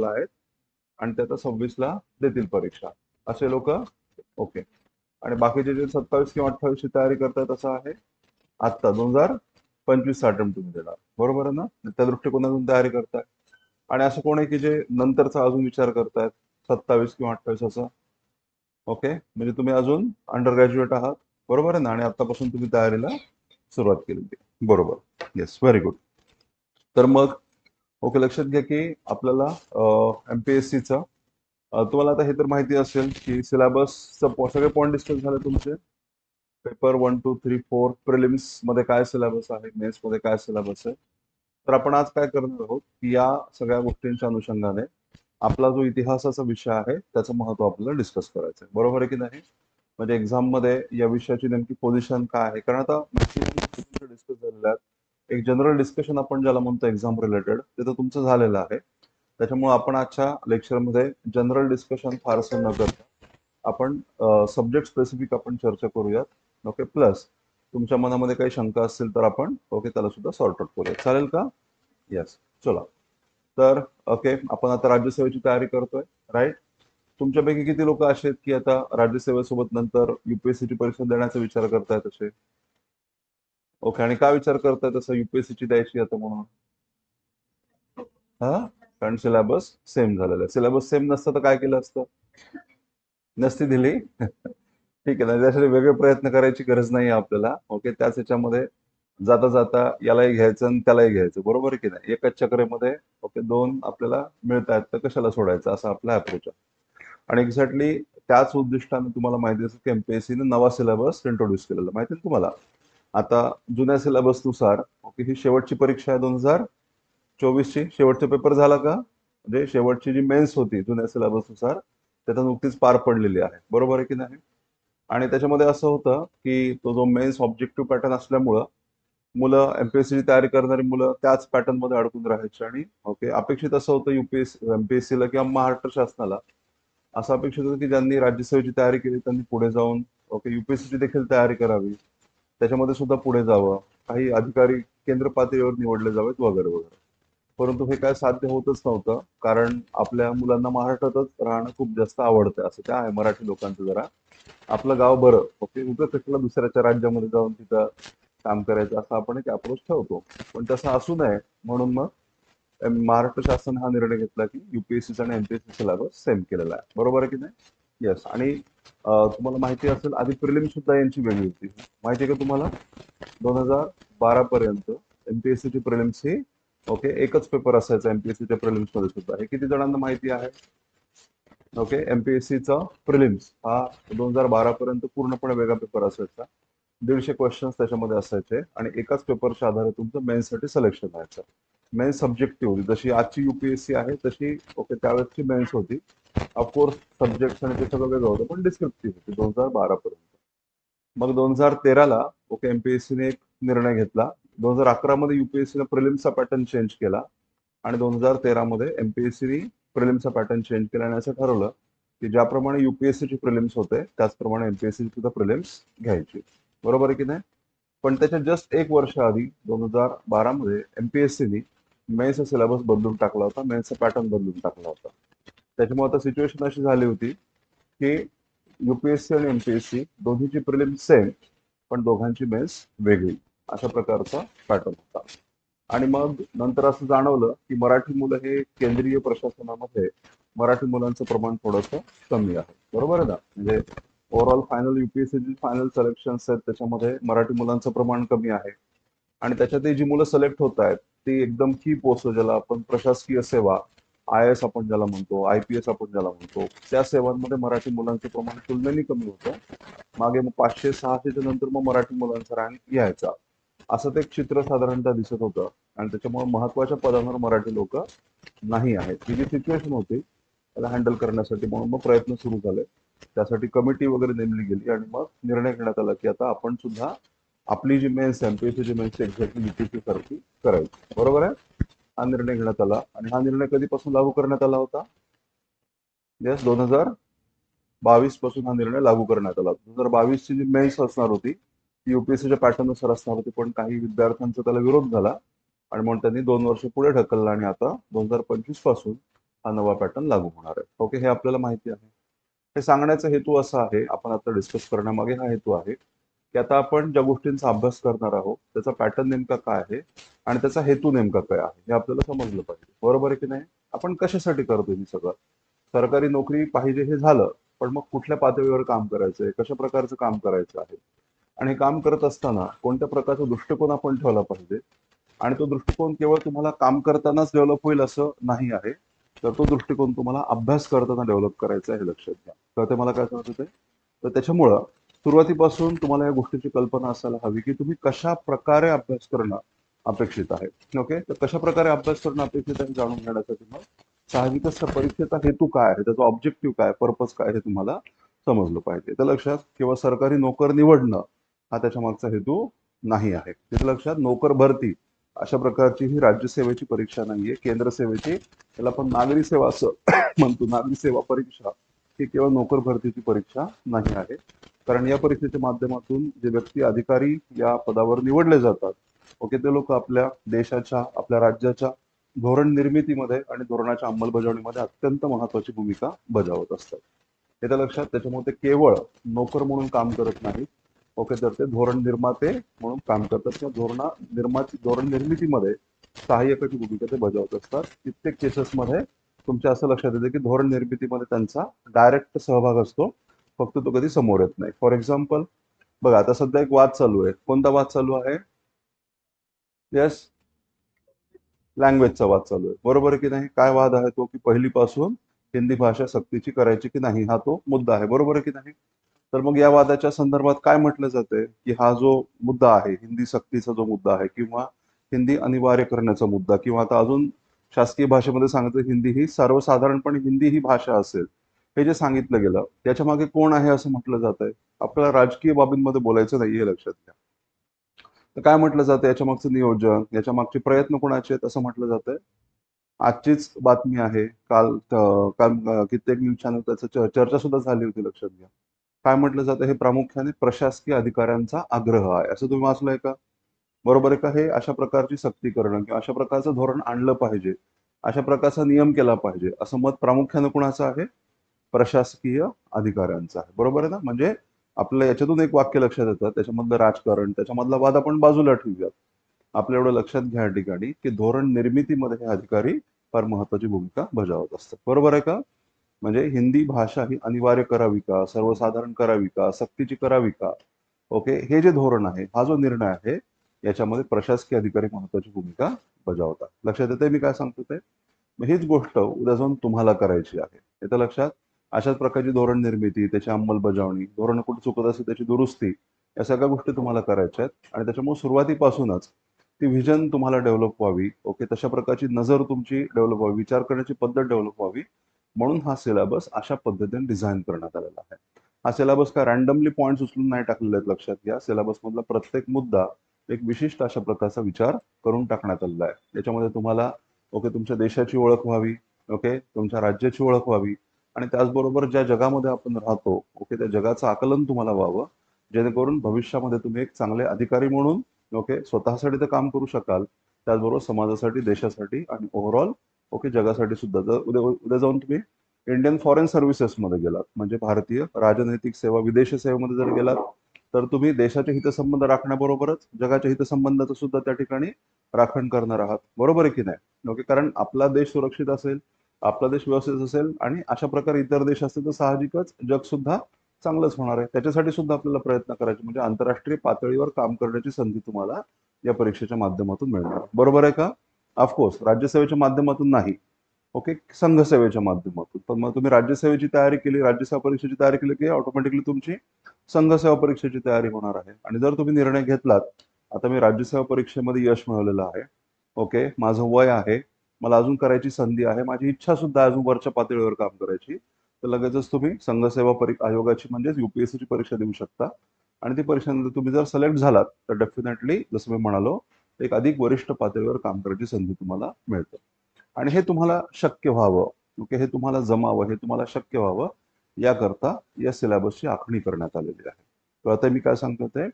आहेत आणि ते आता 26ला देतील परीक्षा असे लोक. ओके. आणि बाकीचे जे 27 किंवा 28 ची तयारी करतायत असं आहे आत्ता 2025 अटेम्प्ट तुम्ही देणार, बरोबर आहे ना? त्या दृष्टिकोनातून तयारी करताय. आणि असं कोण आहे की जे नंतरचा अजून विचार करतायत 27 किंवा 28 असं? ओके, म्हणजे तुम्ही अजून अंडर ग्रॅज्युएट आहात, बरोबर आहे ना? आणि आतापासून तुम्ही तयारीला सुरुवात केली, बरोबर? Yes, very good. तर मग ओके, लक्षात घ्या की आपल्याला एमपीएससीचा तुम्हाला आता हे तर माहिती असेल की सिलेबसचं सगळे पॉईंट डिस्कस झाले तुमचे. पेपर 1, 2, 3, 4 प्रिलिम्स मध्ये काय सिलेबस आहे, मेन्स मध्ये काय सिलेबस आहे. तर आपण आज काय करणार आहोत की या सगळ्या गोष्टींच्या अनुषंगाने आपला जो इतिहासाचा विषय आहे त्याचं महत्व आपल्याला डिस्कस करायचं आहे, बरोबर आहे की नाही? म्हणजे एक्झाम मध्ये या विषयाची नेमकी पोझिशन काय आहे, कारण आता डिस्कस झालेलं आहे. एक जनरल डिस्कशन आपण ज्याला म्हणतो एक्झाम रिलेटेड ते तर तुमचं झालेलं आहे. त्याच्यामुळे आपण आजच्या लेक्चरमध्ये जनरल डिस्कशन फारसं न करता आपण सब्जेक्ट स्पेसिफिक आपण चर्चा करूयात. ओके, प्लस तुमच्या मनामध्ये काही शंका असतील तर आपण ओके त्याला सुद्धा सॉर्ट आउट करूया, चालेल का? येस, चला. तर ओके, आपण आता राज्यसेवेची तयारी करतोय, राईट? तुमच्यापैकी किती लोक असे आहेत की आता राज्यसेवेसोबत नंतर युपीएससीची परीक्षा देण्याचा विचार करतायत असे? ओके, आणि काय विचार करताय तसं युपीएससीची द्यायची आता म्हणून? हा, कारण सिलेबस सेम झालेला आहे. सिलेबस सेम नसतं तर काय केलं असतं? नसती दिली. ठीक आहे ना, त्यासाठी वेगळे प्रयत्न करायची गरज नाही आपल्याला. ओके, त्याच ह्याच्यामध्ये जाता जाता यालाही घ्यायचं आणि त्यालाही घ्यायचं, बरोबर आहे की नाही? एकाच चक्रेमध्ये ओके दोन आपल्याला मिळत आहेत तर कशाला सोडायचं, असा आपला अप्रोच आहे. आणि एक्झॅक्टली त्याच उद्दिष्टाने तुम्हाला माहिती असेल की एमपीएससीने नवा सिलेबस इंट्रोड्यूस केलेला, माहिती आहे तुम्हाला? आता जुन्या सिलेबस नुसार ओके ही शेवटची परीक्षा आहे 2024ची. शेवटचा पेपर झाला का? म्हणजे शेवटची जी मेन्स होती जुन्या सिलेबस नुसार त्यात नुकतीच पार पडलेली आहे, बरोबर आहे की नाही? आणि त्याच्यामध्ये असं होतं की तो जो मेन्स ऑब्जेक्टिव्ह पॅटर्न असल्यामुळं मुलं एमपीएससीची तयारी करणारी मुलं त्याच पॅटर्न मध्ये अडकून राहायची. आणि ओके अपेक्षित असं होतं एमपीएससीला किंवा महाराष्ट्र शासनाला असं अपेक्षित होतं की ज्यांनी राज्यसेवेची तयारी केली त्यांनी पुढे जाऊन ओके युपीएससीची देखील तयारी करावी, त्याच्यामध्ये सुद्धा पुढे जावं, काही अधिकारी केंद्र पातळीवर निवडले जावेत वगैरे वगैरे. परंतु हे काय साध्य होतच नव्हतं, कारण आपल्या मुलांना महाराष्ट्रातच राहणं खूप जास्त आवडतं, असं काय आहे मराठी लोकांचं जरा. आपलं गाव बरं ओके, उगाच कशाला दुसऱ्याच्या राज्यामध्ये जाऊन तिथं काम करायचं असं आपण एक अप्रोच ठेवतो. पण तसं असू नये म्हणून मग महाराष्ट्र शासन हा निर्णय घेतला की युपीएससी आणि एमपीएससी सिलेबस सेम केलेला आहे, बरोबर आहे की नाही? येस. आणि तुम्हाला माहिती असेल आधी प्रिलिम सुद्धा यांची वेगळी होती, माहिती आहे का तुम्हाला? 2012 पर्यंत एमपीएससीची प्रिलिम्स ही ओके एकच पेपर असायचा एमपीएससीच्या प्रिलिम्स मध्ये सुद्धा. हे किती जणांना माहिती आहे? ओके, एमपीएससीचा प्रिलिम्स हा 2012 पर्यंत पूर्णपणे वेगळा पेपर असायचा. 150 क्वेश्चन्स त्याच्यामध्ये असायचे आणि एकाच पेपरच्या आधारे तुमचं मेन्ससाठी सिलेक्शन व्हायचं. मेन्स सब्जेक्टिव्ह होती, जशी आजची युपीएससी आहे तशी ओके त्यावेळेसची मेन्स होती. ऑफकोर्स सब्जेक्ट आणि ते सगळं वेगळं होतं पण डिस्क्रिप्टिव्ह होती 2012 पर्यंत. मग 2013ला ओके एमपीएससीने एक निर्णय घेतला. 2011 मध्ये युपीएससीने प्रिलिम्सचा पॅटर्न चेंज केला आणि 2013 मध्ये एमपीएससीने प्रिलिम्सचा पॅटर्न चेंज केला आणि असं ठरवलं की ज्याप्रमाणे युपीएससीची प्रिलिम्स होते त्याचप्रमाणे एमपीएससी सुद्धा प्रिलिम्स घ्यायची, बरोबर आहे की नाही? पण त्याच्या जस्ट एक वर्ष आधी 2012 मध्ये एमपीएससीने मेन्सचा सिलेबस बदलून टाकला होता, मेन्सचा पॅटर्न बदलून टाकला होता. त्याच्यामुळे आता सिच्युएशन अशी झाली होती की युपीएससी आणि एमपीएससी दोन्हीची प्रिलिम्स सेम पण दोघांची मेन्स वेगळी, अशा प्रकारचा पॅटर्न होता. आणि मग नंतर असं जाणवलं की मराठी मुलं हे केंद्रीय प्रशासनामध्ये मराठी मुलांचं प्रमाण थोडंसं कमी आहे, बरोबर आहे ना? म्हणजे overall final UPSC final selection आहेत त्याच्यामध्ये मराठी मुलांचं प्रमाण कमी आहे. आणि त्याच्यातही जी मुलं सिलेक्ट होत आहेत ती एकदम की पोस्ट ज्याला आपण प्रशासकीय सेवा, आय एस आपण ज्याला म्हणतो, आयपीएस आपण ज्याला म्हणतो, त्या सेवांमध्ये मराठी मुलांचं प्रमाण तुलनेने कमी होतं. मागे मग 500-600च्या नंतर मग मराठी मुलांचा रँक यायचा, असं ते एक चित्र साधारणतः दिसत होतं. आणि त्याच्यामुळे महत्वाच्या पदांवर मराठी लोक नाही आहेत. ही जी सिच्युएशन होती त्याला हँडल करण्यासाठी म्हणून मग प्रयत्न सुरू झाले. त्यासाठी कमिटी वगैरे नेमली गेली आणि मग निर्णय घेण्यात आला की आता आपण सुद्धा आपली जी मेन्स एमपीएससीची मेन्स एक्झॅक्टली युपीएससी सारखी करायची, बरोबर आहे? हा निर्णय घेण्यात आला आणि हा निर्णय कधीपासून लागू करण्यात आला होता? येस, 2022 पासून हा निर्णय लागू करण्यात आला. 2022 ची जी मेन्स असणार होती ती युपीएससीच्या पॅटर्न नुसार असणार होती, पण काही विद्यार्थ्यांचा त्याला विरोध झाला आणि म्हणून त्यांनी 2 वर्ष पुढे ढकलला आणि आता 2025 पासून हा नवा पॅटर्न लागू होणार आहे. ओके, हे आपल्याला माहिती आहे. हे सांगण्याचा हेतू असा आहे, आपण आता डिस्कस करण्यामागे हा हेतू आहे की आता आपण ज्या गोष्टींचा अभ्यास करणार आहोत त्याचा पॅटर्न नेमका काय आहे आणि त्याचा हेतू नेमका काय आहे हे आपल्याला समजलं पाहिजे. बरोबर आहे की नाही? आपण कशासाठी करतो हे सगळं? सरकारी नोकरी पाहिजे हे झालं, पण मग कुठल्या पातळीवर काम करायचंय, कशा प्रकारचं काम करायचं आहे, आणि हे काम करत असताना कोणत्या प्रकारचा दृष्टिकोन आपण ठेवला पाहिजे, आणि तो दृष्टिकोन केवळ तुम्हाला काम करतानाच डेव्हलप होईल असं नाही आहे, तर तो दृष्टिकोन तुम्हाला अभ्यास करताना डेव्हलप करायचा आहे, हे लक्षात घ्या. कळते मला काय सांगत होते? तर त्याच्यामुळं सुरुवातीपासून तुम्हाला या गोष्टीची कल्पना असायला हवी की तुम्ही कशा प्रकारे अभ्यास करणं अपेक्षित आहे. ओके, तर कशा प्रकारे अभ्यास करणं अपेक्षित आहे जाणून घेण्यासाठी मग साहजिकच त्या परीक्षेचा हेतू काय आहे, त्याचा ऑब्जेक्टिव्ह काय, पर्पज काय हे तुम्हाला समजलं पाहिजे. तर लक्षात, केवळ सरकारी नोकर निवडणं हा त्याच्या मागचा हेतू नाही आहे. तिथे लक्षात, नोकर भरती अशा प्रकारची ही राज्यसेवेची परीक्षा नाहीये, केंद्र सेवेची, त्याला आपण नागरी सेवा असं म्हणतो, नागरी सेवा परीक्षा ही केवळ नोकर भरतीची परीक्षा नाही आहे. कारण या परीक्षेच्या माध्यमातून जे व्यक्ती अधिकारी या पदावर निवडले जातात, ओके, ते लोक आपल्या देशाच्या, आपल्या राज्याच्या धोरण निर्मितीमध्ये आणि धोरणाच्या अंमलबजावणीमध्ये अत्यंत महत्वाची भूमिका बजावत असतात. हे तर लक्षात. त्याच्यामुळे ते केवळ नोकर म्हणून काम करत नाही, ओके, तर ते धोरण निर्माते म्हणून काम करतात किंवा धोरण निर्मितीमध्ये सहाय्यकाची भूमिका ते बजावत असतात. कित्येक केसेसमध्ये तुमच्या असं लक्षात येतं की धोरण निर्मितीमध्ये त्यांचा डायरेक्ट सहभाग असतो, फक्त तो कधी समोर येत नाही. फॉर एक्झाम्पल, बघा आता सध्या एक वाद चालू आहे. कोणता वाद चालू आहे? येस, लँग्वेजचा वाद चालू आहे. बरोबर आहे की नाही? काय वाद आहे तो? की पहिलीपासून हिंदी भाषा सक्तीची करायची की नाही, हा तो मुद्दा आहे. बरोबर आहे की नाही? तर मग या वादाच्या संदर्भात काय म्हटलं जाते की हा जो मुद्दा आहे, हिंदी सक्तीचा जो मुद्दा आहे किंवा हिंदी अनिवार्य करण्याचा मुद्दा, किंवा आता अजून शासकीय भाषेमध्ये सांगितलं हिंदी ही सर्वसाधारणपणे हिंदी ही भाषा असेल, हे जे सांगितलं गेलं त्याच्या मागे कोण आहे असं म्हटलं जात आहे? आपल्याला राजकीय बाबींमध्ये बोलायचं नाही, हे लक्षात घ्या. तर काय म्हटलं जातं याच्या मागचं नियोजन, याच्या मागचे प्रयत्न कोणाचे आहेत असं म्हटलं जातंय? आजचीच बातमी आहे. काल कित्येक न्यूज चॅनल त्याचं चर्चा सुद्धा झाली होती, लक्षात घ्या. काय म्हटलं जातं? हे प्रामुख्याने प्रशासकीय अधिकाऱ्यांचा आग्रह आहे, असं तुम्ही वाचलंय का? बरोबर आहे का? हे अशा प्रकारची सक्ती करणं किंवा अशा प्रकारचं धोरण आणलं पाहिजे, अशा प्रकारचा नियम केला पाहिजे, असं मत प्रामुख्याने कुणाचं आहे? प्रशासकीय अधिकाऱ्यांचा आहे. बरोबर आहे ना? म्हणजे आपल्याला याच्यातून एक वाक्य लक्षात येतं, त्याच्यामधलं राजकारण, त्याच्यामधला वाद आपण बाजूला ठेवूयात. आपल्या एवढं लक्षात घ्या या ठिकाणी की धोरण निर्मितीमध्ये हे अधिकारी फार महत्वाची भूमिका बजावत असतात. बरोबर आहे का? म्हणजे हिंदी भाषा ही अनिवार्य करावी का, सर्वसाधारण करावी का, सक्तीची करावी का, ओके, हे जे धोरण आहे, हा जो निर्णय आहे, याच्यामध्ये प्रशासकीय अधिकारी महत्वाची भूमिका बजावतात. लक्षात येते मी काय सांगतो ते? मग हीच गोष्ट उद्या जाऊन तुम्हाला करायची आहे. येतं लक्षात? अशाच प्रकारची धोरण निर्मिती, त्याची अंमलबजावणी, धोरण कुठे चुकत असेल त्याची दुरुस्ती, या सगळ्या गोष्टी तुम्हाला करायच्या आहेत. आणि त्याच्यामुळे सुरुवातीपासूनच ती व्हिजन तुम्हाला डेव्हलप व्हावी, ओके, तशा प्रकारची नजर तुमची डेव्हलप व्हावी, विचार करण्याची पद्धत डेव्हलप व्हावी, म्हणून हा सिलेबस अशा पद्धतीने डिझाईन करण्यात आलेला आहे. हा सिलेबस काय रॅन्डमली पॉईंट्स उचलून नाही टाकलेले आहेत, लक्षात घ्या. सिलेबस मधला प्रत्येक मुद्दा एक विशिष्ट अशा प्रकारचा विचार करून टाकण्यात आलेला आहे. त्याच्यामध्ये तुम्हाला, ओके, तुमच्या देशाची ओळख व्हावी, ओके, तुमच्या राज्याची ओळख व्हावी, आणि त्याचबरोबर ज्या जगामध्ये आपण राहतो, ओके, त्या जगाचं आकलन तुम्हाला व्हावं, जेणेकरून भविष्यामध्ये तुम्ही एक चांगले अधिकारी म्हणून, ओके, स्वतःसाठी तर काम करू शकाल, त्याचबरोबर समाजासाठी, देशासाठी आणि ओव्हरऑल, ओके, जगासाठी सुद्धा. जर उद्या उद्या जाऊन तुम्ही इंडियन फॉरेन सर्व्हिसेसमध्ये गेलात, म्हणजे भारतीय राजनैतिक सेवा, विदेश सेवेमध्ये जर गेलात, तर तुम्ही देशाचे हितसंबंध राखण्याबरोबरच जगाच्या हितसंबंधाचं सुद्धा त्या ठिकाणी राखण करणार आहात. बरोबर आहे की नाही? ओके, कारण आपला देश सुरक्षित असेल, आपला देश व्यवस्थित असेल आणि अशा प्रकारे इतर देश असतील तर साहजिकच जग सुद्धा चांगलंच होणार आहे. त्याच्यासाठी सुद्धा आपल्याला प्रयत्न करायचे, म्हणजे आंतरराष्ट्रीय पातळीवर काम करण्याची संधी तुम्हाला या परीक्षेच्या माध्यमातून मिळणार. बरोबर आहे का? ऑफकोर्स राज्यसेवेच्या माध्यमातून नाही, ओके, संघसेवेच्या माध्यमातून. पण मग तुम्ही राज्यसेवेची तयारी केली, राज्यसेवा परीक्षेची तयारी केली की ऑटोमॅटिकली तुमची संघसेवा परीक्षेची तयारी होणार आहे. आणि जर तुम्ही निर्णय घेतलात, आता मी राज्यसेवा परीक्षेमध्ये यश मिळवलेलं आहे, ओके, माझं वय आहे, मला अजून करायची संधी आहे, माझी इच्छा सुद्धा अजून वरच्या पातळीवर काम करायची, तर लगेचच तुम्ही संघसेवा आयोगाची म्हणजेच युपीएससीची परीक्षा देऊ शकता. आणि ती परीक्षेमध्ये तुम्ही जर सिलेक्ट झालात तर डेफिनेटली, जसं मी म्हणालो, एक अधिक वरिष्ठ पातळीवर काम करायची संधी तुम्हाला मिळते. आणि हे तुम्हाला शक्य व्हावं, ओके, हे तुम्हाला जमावं, हे तुम्हाला शक्य व्हावं, याकरता या सिलेबसची आखणी करण्यात आलेली आहे. तर आता मी काय सांगतो ते,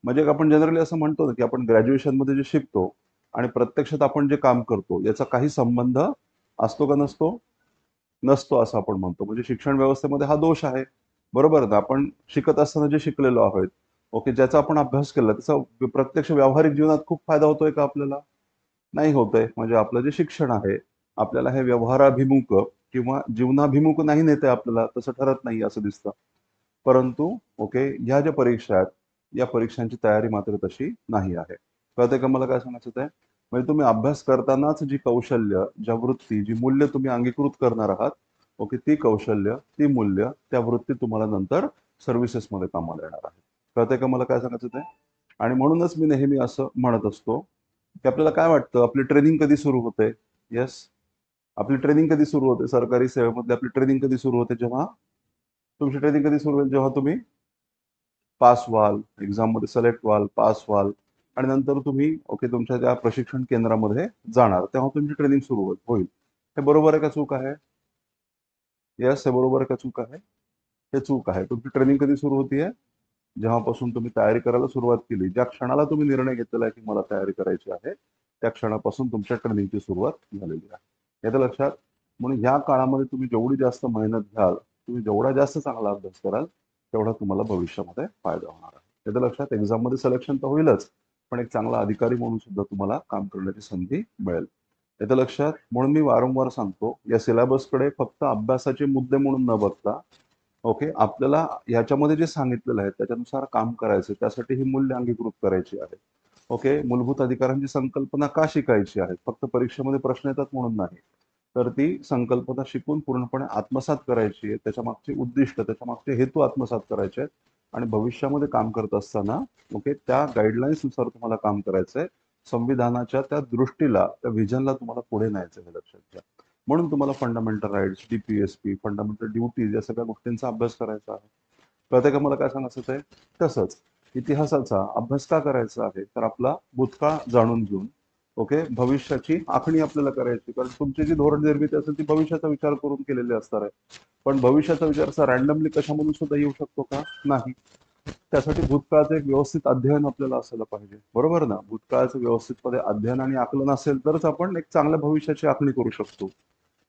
म्हणजे आपण जनरली असं म्हणतो ना की आपण ग्रॅज्युएशनमध्ये जे शिकतो आणि प्रत्यक्षात आपण जे काम करतो याचा काही संबंध असतो का नसतो? नसतो असं आपण म्हणतो. म्हणजे शिक्षण व्यवस्थेमध्ये हा दोष आहे. बरोबर ना? आपण शिकत असताना जे शिकलेलो आहोत, ओके, ज्याचा आपण अभ्यास केला, त्याचा प्रत्यक्ष व्यावहारिक जीवनात खूप फायदा होतोय का आपल्याला? नाही होतंय. म्हणजे आपलं जे शिक्षण आहे, आपल्याला हे व्यवहाराभिमुख किंवा जीवनाभिमुख नाही नेतंय आपल्याला, तसं ठरत नाही असं दिसतं. परंतु ओके, ह्या ज्या परीक्षा आहेत, या परीक्षांची तयारी मात्र तशी नाही आहे. कळतंय का मला काय सांगायचं ते? म्हणजे तुम्ही अभ्यास करतानाच जी कौशल्य, ज्या वृत्ती, जी मूल्य तुम्ही अंगीकृत करणार आहात, ओके, ती कौशल्य, ती मूल्य, त्या वृत्ती तुम्हाला नंतर सर्व्हिसेसमध्ये कामाला येणार आहे. कळतंय का मला काय सांगायचं ते? आणि म्हणूनच मी नेहमी असं म्हणत असतो, की आपल्याला काय वाटतं, आपली ट्रेनिंग कधी सुरू होते? येस, आपली ट्रेनिंग कधी सुरू होते? सरकारी सेवेमध्ये आपली ट्रेनिंग कधी सुरू होते? जेव्हा तुमची ट्रेनिंग कधी सुरू होईल? जेव्हा तुम्ही पास व्हाल, एक्झाममध्ये सिलेक्ट व्हाल, पास व्हाल आणि नंतर तुम्ही ओके तुमच्या त्या प्रशिक्षण केंद्रामध्ये जाणार. तेव्हा तुमची ट्रेनिंग सुरू होईल. हे बरोबर आहे का चूक आहे? येस, हे बरोबर आहे का चूक आहे? हे चूक आहे. तुमची ट्रेनिंग कधी सुरू होतीये? जेव्हापासून तुम्ही तयारी करायला सुरुवात केली. ज्या क्षणाला तुम्ही निर्णय घेतलेला आहे, की मला तयारी करायची आहे, त्या क्षणापासून तुमच्या ट्रेनिंगची सुरुवात झालेली आहे. येतं लक्षात? म्हणून ह्या काळामध्ये तुम्ही जेवढी जास्त मेहनत घ्याल, तुम्ही जेवढा जास्त चांगला अभ्यास कराल, तेवढा तुम्हाला भविष्यामध्ये फायदा होणार आहे. येतं लक्षात? एक्झाममध्ये सिलेक्शन तर होईलच, पण एक चांगला अधिकारी म्हणून सुद्धा तुम्हाला काम करण्याची संधी मिळेल. येतं लक्षात? म्हणून मी वारंवार सांगतो, या सिलेबसकडे फक्त अभ्यासाचे मुद्दे म्हणून न बघता ओके. आपल्याला ह्याच्यामध्ये जे सांगितलेलं आहे त्याच्यानुसार काम करायचं. त्यासाठी ही मूल्य अंगीकृत करायची आहे. ओके. मूलभूत अधिकारांची संकल्पना का शिकायची आहे? फक्त परीक्षेमध्ये प्रश्न येतात म्हणून नाही. तर ती संकल्पना शिकून पूर्णपणे आत्मसात करायची आहे. त्याच्यामागचे उद्दिष्ट, त्याच्यामागचे हेतू आत्मसात करायचे आहेत आणि भविष्यामध्ये काम करत असताना ओके त्या गाईडलाईन्सनुसार तुम्हाला काम करायचं आहे. संविधानाच्या त्या दृष्टीला, त्या व्हिजनला तुम्हाला पुढे न्यायचं आहे, हे लक्षात घ्या. म्हणून तुम्हाला fundamental rights, DPSP, fundamental duties या सगळ्या गोष्टींचा अभ्यास करायचा आहे. कळतंय का मला काय सांगायचं आहे? तसंच इतिहासाचा अभ्यास का करायचा आहे? तर आपला भूतकाळ जाणून घेऊन ओके भविष्याची आखणी आपल्याला करायची. कारण तुमची जी धोरण निर्मिती असेल ती भविष्याचा विचार करून केलेली असणार आहे. पण भविष्याचा विचार असा रॅन्डमली कशामधून सुद्धा येऊ शकतो का? नाही. त्यासाठी भूतकाळाचं एक व्यवस्थित अध्ययन आपल्याला असायला पाहिजे. बरोबर ना? भूतकाळाचं व्यवस्थितपणे अध्ययन आणि आकलन असेल तरच आपण एक चांगल्या भविष्याची आखणी करू शकतो.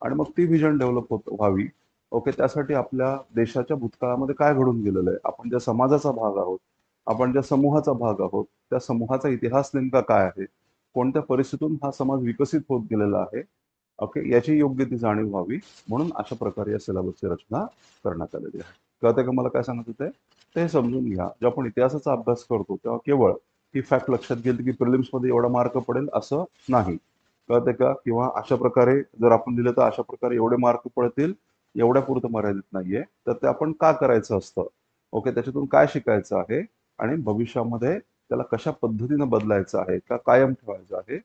आणि मग ती व्हिजन डेव्हलप व्हावी. ओके, त्यासाठी आपल्या देशाच्या भूतकाळामध्ये काय घडून गेलेलं आहे, आपण ज्या समाजाचा भाग आहोत, आपण ज्या समूहाचा भाग आहोत, त्या समूहाचा इतिहास नेमका काय आहे, कोणत्या परिस्थितीतून हा समाज विकसित होत गेलेला आहे, ओके, याची योग्य ती जाणीव व्हावी म्हणून अशा प्रकारे या सिलेबसची रचना करण्यात आलेली आहे. कळतंय का मला काय सांगत होते? ते समजून घ्या. जेव्हा आपण इतिहासाचा अभ्यास करतो तेव्हा केवळ ही फॅक्ट लक्षात गेली की प्रिलिम्समध्ये एवढा मार्क पडेल असं नाही. कळतंय का? किंवा अशा प्रकारे जर आपण दिलं तर अशा प्रकारे एवढे मार्क पडतील, एवढ्या पुरतं मर्यादित नाहीये. तर ते आपण का करायचं असतं? ओके, त्याच्यातून काय शिकायचं आहे आणि भविष्यामध्ये त्याला कशा पद्धतीनं बदलायचं आहे का कायम ठेवायचं आहे,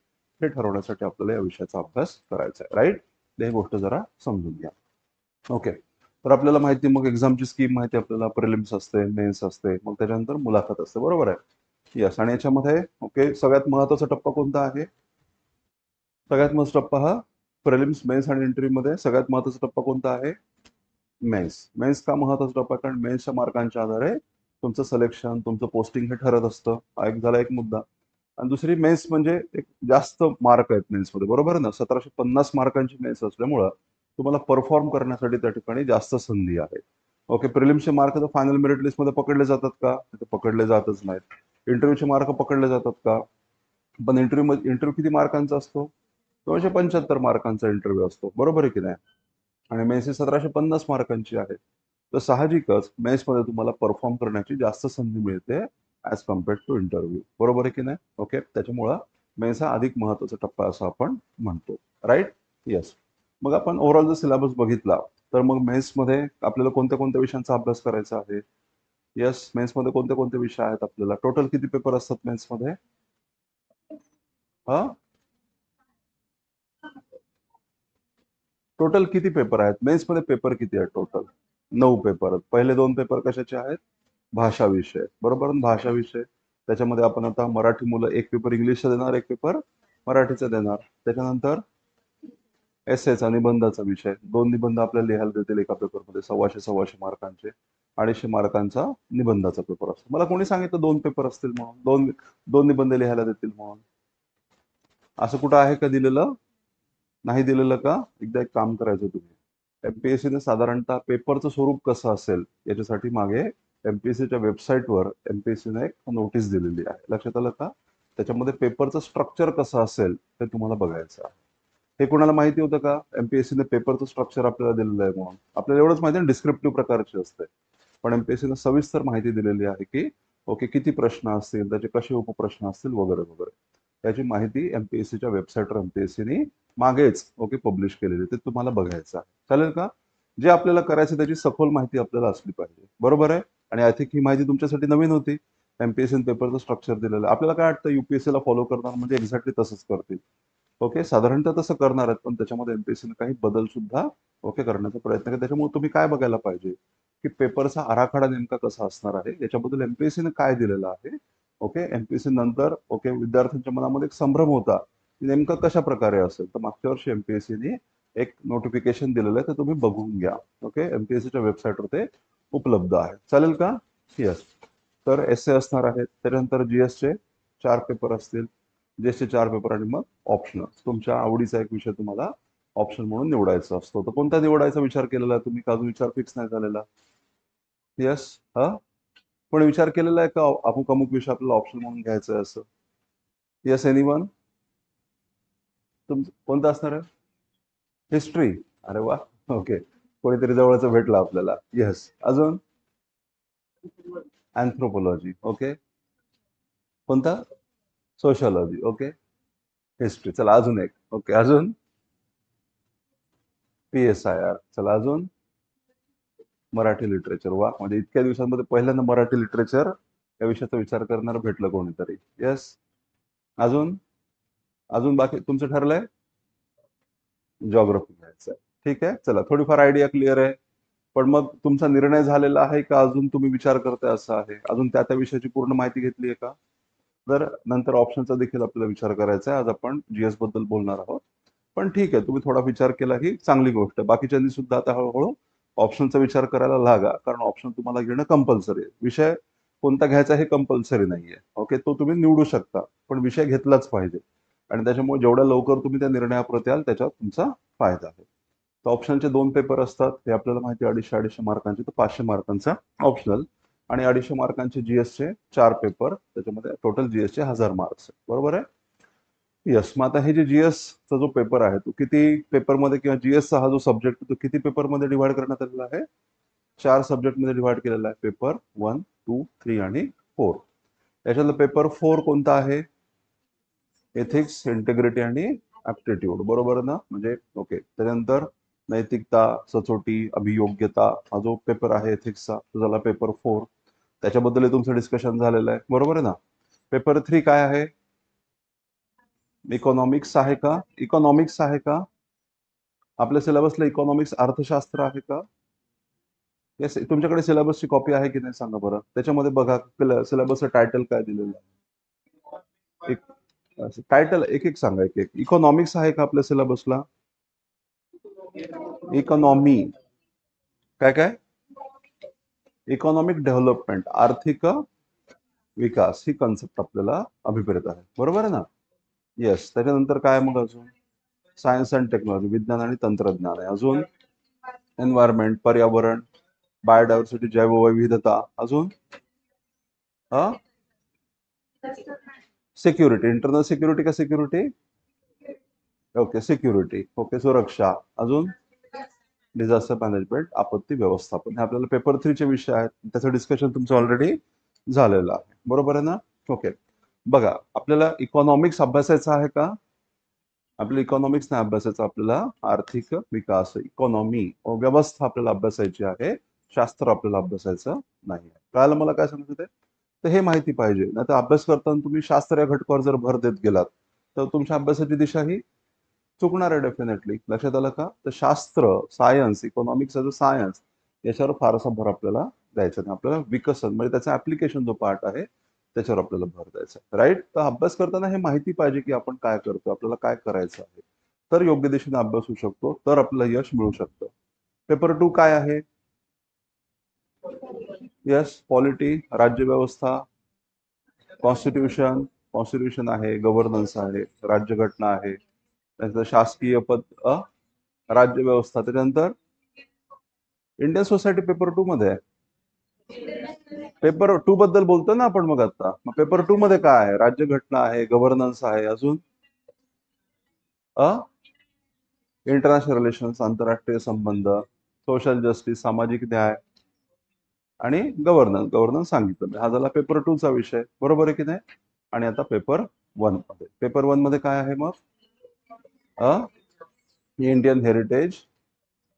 हे ठरवण्यासाठी आपल्याला या विषयाचा अभ्यास करायचा आहे. राईट? ही गोष्ट जरा समजून घ्या. ओके. तर आपल्याला माहिती मग एक्झामची स्कीम माहिती आपल्याला प्रिलिम्स असते, मेन्स असते, मग त्याच्यानंतर मुलाखत असते. बरोबर आहे? येस. आणि याच्यामध्ये ओके सगळ्यात महत्त्वाचा टप्पा कोणता आहे? सगळ्यात महत्त्वाचा टप्पा हा प्रिलिम्स, मेन्स आणि इंटरव्ह्यूमध्ये सगळ्यात महत्त्वाचा टप्पा कोणता आहे? मेन्स. मेन्स का महत्त्वाचा टप्पा? कारण मेन्सच्या मार्कांच्या आधारे तुमचं सिलेक्शन, तुमचं पोस्टिंग हे ठरत असतं. हा एक झाला एक मुद्दा. आणि दुसरी मेन्स म्हणजे एक जास्त मार्क आहेत मेन्समध्ये. बरोबर ना? 1750 मार्कांची मेन्स असल्यामुळं तुम्हाला परफॉर्म करण्यासाठी त्या ठिकाणी जास्त संधी आहे. ओके. प्रिलिम्सचे मार्क तर फायनल मेरिट लिस्टमध्ये पकडले जातात का? ते पकडले जातच नाहीत. इंटरव्ह्यूचे मार्क पकडले जातात का? पण इंटरव्ह्यू किती मार्कांचा असतो? 275 मार्कांचा इंटरव्ह्यू असतो. बरोबर आहे की नाही? आणि मेन्स ही 1750 मार्कांची आहे. तर साहजिकच मेन्समध्ये तुम्हाला परफॉर्म करण्याची जास्त संधी मिळते ॲज कम्पेअर्ड टू इंटरव्ह्यू. बरोबर आहे की नाही? ओके. त्याच्यामुळं मेन्स हा अधिक महत्त्वाचा टप्पा आहे असं आपण म्हणतो. राईट? येस. मग आपण ओव्हरऑल जर सिलेबस बघितला, तर मग मेन्समध्ये आपल्याला कोणत्या कोणत्या विषयांचा अभ्यास करायचा आहे? येस, मेन्समध्ये कोणते कोणते विषय आहेत आपल्याला? टोटल किती पेपर असतात मेन्समध्ये? हा? टोटल किती पेपर आहेत? मेन्समध्ये पेपर किती आहेत टोटल? 9 पेपर आहेत. पहिले 2 पेपर कशाचे आहेत? भाषा विषय. बरोबर ना? भाषा विषय. त्याच्यामध्ये आपण आता मराठी मुलं एक पेपर इंग्लिशचा देणार, एक पेपर मराठीचा देणार. त्याच्यानंतर एसेचा निबंधाचा विषय. 2 निबंध आपल्याला लिहायला देतील एका पेपरमध्ये 125 मार्कांचे. 250 मार्कांचा निबंधाचा पेपर असतो. मला कोणी सांगितलं 2 पेपर असतील म्हणून? 2 निबंध लिहायला देतील म्हणून? असं कुठं आहे का दिलेलं? नाही दिलेलं का? एकदा एक काम करायचं तुम्ही. एमपीएससीने साधारणतः पेपरचं स्वरूप कसं असेल याच्यासाठी मागे एमपीएससीच्या वेबसाईटवर एमपीएससीने एक नोटीस दिलेली आहे. लक्षात आलं का? त्याच्यामध्ये पेपरचं स्ट्रक्चर कसं असेल ते तुम्हाला बघायचं आहे. हे कुणाला माहिती होतं का? एमपीएससीने पेपरचं स्ट्रक्चर आपल्याला दिलेलं आहे म्हणून. आपल्याला एवढंच माहिती आहे, डिस्क्रिप्टिव्ह प्रकारची असते. पण एमपीएससीने सविस्तर माहिती दिलेली आहे की ओके किती प्रश्न असतील, त्याचे कसे उपप्रश्न असतील वगैरे वगैरे. त्याची माहिती एमपीएससीच्या वेबसाईटवर एमपीएससीने मागेच ओके पब्लिश केलेली, ते तुम्हाला बघायचं आहे. चालेल का? जे आपल्याला करायचं त्याची सखोल माहिती आपल्याला असली पाहिजे. बरोबर आहे? आणि आय थिंक ही माहिती तुमच्यासाठी नवीन होती. एमपीएससी पेपरचं स्ट्रक्चर दिलेलं आहे. आपल्याला काय वाटतं युपीएससीला फॉलो करणार म्हणजे एक्झॅक्टली तसंच करतील. ओके साधारणतः तसं करणार आहेत, पण त्याच्यामध्ये एमपीएससीने काही बदल सुद्धा ओके करण्याचा प्रयत्न केला. त्याच्यामुळे तुम्ही काय बघायला पाहिजे की पेपरचा आराखडा नेमका कसा असणार आहे याच्याबद्दल एमपीएससीने काय दिलेलं आहे. ओके एमपीएससी नंतर ओके विद्यार्थ्यांच्या मनामध्ये एक संभ्रम होता की नेमकं कशा प्रकारे असेल, तर मागच्या वर्षी एमपीएससीने एक नोटिफिकेशन दिलेलं आहे, तर तुम्ही बघून घ्या. ओके एमपीएससीच्या वेबसाईटवर ते उपलब्ध आहे. चालेल का? येस. तर एस असणार आहेत, त्याच्यानंतर जीएसचे 4 पेपर असतील. जीएसचे 4 पेपर आणि मग ऑप्शनल. तुमच्या आवडीचा एक विषय तुम्हाला ऑप्शन म्हणून निवडायचा असतो. तर कोणता निवडायचा विचार केलेला आहे तुम्ही? का अजून विचार फिक्स नाही झालेला? येस. हा, पण विचार केलेला आहे का अमुक अमुक विषय आपल्याला ऑप्शन म्हणून घ्यायचा आहे असं? Yes anyone? तुमचं कोणतं असणार आहे? हिस्ट्री. अरे वा. ओके. कोणीतरी जवळचं भेटलं आपल्याला. येस. अजून? अँथ्रोपॉलॉजी. ओके. कोणता? सोशॉलॉजी. ओके. हिस्ट्री. चला अजून एक. ओके. अजून? PSIR. चला अजून? मराठी लिटरेचर. वा, म्हणजे इतक्या दिवसांमध्ये पहिल्यांदा मराठी लिटरेचर या विषयाचा विचार करणारं भेटलं कोणीतरी. येस. अजून? अजून बाकी तुमचं ठरलंय? जॉग्राफी घ्यायचं आहे. ठीक आहे. चला थोडीफार आयडिया क्लिअर आहे. पण मग तुमचा निर्णय झालेला आहे का अजून तुम्ही विचार करताय असं आहे? अजून त्या त्या विषयाची पूर्ण माहिती घेतली आहे का? तर नंतर ऑप्शनचा देखील आपल्याला विचार करायचा आहे. आज आपण जीएस बद्दल बोलणार आहोत. पण ठीक आहे, तुम्ही थोडा विचार केला ही चांगली गोष्ट आहे. बाकीच्यांनी सुद्धा आता हळूहळू ऑप्शनचा विचार करायला लागा, कारण ऑप्शन तुम्हाला घेणं कंपल्सरी आहे. विषय कोणता घ्यायचा हे कंपल्सरी नाहीये. ओके, तो तुम्ही निवडू शकता, पण विषय घेतलाच पाहिजे. आणि त्याच्यामुळे जेवढ्या लवकर तुम्ही त्या निर्णयाप्रती याल त्याच्यात तुमचा फायदा आहे. तर ऑप्शनचे 2 पेपर असतात, हे आपल्याला माहिती आहे, 250-250 मार्कांचे. तर 500 मार्कांचा ऑप्शनल आणि 250 मार्कांचे जीएसचे 4 पेपर, त्याच्यामध्ये टोटल जीएसचे 1000 मार्क्स. बरोबर आहे? येस. मग आता हे जे जीएसचा जो पेपर आहे तो किती पेपरमध्ये किंवा जीएसचा हा जो सब्जेक्ट तो किती पेपरमध्ये डिव्हाइड करण्यात आलेला आहे? 4 सब्जेक्टमध्ये डिव्हाइड केलेला आहे. पेपर 1, 2, 3 आणि 4. याच्यातलं पेपर 4 कोणता आहे? एथिक्स, इंटेग्रिटी आणि ऍप्टिट्यूड. बरोबर ना? म्हणजे ओके. त्यानंतर नैतिकता, सचोटी, अभियोग्यता हा जो पेपर आहे एथिक्सचा तो झाला पेपर 4. त्याच्याबद्दल तुमचं डिस्कशन झालेलं आहे. बरोबर आहे ना? पेपर 3 काय आहे? इकॉनॉमिक्स आहे का? इकॉनॉमिक्स आहे का? आपल्या सिलेबसला इकॉनॉमिक्स अर्थशास्त्र आहे का? येस. तुमच्याकडे सिलेबसची कॉपी आहे की नाही सांगा बरं. त्याच्यामध्ये बघा सिलेबसचं टायटल काय दिलेलं आहे. एक टायटल एक एक सांगा. एक एक. इकॉनॉमिक्स आहे का आपल्या सिलेबसला? इकॉनॉमी. काय काय? इकॉनॉमिक डेव्हलपमेंट, आर्थिक विकास ही कन्सेप्ट आपल्याला अभिप्रेत आहे. बरोबर आहे ना? येस. त्याच्यानंतर काय मग अजून? सायन्स अँड टेक्नॉलॉजी, विज्ञान आणि तंत्रज्ञान आहे. अजून एन्व्हायरमेंट, पर्यावरण, बायोडायव्हर्सिटी, जैवविविधता. अजून सिक्युरिटी, इंटरनल सिक्युरिटी का सिक्युरिटी? Okay, security. ओके, सुरक्षा. अजून डिझास्टर मॅनेजमेंट, आपत्ती व्यवस्थापन. हे आपल्याला पेपर 3 चे विषय आहेत. त्याचं डिस्कशन तुमचं ऑलरेडी झालेलं आहे. बरोबर आहे ना? ओके. बघा, आपल्याला इकॉनॉमिक्स अभ्यासायचं आहे का? आपल्याला इकॉनॉमिक्स नाही अभ्यासायचं, आपल्याला आर्थिक विकास, इकॉनॉमी, व्यवस्था आपल्याला अभ्यासायची आहे. शास्त्र आपल्याला अभ्यासायचं नाही. कळालं मला काय सांगत होते? तर हे माहिती पाहिजे. नाही तर अभ्यास करताना तुम्ही शास्त्र या घटकावर जर भर देत गेलात तर तुमच्या अभ्यासाची दिशा ही चुकणार आहे डेफिनेटली. लक्षात आलं का? तर शास्त्र, science, economics as a science याच्यावर फारसा भर आपल्याला द्यायचा नाही. आपल्याला विकसन म्हणजे त्याचा ऍप्लिकेशन जो पार्ट आहे त्याच्यावर आपल्याला भर द्यायचा. राईट? तर अभ्यास करताना हे माहिती पाहिजे की आपण काय करतो, आपल्याला काय करायचं आहे. तर योग्य दिशेने अभ्यास होऊ शकतो, तर आपल्याला यश मिळू शकतं. पेपर 2 काय आहे? यस, पॉलिटी, राज्यव्यवस्था, कॉन्स्टिट्यूशन. कॉन्स्टिट्यूशन आहे, गव्हर्नन्स आहे, राज्यघटना आहे, त्यानंतर शासकीय पद, राज्यव्यवस्था. त्याच्यानंतर इंडियन सोसायटी पेपर 2 मध्ये आहे. पेपर 2 बद्दल बोलतो ना आपण मग आता. मग पेपर 2 मध्ये काय आहे? राज्यघटना आहे, गव्हर्नन्स आहे, अजून इंटरनॅशनल रिलेशन्स, आंतरराष्ट्रीय संबंध, सोशल जस्टिस, सामाजिक न्याय आणि गव्हर्नन्स. गव्हर्नन्स सांगितलं मी. हा झाला पेपर 2 चा विषय, बरोबर आहे की नाही? आणि आता पेपर 1 मध्ये. पेपर 1 मध्ये काय आहे मग? इंडियन हेरिटेज,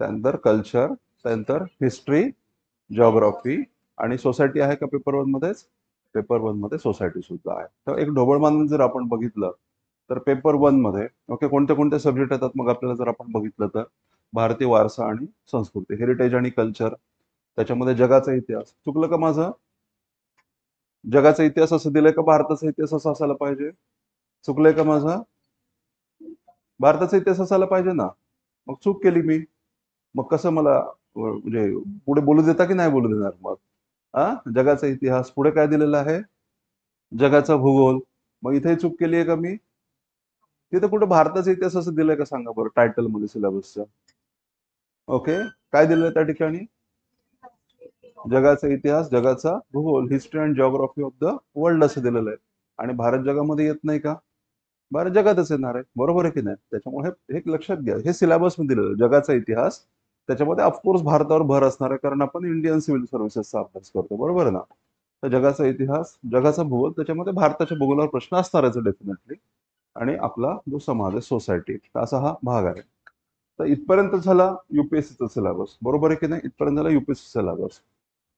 त्यानंतर कल्चर, त्यानंतर हिस्ट्री, जिओग्राफी आणि सोसायटी आहे का पेपर 1 मध्येच? पेपर 1 मध्ये सोसायटी सुद्धा आहे. तर एक ढोबळ मानून जर आपण बघितलं तर पेपर 1 मध्ये ओके कोणते कोणते सब्जेक्ट येतात मग आपल्याला जर आपण बघितलं तर भारतीय वारसा आणि संस्कृती, हेरिटेज आणि कल्चर, त्याच्यामध्ये जगाचा इतिहास. चुकलं का माझं? जगाचा इतिहास असं दिलंय का भारताचा इतिहास असं असायला पाहिजे? चुकलंय का माझं? भारताचा इतिहास असायला पाहिजे ना. मग चूक केली मी. मग कसं मला म्हणजे पुढे बोलू देता की नाही बोलू देणार मग? जगाचा इतिहास, पुढे काय दिलेलं आहे? जगाचा भूगोल. मग इथे चूक केली आहे का मी? तिथे कुठे भारताचा इतिहास असं दिलंय का सांगा बरं टायटल मध्ये सिलेबसच्या? ओके, काय दिलंय त्या ठिकाणी? जगाचा इतिहास, जगाचा भूगोल, history and geography of the world असं दिलेलं आहे. आणि भारत जगामध्ये येत नाही का? भारत जगातच येणार आहे, बरोबर आहे की नाही? त्याच्यामुळे हे एक लक्षात घ्या, हे सिलेबस मध्ये दिलेलं आहे, जगाचा इतिहास. त्याच्यामध्ये ऑफकोर्स भारतावर भर असणार आहे, कारण आपण इंडियन सिव्हिल सर्व्हिसेसचा अभ्यास करतो, बरोबर आहे ना? तर जगाचा इतिहास, जगाचा भूगोल, त्याच्यामध्ये भारताच्या भूगोलावर प्रश्न असणारच डेफिनेटली. आणि आपला जो समाज आहे, सोसायटी, असा हा भाग आहे. तर इथपर्यंत झाला युपीएससीचा सिलेबस, बरोबर आहे की नाही? इथपर्यंत झाला युपीएससी सिलेबस.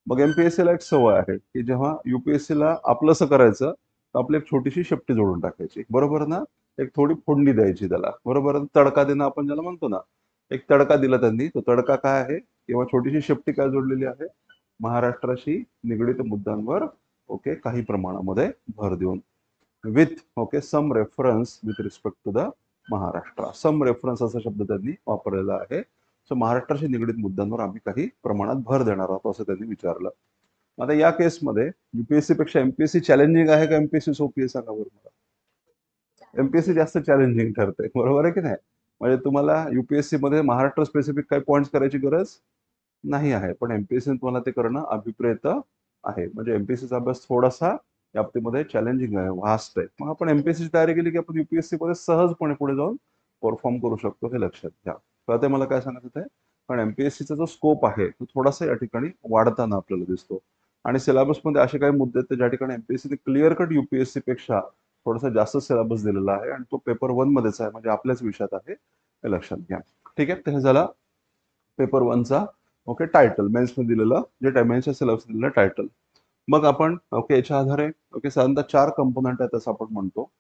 मग एमपीएससीला एक सवय आहे की जेव्हा युपीएससीला आपलंसं करायचं तर आपली एक छोटीशी शेपटी जोडून टाकायची, बरोबर ना? एक थोडी फोडणी द्यायची त्याला, बरोबर? तडका देणं आपण ज्याला म्हणतो ना, एक तडका दिला त्यांनी. तो तडका काय आहे किंवा छोटीशी शेपटी काय जोडलेली आहे? महाराष्ट्राशी निगडीत मुद्द्यांवर ओके काही प्रमाणामध्ये भर देऊन, with okay some reference with respect to the Maharashtra. Some reference असा शब्द त्यांनी वापरलेला आहे. सो महाराष्ट्राशी निगडीत मुद्द्यांवर आम्ही काही प्रमाणात भर देणार आहोत असं त्यांनी विचारलं. आता या केसमध्ये युपीएससी पेक्षा एमपीएससी चॅलेंजिंग आहे का एमपीएससी सोपी आहे सांगा बरं मला? एमपीएससी जास्त चॅलेंजिंग ठरते, बरोबर आहे की नाही? म्हणजे तुम्हाला युपीएससी मध्ये महाराष्ट्र स्पेसिफिक काही पॉईंट्स करायची गरज नाही आहे, पण एमपीएससी तुम्हाला ते करणं अभिप्रेत आहे. म्हणजे एमपीएससीचा अभ्यास थोडासा या बाबतीमध्ये चॅलेंजिंग आहे, व्हास्ट आहे. मग आपण एमपीएससीची तयारी केली की आपण युपीएससी मध्ये सहजपणे पुढे जाऊन परफॉर्म करू शकतो, हे लक्षात घ्या. कळते मला काय सांगत होते? पण एमपीएससीचा जो स्कोप आहे तो थोडासा या ठिकाणी वाढताना आपल्याला दिसतो. आणि सिलेबस मध्ये असे काही मुद्दे आहेत ज्या ठिकाणी एमपीएससी क्लिअर कट युपीएससी पेक्षा थोडासा जास्त सिलेबस दिलेला आहे आणि तो पेपर 1 मध्येच आहे, म्हणजे आपल्याच विषयात आहे, हे लक्षात घ्या. ठीक आहे, तर हे झाला पेपर 1 चा ओके टायटल, मेन्स मध्ये दिलेलं जे मेन्सच्या सिलेबस दिलेलं टायटल. मग आपण ओके याच्या आधारे ओके साधारणतः 4 कंपोनंट आहेत असं आपण म्हणतो.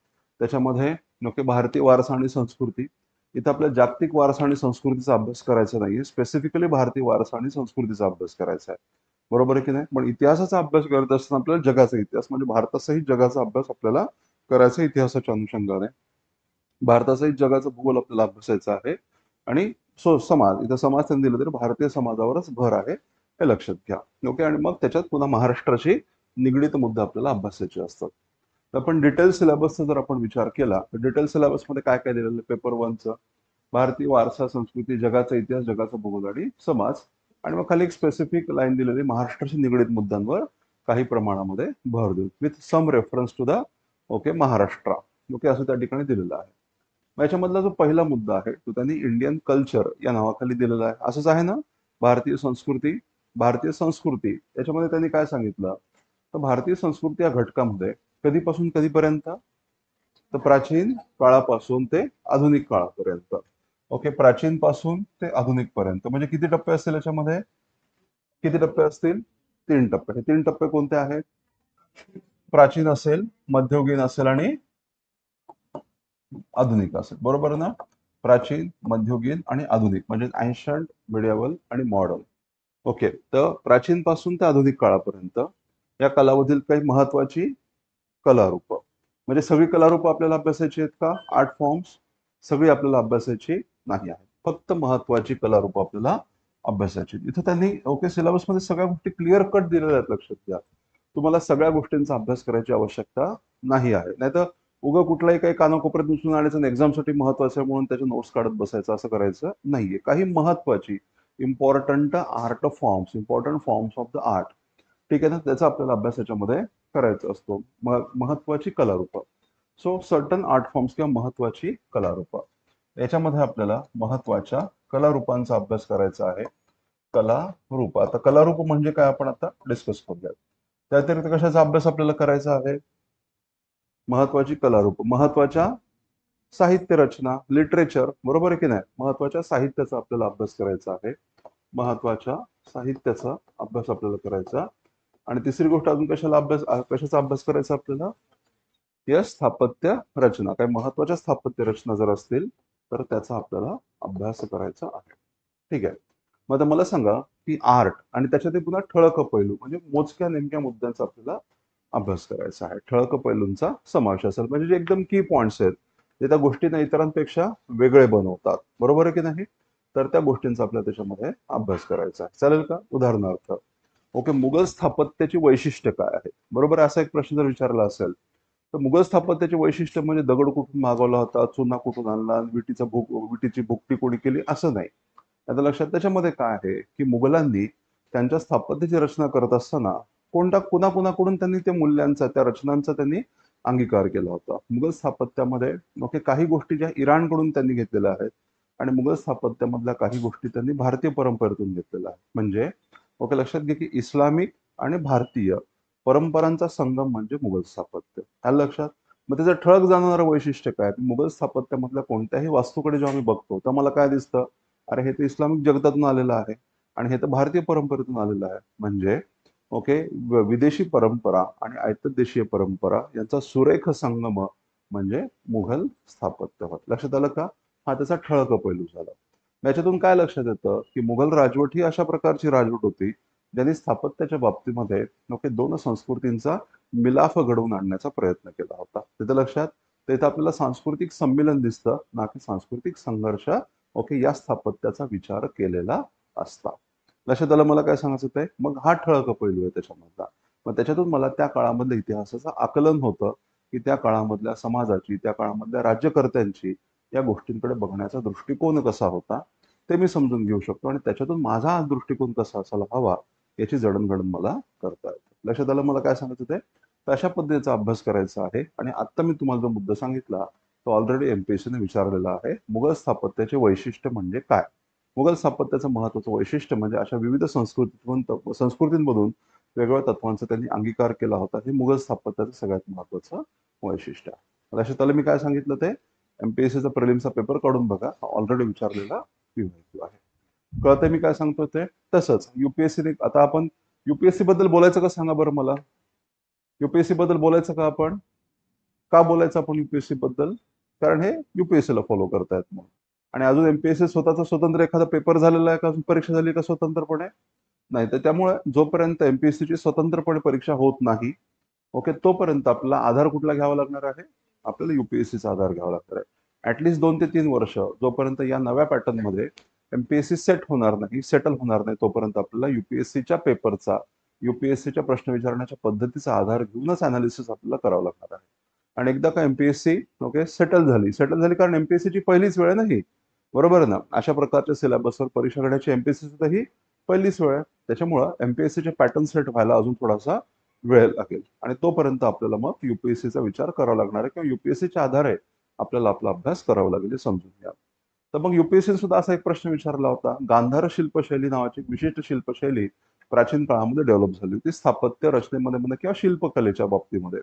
त्याच्यामध्ये ओके भारतीय वारसा आणि संस्कृती. इथं आपल्या जागतिक वारसा आणि संस्कृतीचा अभ्यास करायचा नाहीये, स्पेसिफिकली भारतीय वारसा आणि संस्कृतीचा अभ्यास करायचा आहे, बरोबर आहे की नाही? पण इतिहासाचा अभ्यास करत असताना आपल्याला जगाचा इतिहास म्हणजे भारतासहित जगाचा अभ्यास आपल्याला करायचा, इतिहासाच्या अनुषंगाने. भारतासहित जगाचा भूगोल आपल्याला अभ्यासायचा आहे. आणि समाज, इथं समाज त्यांनी दिलं तरी भारतीय समाजावरच भर आहे, हे लक्षात घ्या. ओके, आणि मग त्याच्यात पुन्हा महाराष्ट्राशी निगडीत मुद्दे आपल्याला अभ्यासायचे असतात. तर आपण डिटेल सिलेबसचा जर आपण विचार केला तर डिटेल सिलेबसमध्ये काय काय दिलेलं पेपर 1चं? भारतीय वारसा, संस्कृती, जगाचा इतिहास, जगाचा भूगोल आणि समाज. आणि मग खाली एक स्पेसिफिक लाईन दिलेली, महाराष्ट्राशी निगडीत मुद्द्यांवर काही प्रमाणामध्ये भर देऊ, with some reference to the okay Maharashtra. Okay, असं त्या ठिकाणी दिलेलं आहे. मग याच्यामधला जो पहिला मुद्दा आहे तो त्यांनी इंडियन कल्चर या नावाखाली दिलेला आहे. असंच आहे ना? भारतीय संस्कृती, भारतीय संस्कृती याच्यामध्ये त्यांनी काय सांगितलं? तर भारतीय संस्कृती या घटकामध्ये कधीपासून कधीपर्यंत? तर प्राचीन काळापासून ते आधुनिक काळापर्यंत. ओके, प्राचीन पासून ते आधुनिक पर्यंत. म्हणजे किती टप्पे असतील याच्यामध्ये? किती टप्पे असतील? 3 टप्पे. हे 3 टप्पे कोणते आहेत? प्राचीन असेल, मध्ययुगीन असेल आणि आधुनिक असेल, बरोबर ना? प्राचीन, मध्ययुगीन आणि आधुनिक म्हणजे एन्शंट, मिडिएवल आणि मॉडर्न. ओके, तर प्राचीन पासून ते आधुनिक काळापर्यंत या कालावधीत काही महत्वाची कलारूप, म्हणजे सगळी कलारूप आपल्याला अभ्यासायची आहेत का? 8 फॉर्म्स सगळी आपल्याला अभ्यासायची नाही आहे, फक्त महत्वाची कलारूप आपल्याला अभ्यासायची. इथं त्यांनी ओके सिलेबस मध्ये सगळ्या गोष्टी क्लिअर कट दिलेल्या आहेत, लक्षात घ्या. तुम्हाला सगळ्या गोष्टींचा अभ्यास करायची आवश्यकता नाही आहे. नाहीतर उगं कुठलाही काही कानाकोपऱ्यात उचलून आणायचं आणि एक्झामसाठी महत्वाचं आहे म्हणून त्याचे नोट्स काढत बसायचं, असं करायचं नाहीये. काही महत्वाची important art forms, important forms of the art. ठीक आहे ना, त्याचा आपल्याला अभ्यास याच्यामध्ये करायचा असतो. महत्वाची कलारूप. सो सर्टन आर्ट फॉर्म्स किंवा महत्वाची कलारूप, याच्यामध्ये आपल्याला महत्वाच्या कलारूपांचा अभ्यास करायचा आहे. कलारूप, आता कलारूप म्हणजे काय आपण आता डिस्कस करूयात. त्या व्यतिरिक्त कशाचा अभ्यास आपल्याला करायचा आहे? महत्वाची कलारूप, महत्वाच्या साहित्य रचना, लिटरेचर, बरोबर आहे की नाही? महत्वाच्या साहित्याचा आपल्याला अभ्यास करायचा आहे. महत्वाच्या साहित्याचा अभ्यास आपल्याला करायचा. आणि तिसरी गोष्ट अजून कशाचा अभ्यास करायचा आपल्याला? यस, स्थापत्य रचना. काही महत्वाच्या स्थापत्य रचना जर असतील तर त्याचा आपल्याला अभ्यास करायचा आहे. ठीक आहे. मग आता मला सांगा की आर्ट आणि त्याच्यात पुन्हा ठळक पैलू म्हणजे मोजक्या नेमक्या मुद्द्यांचा आपल्याला अभ्यास करायचा आहे. ठळक पैलूंचा समावेश असेल म्हणजे जे एकदम की पॉइंट्स आहेत जे त्या गोष्टींना इतरांपेक्षा वेगळे बनवतात, बरोबर आहे की नाही? तर त्या गोष्टींचा आपल्याला त्याच्यामध्ये अभ्यास करायचा आहे. चालेल का? उदाहरणार्थ, ओके, मुघल स्थापत्याची वैशिष्ट्य काय आहे? बरोबर आहे, असा एक प्रश्न जर विचारला असेल तर मुघल स्थापत्याचे वैशिष्ट्य म्हणजे दगड कुठून मागवला होता, चुना कुठून आणला, विटीची भुकटी कोणी केली, असं नाही. आता लक्षात त्याच्यामध्ये काय आहे की मुघलांनी त्यांच्या स्थापत्याची रचना करत असताना कुणाकुणाकडून त्यांनी त्या मूल्यांचा, त्या रचनांचा त्यांनी अंगीकार केला होता. मुघल स्थापत्यामध्ये ओके काही गोष्टी ज्या इराणकडून त्यांनी घेतलेल्या आहेत आणि मुघल स्थापत्यामधल्या काही गोष्टी त्यांनी भारतीय परंपरेतून घेतलेल्या आहेत. म्हणजे ओके, लक्षात घे की इस्लामिक आणि भारतीय परंपरांचा संगम म्हणजे मुघल स्थापत्य. आलं लक्षात? मग त्याचं ठळक जाणणारं वैशिष्ट्य काय? मुघल स्थापत्यामधल्या कोणत्याही वास्तूकडे जेव्हा मी बघतो तर मला काय दिसतं? अरे हे तर इस्लामिक जगतातून आलेलं आहे आणि हे तर भारतीय परंपरेतून आलेलं आहे. म्हणजे ओके, विदेशी परंपरा आणि आयत देशीय परंपरा यांचा सुरेख संगम म्हणजे मुघल स्थापत्य होत. लक्षात आलं का? हा त्याचा ठळक पैलू झाला. याच्यातून काय लक्षात येतं की मुघल राजवट ही अशा प्रकारची राजवट होती ज्यांनी स्थापत्याच्या बाबतीमध्ये ओके दोन संस्कृतींचा मिलाफ घडवून आणण्याचा प्रयत्न केला होता. तिथं लक्षात, तिथं आपल्याला सांस्कृतिक संमेलन दिसतं ना की सांस्कृतिक संघर्ष ओके या स्थापत्याचा विचार केलेला असता. लक्षात आलं मला काय सांगायचं ते? मग हा ठळक पैलू आहे त्याच्यामधला. मग त्याच्यातून मला त्या काळामधल्या इतिहासाचं आकलन होतं की त्या काळामधल्या समाजाची, त्या काळामधल्या राज्यकर्त्यांची या गोष्टींकडे बघण्याचा दृष्टिकोन कसा होता ते मी समजून घेऊ शकतो आणि त्याच्यातून माझा हा दृष्टिकोन कसा असायला हवा याची जडणघडण मला करता येते. लक्षात आलं मला काय सांगायचं ते? तर अशा पद्धतीचा अभ्यास करायचा आहे. आणि आता मी तुम्हाला जो मुद्दा सांगितला तो ऑलरेडी एमपीएससीने विचारलेला आहे. मुघल स्थापत्याचे वैशिष्ट्य म्हणजे काय? मुघल स्थापत्याचं महत्वाचं वैशिष्ट्य म्हणजे अशा विविध संस्कृतींमधून वेगवेगळ्या तत्वांचा त्यांनी अंगीकार केला होता. हे मुघल स्थापत्याचं सगळ्यात महत्वाचं वैशिष्ट्य आहे. लक्षात आलं मी काय सांगितलं ते? एमपीएससीचा प्रिलिम्सचा पेपर काढून बघा, ऑलरेडी विचारलेला PYQ आहे. कळतंय मी काय सांगतो ते? तसंच युपीएससी, आता आपण युपीएससी बद्दल बोलायचं का सांगा बरं मला? युपीएससी बद्दल बोलायचं का आपण? का बोलायचं आपण युपीएससी बद्दल? कारण हे युपीएससी ला फॉलो करतायत म्हणून. आणि अजून एमपीएससी स्वतःचा स्वतंत्र एखादा पेपर झालेला आहे का? परीक्षा झाली का स्वतंत्रपणे? नाही. तर त्यामुळे जोपर्यंत एमपीएससीची स्वतंत्रपणे परीक्षा होत नाही ओके तोपर्यंत आपल्याला आधार कुठला घ्यावा लागणार आहे? आपल्याला युपीएससीचा आधार घ्यावा लागणार आहे. ऍटलिस्ट 2 ते 3 वर्ष जोपर्यंत या नव्या पॅटर्न मध्ये एमपीएससी सेट होणार नाही, सेटल होणार नाही, तोपर्यंत आपल्याला युपीएससीच्या पेपरचा, युपीएससीच्या प्रश्न विचारण्याच्या पद्धतीचा आधार घेऊनच अनालिसिस आपल्याला करावं लागणार आहे. आणि एकदा का एमपीएससी ओके सेटल झाली कारण एमपीएससीची पहिलीच वेळ नाही, बरोबर ना? अशा प्रकारच्या सिलेबसवर परीक्षा घेण्याची एमपीएससी ही पहिलीच वेळ आहे. त्याच्यामुळं एमपीएससीचे पॅटर्न सेट व्हायला अजून थोडासा वेळ लागेल आणि तोपर्यंत आपल्याला मग युपीएससीचा विचार करावा लागणार आहे किंवा युपीएससीच्या आधारे आपल्याला आपला अभ्यास करावा लागेल हे समजून घ्या. तर मग युपीएससी सुद्धा असा एक प्रश्न विचारला होता. गांधार शिल्पशैली नावाची विशिष्ट शिल्पशैली प्राचीन काळामध्ये डेव्हलप झाली होती स्थापत्य रचनेमध्ये किंवा शिल्पकलेच्या बाबतीमध्ये.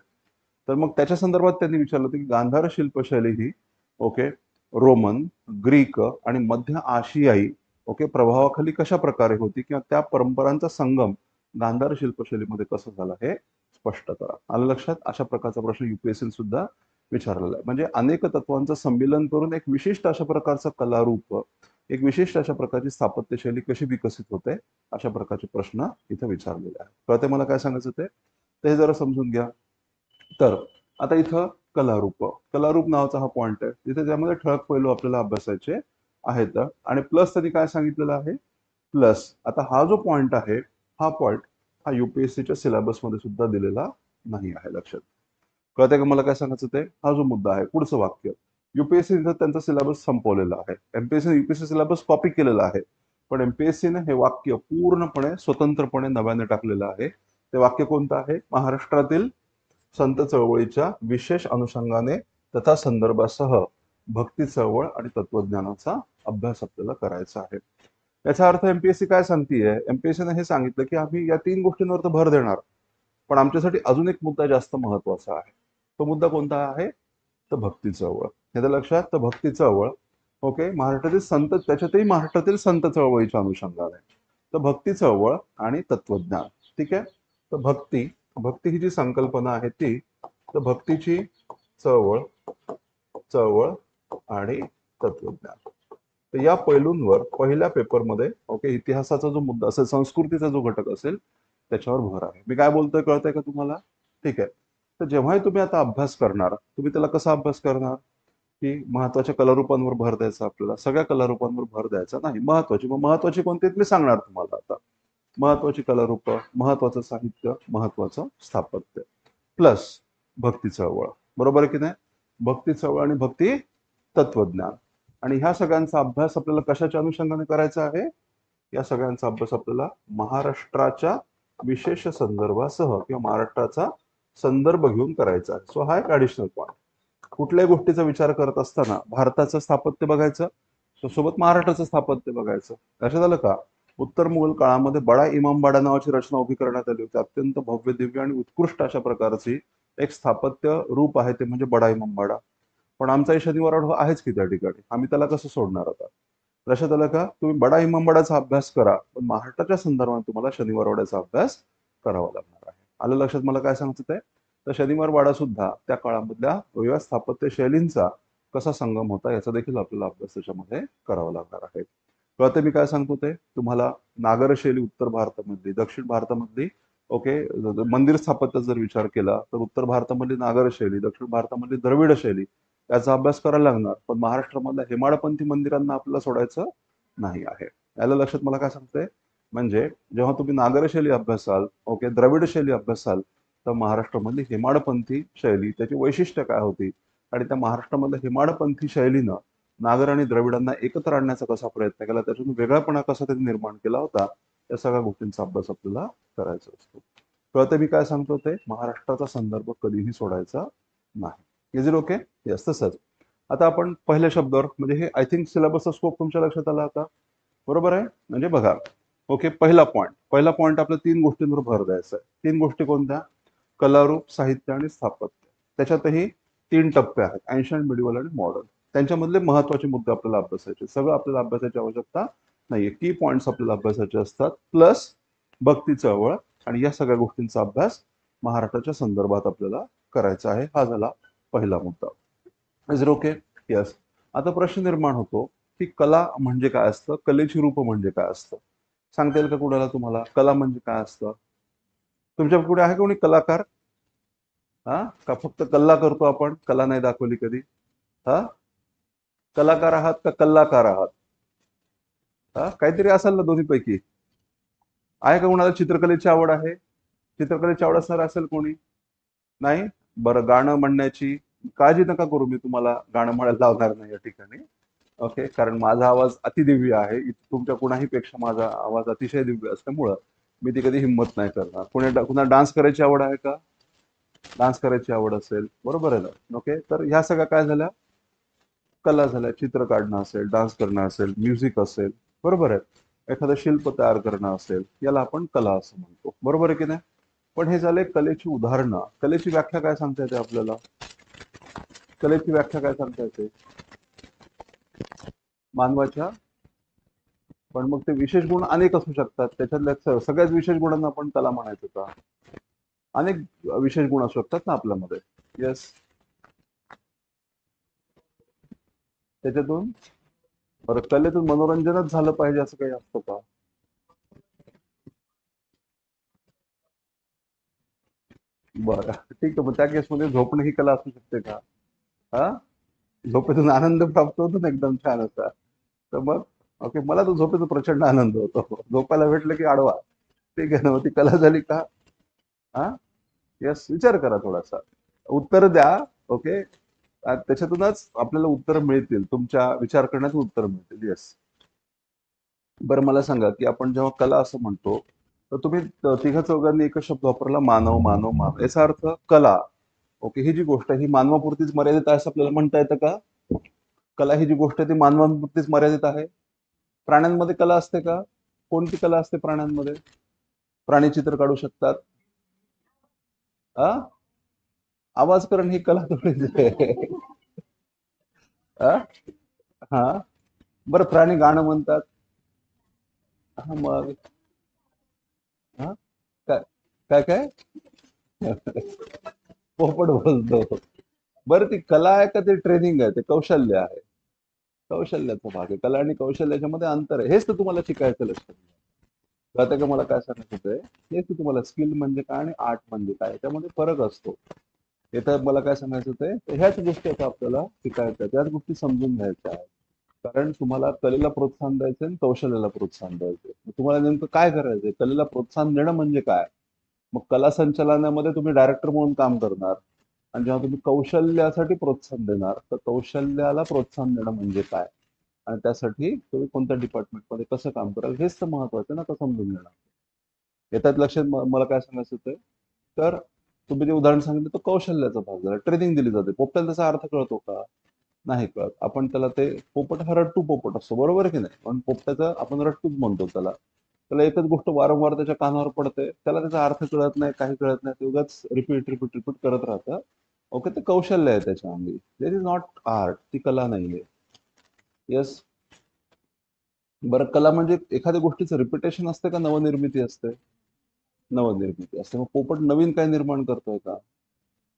तर मग त्याच्या संदर्भात त्यांनी विचारलं होतं की गांधार शिल्पशैली ही ओके रोमन, ग्रीक आणि मध्य आशियाई ओके प्रभावाखाली कशा प्रकारे होती किंवा त्या परंपरांचा संगम गांधार शिल्पशैलीमध्ये कसं झालं हे स्पष्ट करा. आलं लक्षात? अशा प्रकारचा प्रश्न युपीएससी सुद्धा विचारलेला आहे. म्हणजे अनेक तत्वांचं संमेलन करून एक विशिष्ट अशा प्रकारचं कलारूप, एक विशिष्ट अशा प्रकारची स्थापत्य शैली कशी विकसित होते अशा प्रकारचे प्रश्न इथे विचारलेले आहेत. कळते मला काय सांगायचं ते? तर हे जरा समजून घ्या. तर आता इथं कलारूप नावाचा हा पॉइंट आहे. तिथे त्यामध्ये ठळक पैलू आपल्याला अभ्यासायचे आहेत आणि प्लस त्यांनी काय सांगितलेलं आहे? प्लस आता हा जो पॉइंट आहे हा पॉइंट हा युपीएससीच्या सिलेबस मध्ये सुद्धा दिलेला नाही आहे. लक्षात कळतंय का मला काय सांगायचं ते? हा जो मुद्दा आहे पुढचं वाक्य, युपीएससी त्यांचा सिलेबस संपवलेला आहे. एमपीएससी युपीएससी सिलेबस कॉपी केलेला आहे पण एमपीएससीने हे वाक्य पूर्णपणे स्वतंत्रपणे नव्याने टाकलेलं आहे. ते वाक्य कोणतं आहे? महाराष्ट्रातील संत चळवळीच्या विशेष अनुषंगाने तथा संदर्भासह भक्ती चळवळ आणि तत्वज्ञानाचा अभ्यास आपल्याला करायचा आहे. याचा अर्थ एमपीएससी काय सांगतेय? एमपीएससीने हे सांगितलं की आम्ही या 3 गोष्टींवर तर भर देणार, पण आमच्यासाठी अजून एक मुद्दा जास्त महत्वाचा आहे. तो मुद्दा कोणता आहे? तर भक्ती चळवळ. येतं लक्षात? तर भक्ती चळवळ, ओके, महाराष्ट्रातील संत, त्याच्यातही महाराष्ट्रातील संत चळवळीच्या अनुषंगाने. तर भक्ती चळवळ आणि तत्वज्ञान. ठीक आहे. तर भक्ती भक्ती ही जी संकल्पना आहे ती, तर भक्तीची चळवळ चळवळ आणि तत्वज्ञान. तर या पैलूंवर पहिल्या पेपरमध्ये, ओके, इतिहासाचा जो मुद्दा असेल, संस्कृतीचा जो घटक असेल, त्याच्यावर भर आहे. मी काय बोलतोय कळतंय का तुम्हाला? ठीक आहे. तर जेव्हाही तुम्ही आता अभ्यास करणार, तुम्ही त्याला कसा अभ्यास करणार? की महत्वाच्या कलारूपांवर भर द्यायचा आपल्याला, सगळ्या कलारूपांवर भर द्यायचा नाही, महत्वाची. मग महत्वाची कोणती मी सांगणार तुम्हाला आता. महत्वाची कलारूप, महत्वाचं साहित्य, महत्वाचं स्थापत्य, प्लस भक्ती चळवळ. बरोबर आहे की नाही? भक्ती चळवळ आणि भक्ती तत्वज्ञान. आणि ह्या सगळ्यांचा अभ्यास आपल्याला कशाच्या अनुषंगाने करायचा आहे? या सगळ्यांचा अभ्यास आपल्याला महाराष्ट्राच्या विशेष संदर्भासह किंवा महाराष्ट्राचा संदर्भ घेऊन करायचा आहे. सो हा एक ऍडिशनल पॉईंट. कुठल्याही गोष्टीचा विचार करत असताना भारताचं स्थापत्य बघायचं, सोबत महाराष्ट्राचं स्थापत्य बघायचं. लक्षात आलं का? उत्तर मुघल काळामध्ये बडा इमामबाडा नावाची रचना उभी करण्यात आली होती. अत्यंत भव्य, दिव्य आणि उत्कृष्ट अशा प्रकारची एक स्थापत्य रूप आहे, ते म्हणजे बडा इमामबाडा. पण आमचाही शनिवारवाडा आहेच की त्या ठिकाणी. आम्ही त्याला कसं सोडणार आता? लक्षात आलं का? तुम्ही बडा इमामबाडाचा अभ्यास करा, पण महाराष्ट्राच्या संदर्भात तुम्हाला शनिवारवाड्याचा अभ्यास करावा लागणार आहे. आलं लक्षात मला काय सांगत आहे? तर शनिवारवाडा सुद्धा त्या काळामधल्या वेगवेगळ्या स्थापत्य शैलींचा कसा संगम होता याचा देखील आपल्याला अभ्यास त्याच्यामध्ये करावा लागणार आहे. कळते मी काय सांगतो ते? तुम्हाला नागरशैली उत्तर भारतामधली, दक्षिण भारतामधली, ओके, मंदिर स्थापत्याचा जर विचार केला तर उत्तर भारतामधली नागरशैली, दक्षिण भारतामधली द्रविड शैली, याचा अभ्यास करायला लागणार. पण महाराष्ट्रामधल्या हेमाडपंथी मंदिरांना आपल्याला सोडायचं नाही आहे. याला लक्षात मला काय सांगते? म्हणजे जेव्हा तुम्ही नागरशैली अभ्यासाल, ओके, द्रविड शैली अभ्यासाल, तर महाराष्ट्रामधली हेमाडपंथी शैली, त्याची वैशिष्ट्य काय होती, आणि त्या महाराष्ट्रामधल्या हेमाडपंथी शैलीनं नागर आणि द्रविडांना एकत्र आणण्याचा कसा प्रयत्न केला, त्यातून वेगळापणा कसा त्यांनी निर्माण केला होता, या सगळ्या गोष्टींचा अभ्यास आपल्याला करायचा असतो. कळतं मी काय सांगतो ते? महाराष्ट्राचा संदर्भ कधीही सोडायचा नाही. Is it okay? येस. तसंच आता आपण पहिल्या शब्दावर, म्हणजे हे आय थिंक सिलेबसचा स्कोप तुमच्या लक्षात आला आता. बरोबर आहे? म्हणजे बघा, ओके, पहिला पॉईंट आपल्या 3 गोष्टींवर भर द्यायचा आहे. 3 गोष्टी कोणत्या? कलारूप, साहित्य आणि स्थापत्य. त्याच्यातही 3 टप्पे आहेत, एन्शंट, मिडिवल आणि मॉडर्न. त्यांच्यामधले महत्वाचे मुद्दे आपल्याला अभ्यासायचे. सगळं आपल्याला अभ्यासाची आवश्यकता नाहीये. की पॉइंट्स आपल्याला अभ्यासाचे असतात, प्लस भक्ती चळवळ, आणि या सगळ्या गोष्टींचा अभ्यास महाराष्ट्राच्या संदर्भात आपल्याला करायचा आहे. हा झाला पहिला मुद्दा. Is it okay? यस. आता प्रश्न निर्माण होतो की कला म्हणजे काय असतं, कलेची रूप म्हणजे काय असतं? सांगता येईल का कुणाला तुम्हाला कला म्हणजे काय असतं? तुमच्या पुढे आहे कोणी कलाकार? हा, का फक्त कल्ला करतो आपण, कला नाही दाखवली कधी? हा, कलाकार आहात का कल्लाकार आहात? हा, काहीतरी असाल ना दोन्ही पैकी. आहे का कोणाला चित्रकलेची आवड आहे? चित्रकलेची आवड असणार असेल कोणी? नाही? बरं, गाणं म्हणण्याची काळजी नका करू, मी तुम्हाला गाणं म्हणायला लावणार नाही या ठिकाणी. ओके, कारण माझा आवाज अतिदिव्य आहे. तुमच्या कुणाही पेक्षा माझा आवाज अतिशय दिव्य असल्यामुळं मी ती कधी हिंमत नाही करणार. कुणा डान्स करायची आवड आहे का? डान्स करायची आवड असेल, बरोबर आहे ना? ओके, तर ह्या सगळ्या काय झाल्या? कला झाल्या. चित्र काढणं असेल, डान्स करणं असेल, म्युझिक असेल, बरोबर आहे, एखादं शिल्प तयार करणं असेल, याला आपण कला असं म्हणतो. बरोबर आहे की नाही? पण हे झाले कलेची उदाहरणं. कलेची व्याख्या काय सांगता येते आपल्याला? कलेची व्याख्या काय सांगता येते? मानवाच्या, पण मग ते विशेष गुण अनेक असू शकतात. त्याच्यातल्या सगळ्याच विशेष गुणांना आपण कला म्हणायचं का? अनेक विशेष गुण असू शकतात ना आपल्यामध्ये. येस. त्याच्यातून, बरं, कलेतून मनोरंजनच झालं पाहिजे असं काही असतं का? बरं, ठीक आहे. मग त्या केसमध्ये झोपणं ही कला असू शकते का? हा, झोपेतून आनंद प्राप्त होतो ना एकदम छान असा. तर मग, ओके, मला तो झोपेचा प्रचंड आनंद होतो. झोपायला भेटलं की आडवा. ठीक आहे ना? मग ती कला झाली का? हा, यस. विचार करा थोडासा, उत्तर द्या. ओके, त्याच्यातूनच आपल्याला उत्तर मिळतील, तुमच्या विचार करण्यातून उत्तर मिळतील. येस. बरं मला सांगा की आपण जेव्हा कला असं म्हणतो तर तुम्ही तिघा चौघांनी एकच शब्द वापरला, मानव मानव मानव. याचा अर्थ कला, ओके, ही जी गोष्ट आहे ही मानवापुरतीच मर्यादित आहे असं आपल्याला म्हणता येतं का? कला ही जी गोष्ट आहे ती मानवापुरतीच मर्यादित आहे? प्राण्यांमध्ये कला असते का? कोणती कला असते प्राण्यांमध्ये? प्राणी चित्र काढू शकतात. आ आवाज करण ही कला थोडीच आहे. आ? हा. बरं प्राणी गाणं म्हणतात. हा मग. हा काय काय काय पोपट बोलतो. बरं ती कला आहे का ते ट्रेनिंग आहे, ते कौशल्य आहे? कौशल्याचा भाग आहे. कला आणि कौशल्याच्या मध्ये अंतर आहे, हेच तर तुम्हाला शिकायचं. लक्षात घ्या. कळतं का मला काय सांगायचं होतंय? हेच तर तुम्हाला स्किल म्हणजे काय आणि आर्ट म्हणजे काय त्यामध्ये फरक असतो. इथं मला काय सांगायचं होतंय, तर ह्याच गोष्टी आता आपल्याला शिकायच्या आहेत, त्याच गोष्टी समजून घ्यायच्या आहेत. कारण तुम्हाला कलेला प्रोत्साहन द्यायचं आणि कौशल्याला प्रोत्साहन द्यायचं. मग तुम्हाला नेमकं काय करायचंय? कलेला प्रोत्साहन देणं म्हणजे काय? मग कला संचालनामध्ये तुम्ही डायरेक्टर म्हणून काम करणार आणि जेव्हा तुम्ही कौशल्यासाठी प्रोत्साहन देणार तर कौशल्याला प्रोत्साहन देणं म्हणजे काय आणि त्यासाठी तुम्ही कोणत्या डिपार्टमेंटमध्ये कसं काम कराल हेच तर महत्वाचं ना, तर समजून घेणं. येतात लक्षात मला काय सांगायचं होतं? तर तुम्ही जे उदाहरण सांगितलं तो कौशल्याचा भाग झाला. ट्रेनिंग दिली जाते. पोपटाला त्याचा अर्थ कळतो का? नाही कळत. आपण त्याला ते पोपट हा रट्टू पोपट असतो, बरोबर आहे की नाही? पण पोपटाचा आपण रट्टूच म्हणतो त्याला. त्याला एकच गोष्ट वारंवार त्याच्या कानावर पडते, त्याला त्याचा अर्थ कळत नाही, काही कळत नाही, ते उगाच रिपीट रिपीट रिपीट करत राहतं. ओके, ते कौशल्य आहे त्याच्या अंगी. देर इज नॉट आर्ट, ती कला नाहीये. येस. बरं कला म्हणजे एखाद्या गोष्टीचं रिपिटेशन असते का नवनिर्मिती असते? नवनिर्मिती असते. मग पोपट नवीन काय निर्माण करतोय का?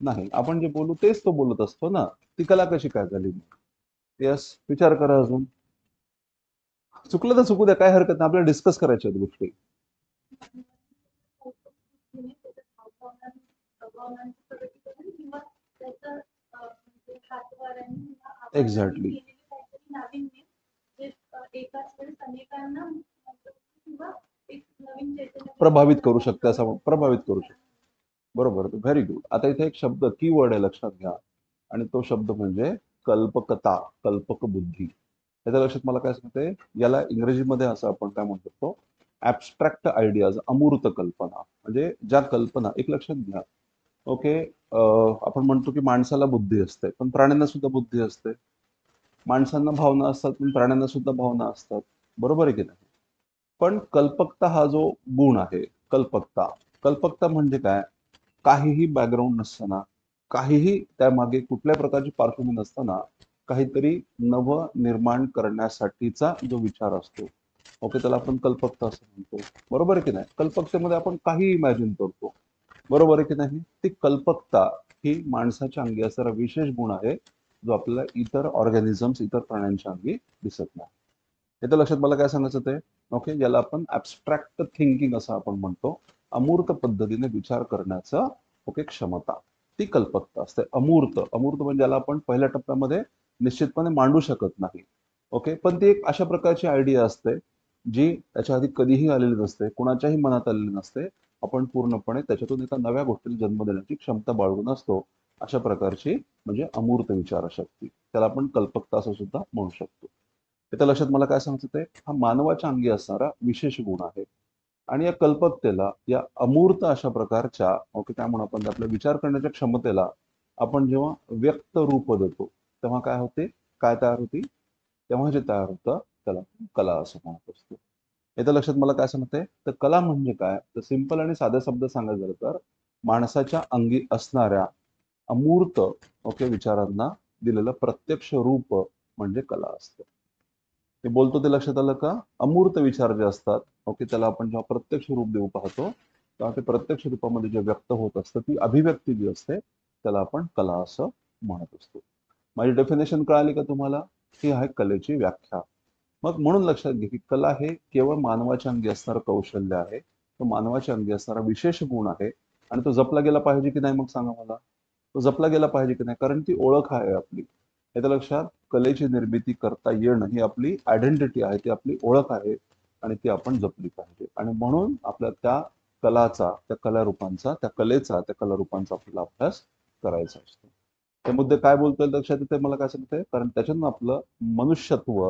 नाही. आपण जे बोलू तेच तो बोलत असतो ना. ती कला कशी काय झाली? येस. विचार करा अजून. चुकलं तर चुकू द्या, काय हरकत नाही, आपल्याला डिस्कस करायच्या आहेत गोष्टी. एक्झॅक्टली. प्रभावित करू शकते, असं प्रभावित करू शकते. बरोबर, व्हेरी गुड. आता इथे एक शब्द की वर्ड आहे, लक्षात घ्या. आणि तो शब्द म्हणजे कल्पकता, कल्पक बुद्धी. त्याच्या लक्षात मला काय सांगते, याला इंग्रजीमध्ये असं आपण काय म्हणू शकतो, ऍबस्ट्रॅक्ट आयडियाज, अमूर्त कल्पना. म्हणजे ज्या कल्पना, एक लक्षात घ्या. ओके. आपण म्हणतो की माणसाला बुद्धी असते, पण प्राण्यांना सुद्धा बुद्धी असते. माणसांना भावना असतात, पण प्राण्यांना सुद्धा भावना असतात. बरोबर आहे की नाही? पण कल्पकता हा जो गुण आहे, कल्पकता, कल्पकता म्हणजे काय? काहीही बॅकग्राऊंड नसताना, काहीही त्यामागे कुठल्या प्रकारची पार्श्वभूमी नसताना काहीतरी नव निर्माण करण्यासाठीचा जो विचार असतो, ओके, त्याला आपण कल्पकता असं म्हणतो. बरोबर आहे की नाही? कल्पकतेमध्ये आपण काही इमॅजिन करतो. बरोबर आहे की नाही? ती कल्पकता ही माणसाच्या अंगी असणारा विशेष गुण आहे, जो आपल्याला इतर ऑर्गॅनिझम्स, इतर प्राण्यांच्या अंगी दिसत नाही. हे तर लक्षात मला काय सांगायचं ते, ओके, याला आपण ऍबस्ट्रॅक्ट थिंकिंग असं आपण म्हणतो. अमूर्त पद्धतीने विचार करण्याचं, ओके, क्षमता, ती कल्पकता असते. अमूर्त, अमूर्त म्हणजे ज्याला आपण पहिल्या टप्प्यामध्ये निश्चितपणे मांडू शकत नाही. ओके, पण ती एक अशा प्रकारची आयडिया असते जी त्याच्या आधी कधीही आलेली नसते, कुणाच्याही मनात आलेली नसते. आपण पूर्णपणे त्याच्यातून एका नव्या गोष्टीला जन्म देण्याची क्षमता बाळगून असतो. अशा प्रकारची म्हणजे अमूर्त विचारशक्ती, त्याला आपण कल्पकता असं सुद्धा म्हणू शकतो. त्याच्या लक्षात मला काय सांगायचं ते, हा मानवाच्या अंगी असणारा विशेष गुण आहे. आणि या कल्पकतेला, या अमूर्त अशा प्रकारच्या, ओके, काय म्हणू आपण, आपल्या विचार करण्याच्या क्षमतेला आपण जेव्हा व्यक्त रूप देतो तेव्हा काय होते, काय तयार होती? तेव्हा जे तयार होतं त्याला कला असं म्हणत असतो. याच्या लक्षात मला काय सांगते, तर कला म्हणजे काय, तर सिंपल आणि साध्या शब्द सांगायचं झालं तर माणसाच्या अंगी असणाऱ्या अमूर्त, ओके, विचारांना दिलेलं प्रत्यक्ष रूप म्हणजे कला असतं. ते बोलतो ते लक्षात आलं का? अमूर्त विचार जे असतात, ओके, त्याला आपण जेव्हा प्रत्यक्ष रूप देऊ पाहतो तेव्हा ते प्रत्यक्ष रूपामध्ये जे व्यक्त होत असतं, ती अभिव्यक्ती जी असते त्याला आपण कला असं म्हणत असतो. माझी डेफिनेशन कळाली का तुम्हाला? ही आहे कलेची व्याख्या. मग म्हणून लक्षात घे की कला हे केवळ मानवाच्या अंगी असणारं कौशल्य आहे, तो मानवाच्या अंगी असणारा विशेष गुण आहे. आणि तो जपला गेला पाहिजे की नाही, मग सांगा मला? तो जपला गेला पाहिजे की नाही? कारण ती ओळख आहे आपली. याच्या लक्षात, कलेची निर्मिती करता येणं ही आपली आयडेंटिटी आहे, ती आपली ओळख आहे आणि ती आपण जपली पाहिजे. आणि म्हणून आपल्या त्या कलाचा, त्या कलारूपांचा, त्या कलेचा, त्या कलारूपांचा आपल्याला अभ्यास करायचा असतो. ते मुद्दे काय बोलतोय लक्षात येते मला काय सांगते, कारण त्याच्यातून आपलं मनुष्यत्व,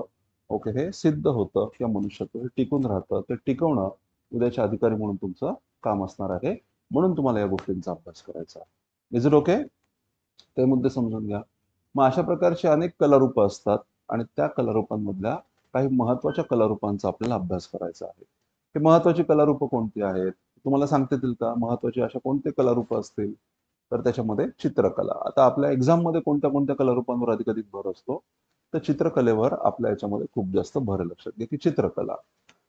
ओके, हे सिद्ध होतं किंवा मनुष्यत्व हे टिकून राहतं, ते टिकवणं उद्याचे अधिकारी म्हणून तुमचं काम असणार आहे. म्हणून तुम्हाला या गोष्टींचा अभ्यास करायचा आहे. Is it okay? ते मुद्दे समजून घ्या. मग अशा प्रकारची अनेक कलारूपं असतात आणि त्या कलारूपांमधल्या काही महत्त्वाच्या कलारूपांचा आपल्याला अभ्यास करायचा आहे. ही महत्त्वाची कलारूपं कोणती आहेत? तुम्हाला सांगता येतील का? महत्त्वाची अशा कोणती कलारूपं असतील? तर त्याच्यामध्ये चित्रकला. आता आपल्या एक्झाममध्ये कोणत्या कोणत्या कलारूपांवर अधिकाधिक भर असतो? तर चित्रकलेवर आपल्या याच्यामध्ये खूप जास्त भर आहे. लक्षात घ्या की चित्रकला.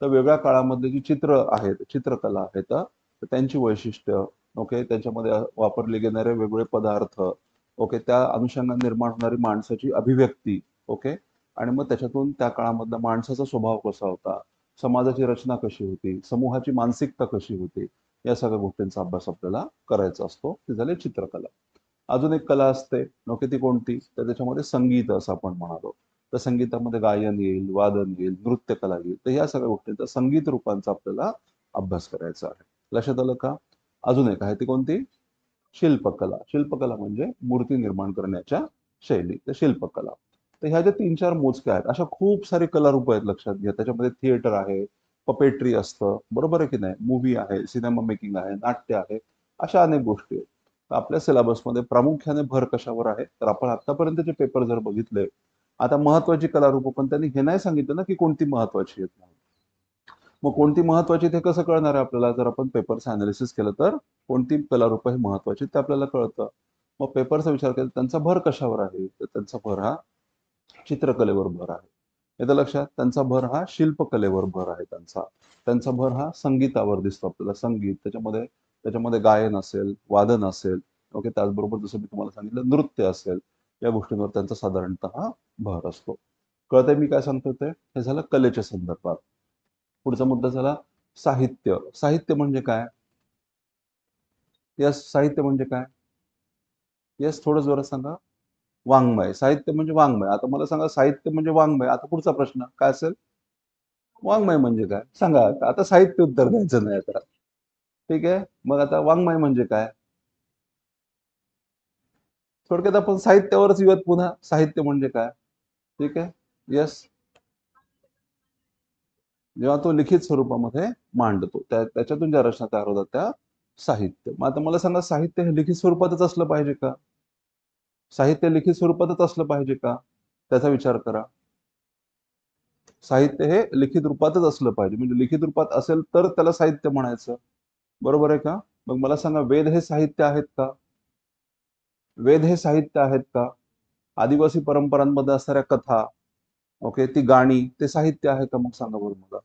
तर वेगळ्या काळामधले जी चित्र आहेत, चित्रकला आहेत, तर त्यांची वैशिष्ट्य, ओके, त्याच्यामध्ये वापरले गेणारे वेगवेगळे पदार्थ, ओके, त्या अनुषंगाने निर्माण होणारी माणसाची अभिव्यक्ती, ओके, आणि मग त्याच्यातून त्या काळामधला माणसाचा स्वभाव कसा होता, समाजाची रचना कशी होती, समूहाची मानसिकता कशी होती, या सगळ्या गोष्टींचा अभ्यास आपल्याला करायचा असतो. ती झाली चित्रकला. अजून एक कला असते, ओके, ती कोणती? तर त्याच्यामध्ये संगीत असं आपण म्हणालो. तर संगीतामध्ये गायन येईल, वादन येईल, नृत्यकला येईल. तर या सगळ्या गोष्टींचा संगीत रूपांचा आपल्याला अभ्यास करायचा आहे. लक्षात आलं का? अजून एक आहे, ती कोणती? शिल्पकला. शिल्पकला म्हणजे मूर्ती निर्माण करण्याच्या शैली, तर शिल्पकला. तर ह्या ज्या 3-4 मोजक्या आहेत, अशा खूप सारी कलारूप आहेत. लक्षात घ्या. त्याच्यामध्ये थिएटर आहे, पपेट्री असतं, बरोबर आहे की नाही? मूव्ही आहे, सिनेमा मेकिंग आहे, नाट्य आहे, अशा अनेक गोष्टी आहेत. तर आपल्या सिलेबसमध्ये प्रामुख्याने भर कशावर आहे? तर आपण आतापर्यंतचे पेपर जर बघितले, आता महत्वाची कलारूप, पण त्यांनी हे नाही सांगितलं ना की कोणती महत्वाची आहेत. मग कोणती महत्वाची ते कसं कळणार आहे आपल्याला? जर आपण पेपरचं अनालिसिस केलं तर कोणती कलारूपं ही महत्वाची ते आपल्याला कळतं. मग पेपरचा विचार केला त्यांचा भर कशावर आहे? तर त्यांचा भर हा चित्रकलेवर भर आहे. येतं लक्षात? त्यांचा भर हा शिल्पकलेवर भर आहे त्यांचा. त्यांचा भर हा संगीतावर दिसतो आपल्याला. संगीत त्याच्यामध्ये त्याच्यामध्ये गायन असेल, वादन असेल, ओके. त्याचबरोबर जसं मी तुम्हाला सांगितलं नृत्य असेल, या गोष्टींवर त्यांचा साधारणतः भर असतो. कळतंय मी काय सांगतो ते? हे झालं कलेच्या संदर्भात. पुढचा मुद्दा झाला साहित्य. साहित्य म्हणजे काय? यस, साहित्य म्हणजे काय? येस, थोडं जोरात सांगा. वाङ्मय. साहित्य म्हणजे वाङ्मय. आता मला सांगा साहित्य म्हणजे वाङ्मय. आता पुढचा प्रश्न काय असेल? वाङ्मय म्हणजे काय? सांगा आता. आता साहित्य उत्तर द्यायचं नाही आता. ठीक आहे? मग आता वाङ्मय म्हणजे काय? थोडक्यात आपण साहित्यावरच येऊयात पुन्हा. साहित्य म्हणजे काय? ठीक आहे? येस. जेव्हा तो लिखित स्वरूपामध्ये मांडतो, त्याच्यातून ज्या रचना तयार होतात त्या साहित्य. मग आता मला सांगा साहित्य हे लिखित स्वरूपातच असलं पाहिजे का? साहित्य लिखित स्वरूपातच असलं पाहिजे का? त्याचा विचार करा. साहित्य हे लिखित रूपातच असलं पाहिजे. म्हणजे लिखित रूपात असेल तर त्याला साहित्य म्हणायचं. बरोबर आहे का? मग मला सांगा वेद हे साहित्य आहेत का? वेद हे साहित्य आहेत का? आदिवासी परंपरांमध्ये असणाऱ्या कथा, ओके, ती गाणी, ते साहित्य आहे का? मग सांगा बरं मला.